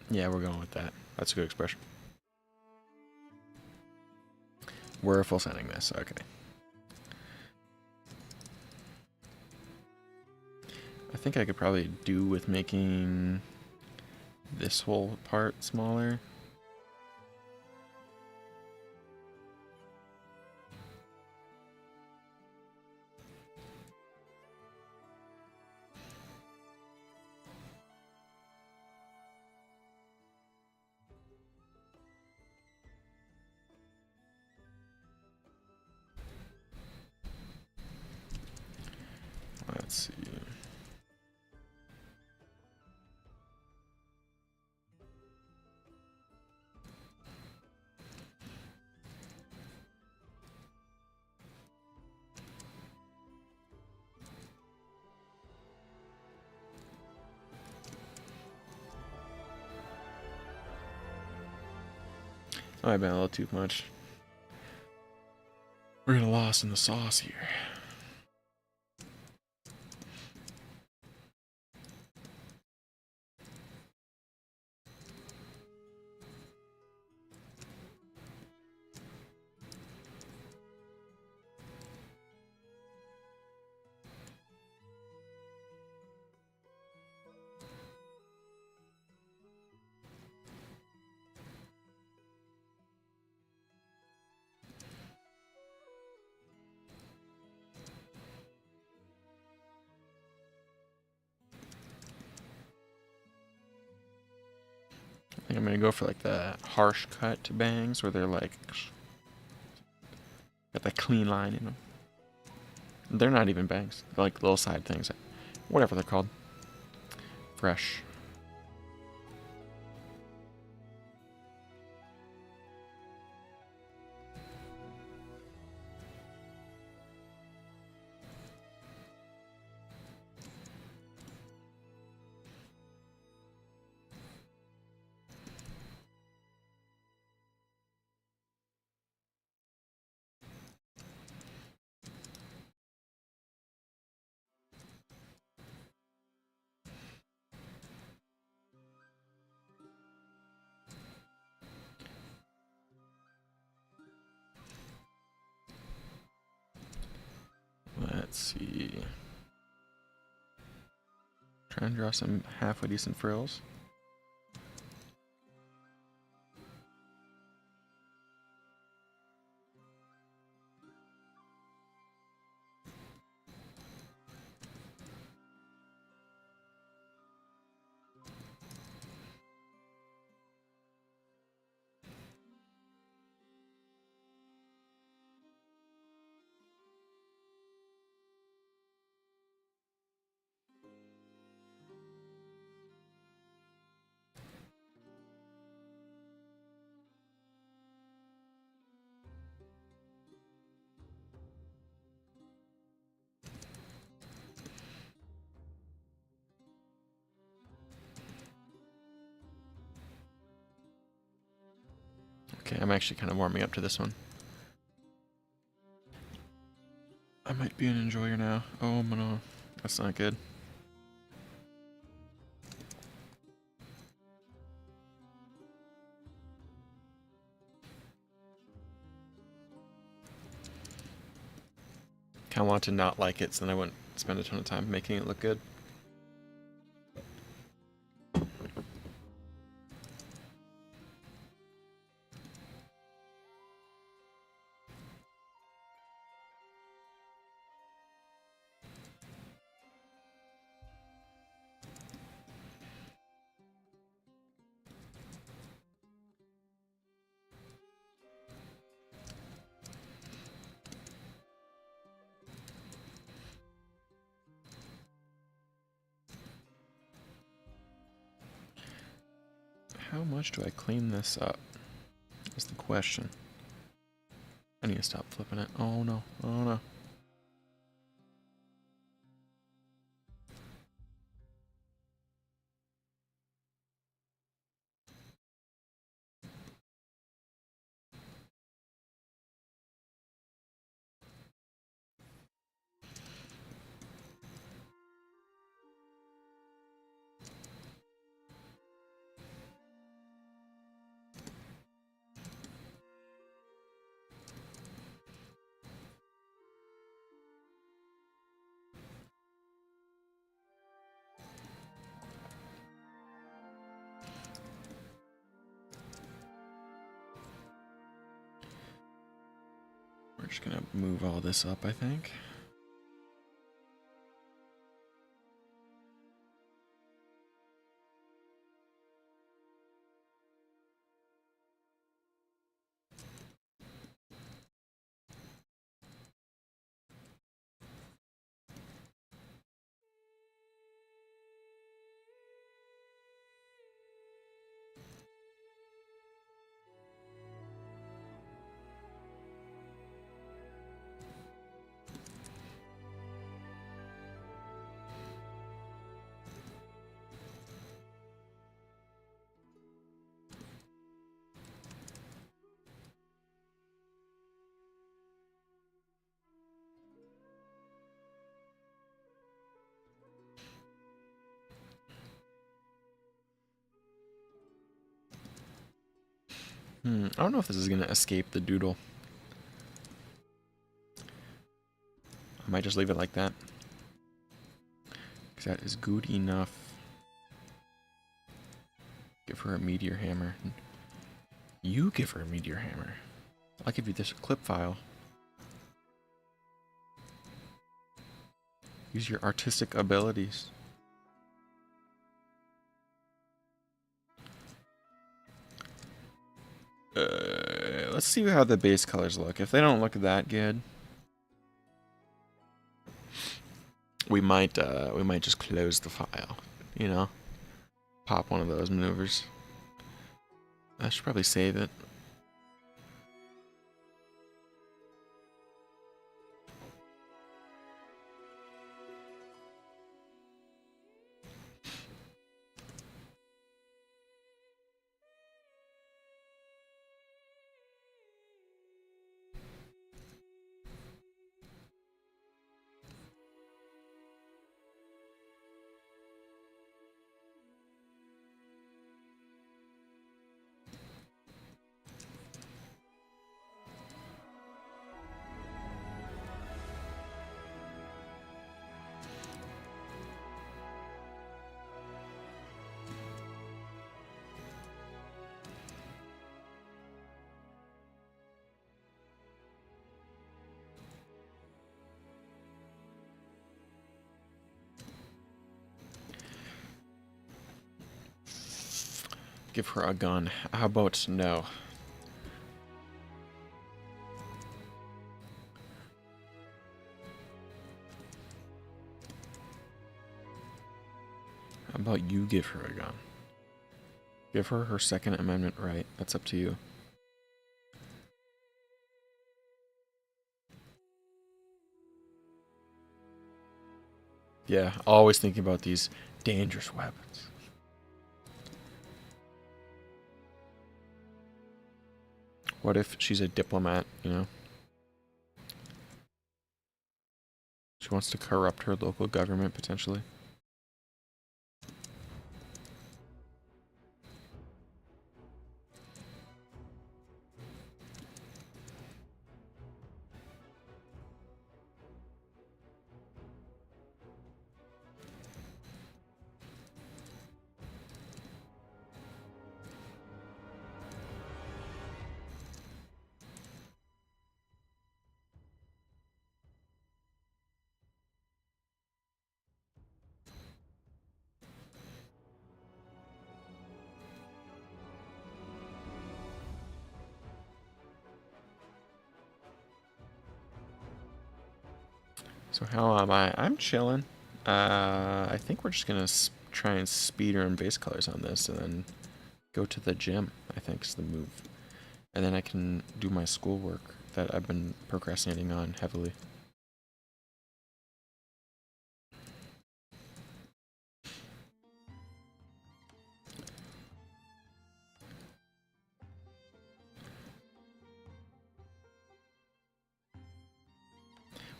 Yeah, we're going with that. That's a good expression. We're full sending this, okay. I think I could probably do with making this whole part smaller. Let's see. Oh, I've been a little too much. We're getting lost in the sauce here. I think I'm gonna go for like the harsh cut bangs where they're like Got that clean line in them. They're not even bangs. They're like little side things. Whatever they're called. Fresh. Let's see. Try and draw some halfway decent frills. Okay, I'm actually kind of warming up to this one. I might be an enjoyer now. Oh no, that's not good. Kind of want to not like it, so then I wouldn't spend a ton of time making it look good. How much do I clean this up? That's the question. I need to stop flipping it. Oh no, oh no. We're just gonna move all this up, I think. I don't know if this is gonna escape the doodle. I might just leave it like that. Because that is good enough. Give her a meteor hammer. You give her a meteor hammer. I'll give you this clip file. Use your artistic abilities. Let's see how the base colors look. If they don't look that good, we might just close the file, you know? Pop one of those maneuvers. I should probably save it. Give her a gun. How about no? How about you give her a gun? Give her her Second Amendment right. That's up to you. Yeah, always thinking about these dangerous weapons. What if she's a diplomat, you know? She wants to corrupt her local government, potentially. So how am I? I'm chilling. I think we're just gonna try and speed earn base colors on this, and then go to the gym. I think is the move, and then I can do my schoolwork that I've been procrastinating on heavily.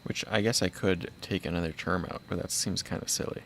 Which I guess I could take another term out, but that seems kind of silly.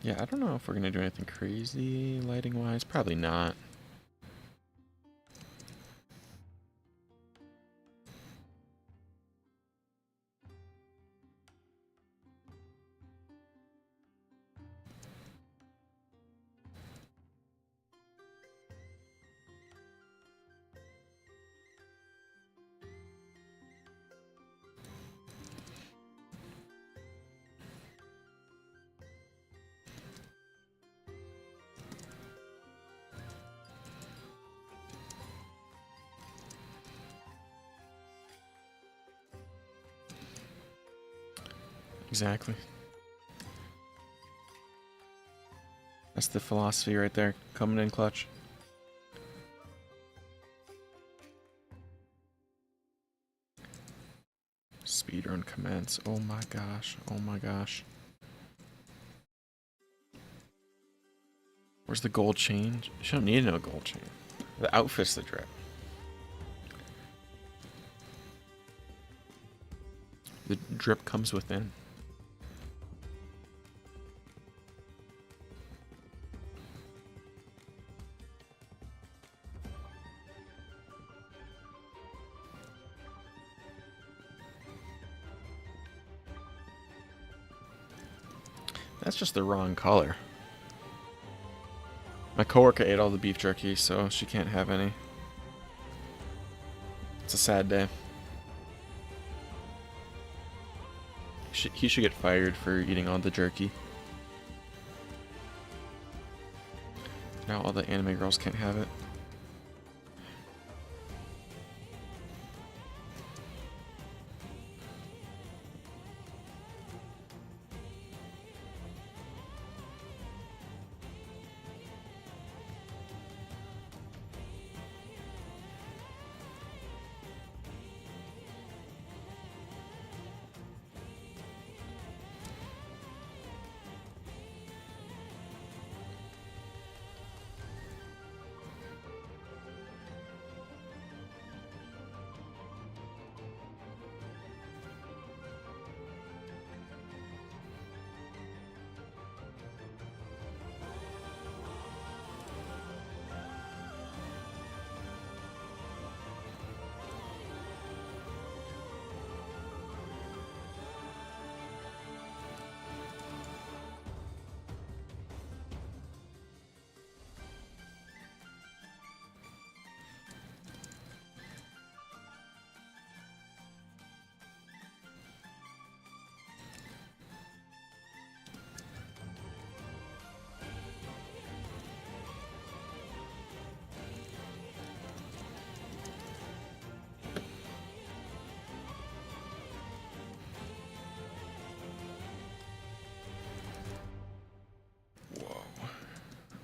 Yeah, I don't know if we're gonna do anything crazy lighting-wise. Probably not. Exactly. That's the philosophy right there, coming in clutch. Speedrun commence. Oh my gosh. Oh my gosh. Where's the gold chain? You don't need no gold chain. The outfit's the drip. The drip comes within. That's just the wrong color. My coworker ate all the beef jerky, so she can't have any. It's a sad day. He should get fired for eating all the jerky. Now all the anime girls can't have it.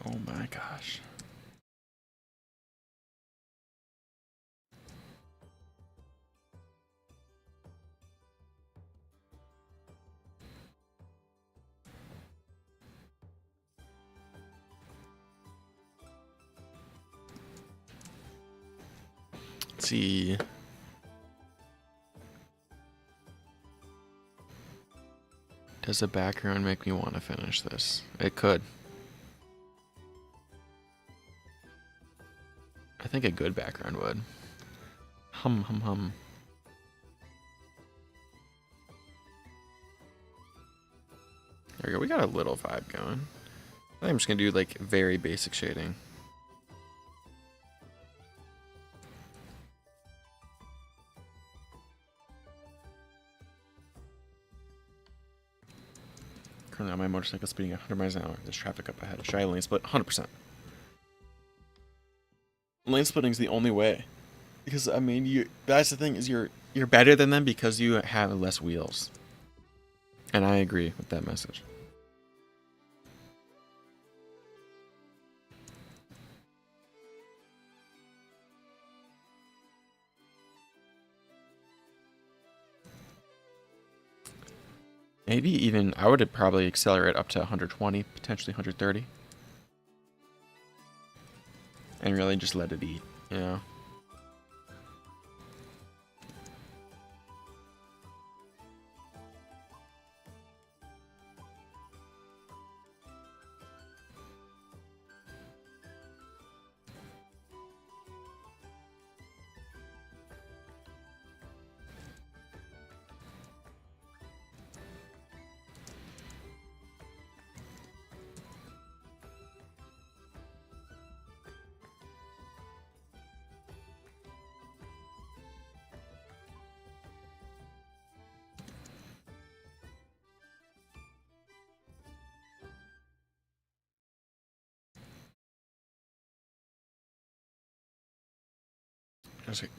Oh my gosh. Let's see. Does the background make me want to finish this? It could. I think a good background would. Hum, hum, hum. There we go. We got a little vibe going. I think I'm just going to do like very basic shading. Currently on my motorcycle speeding at 100 miles an hour. There's traffic up ahead. Should I lane split? 100%. Lane splitting is the only way. Because I mean, that's the thing, is you're better than them because you have less wheels. And I agree with that message. Maybe even, I would probably accelerate up to 120, potentially 130. And really just let it eat, you know?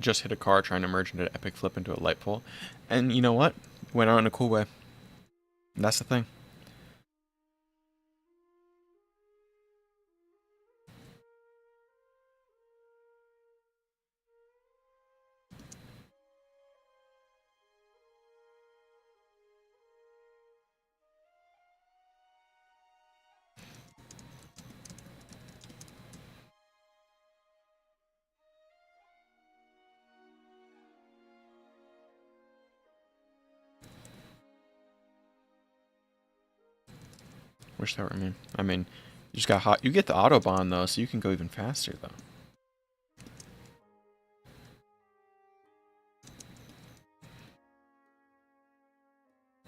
Just hit a car trying to merge into an epic flip into a light pole. And you know what? Went out in a cool way. That's the thing. Wish that were me. I mean, you just got hot. You get the Autobahn though, so you can go even faster though.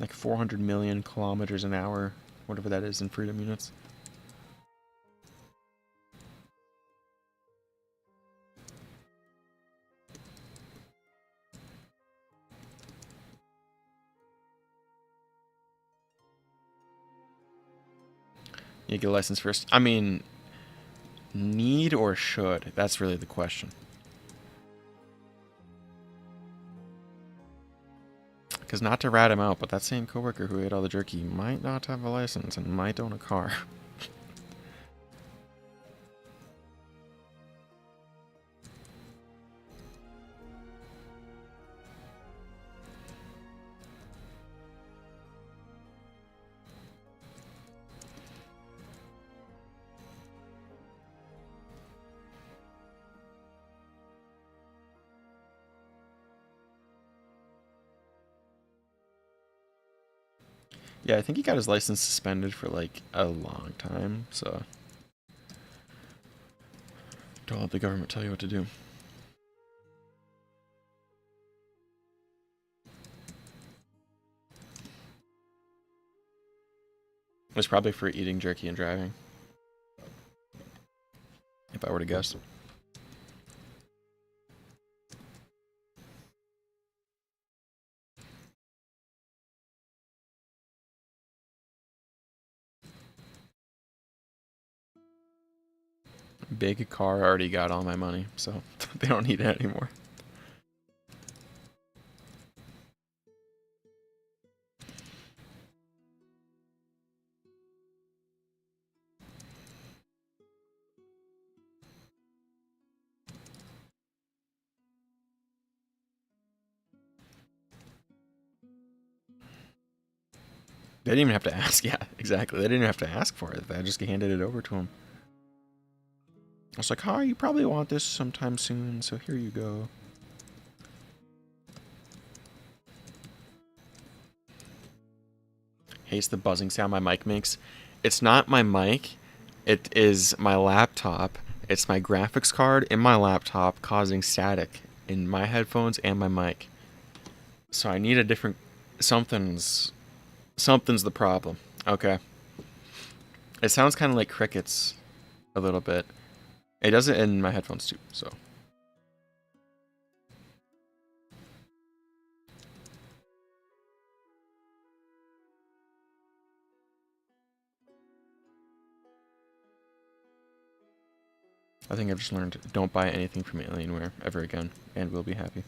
Like 400 million kilometers an hour whatever that is in freedom units. You get a license first. I mean, need or should? That's really the question. Because not to rat him out, but that same coworker who ate all the jerky might not have a license and might own a car. Yeah, I think he got his license suspended for like a long time, so don't let the government tell you what to do. It was probably for eating jerky and driving, if I were to guess. Big car already got all my money, so they don't need it anymore. They didn't even have to ask. Yeah, exactly. They didn't have to ask for it. I just handed it over to him. I was like, "Hi, you probably want this sometime soon, so here you go." Hates the buzzing sound my mic makes. It's not my mic. It is my laptop. It's my graphics card in my laptop causing static in my headphones and my mic. So I need a different... Something's the problem. Okay. It sounds kind of like crickets a little bit. It does it in my headphones too, so... I think I've just learned, don't buy anything from Alienware ever again, and we'll be happy.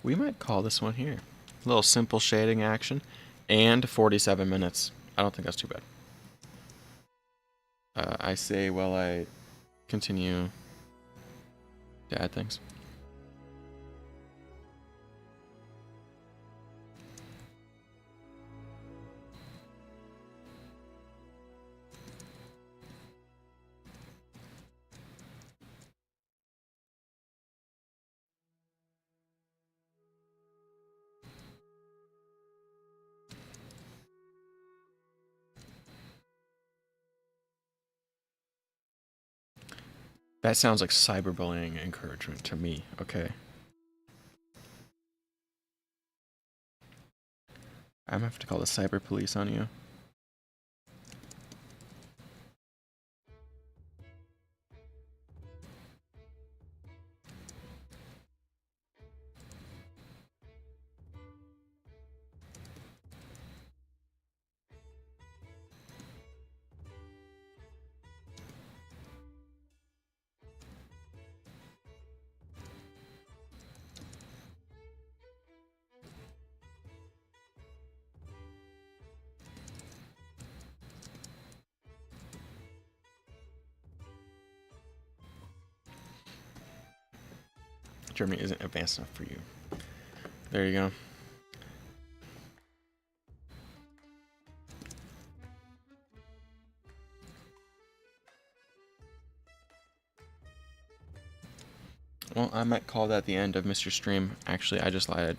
We might call this one here. A little simple shading action, and 47 minutes. I don't think that's too bad. I say while I continue to add things. That sounds like cyberbullying encouragement to me, okay? I'm gonna have to call the cyber police on you. Germany isn't advanced enough for you. There you go. Well, I might call that the end of Mr. Stream. Actually, I just lied.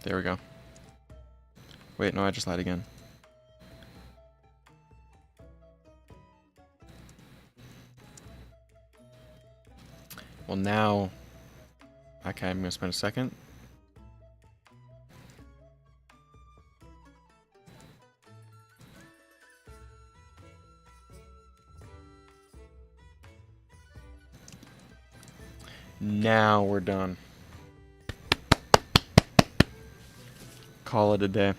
There we go. Wait, no, I just lied again. Well, now... Okay, I'm gonna spend a second. Now we're done. Call it a day.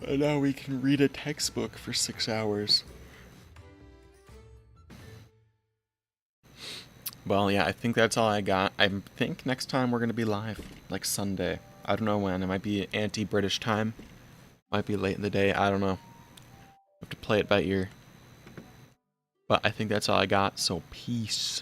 And now we can read a textbook for 6 hours. Well, yeah, I think that's all I got. I think next time we're going to be live, like Sunday. I don't know when. It might be anti-British time. Might be late in the day. I don't know. Have to play it by ear. But I think that's all I got, so peace.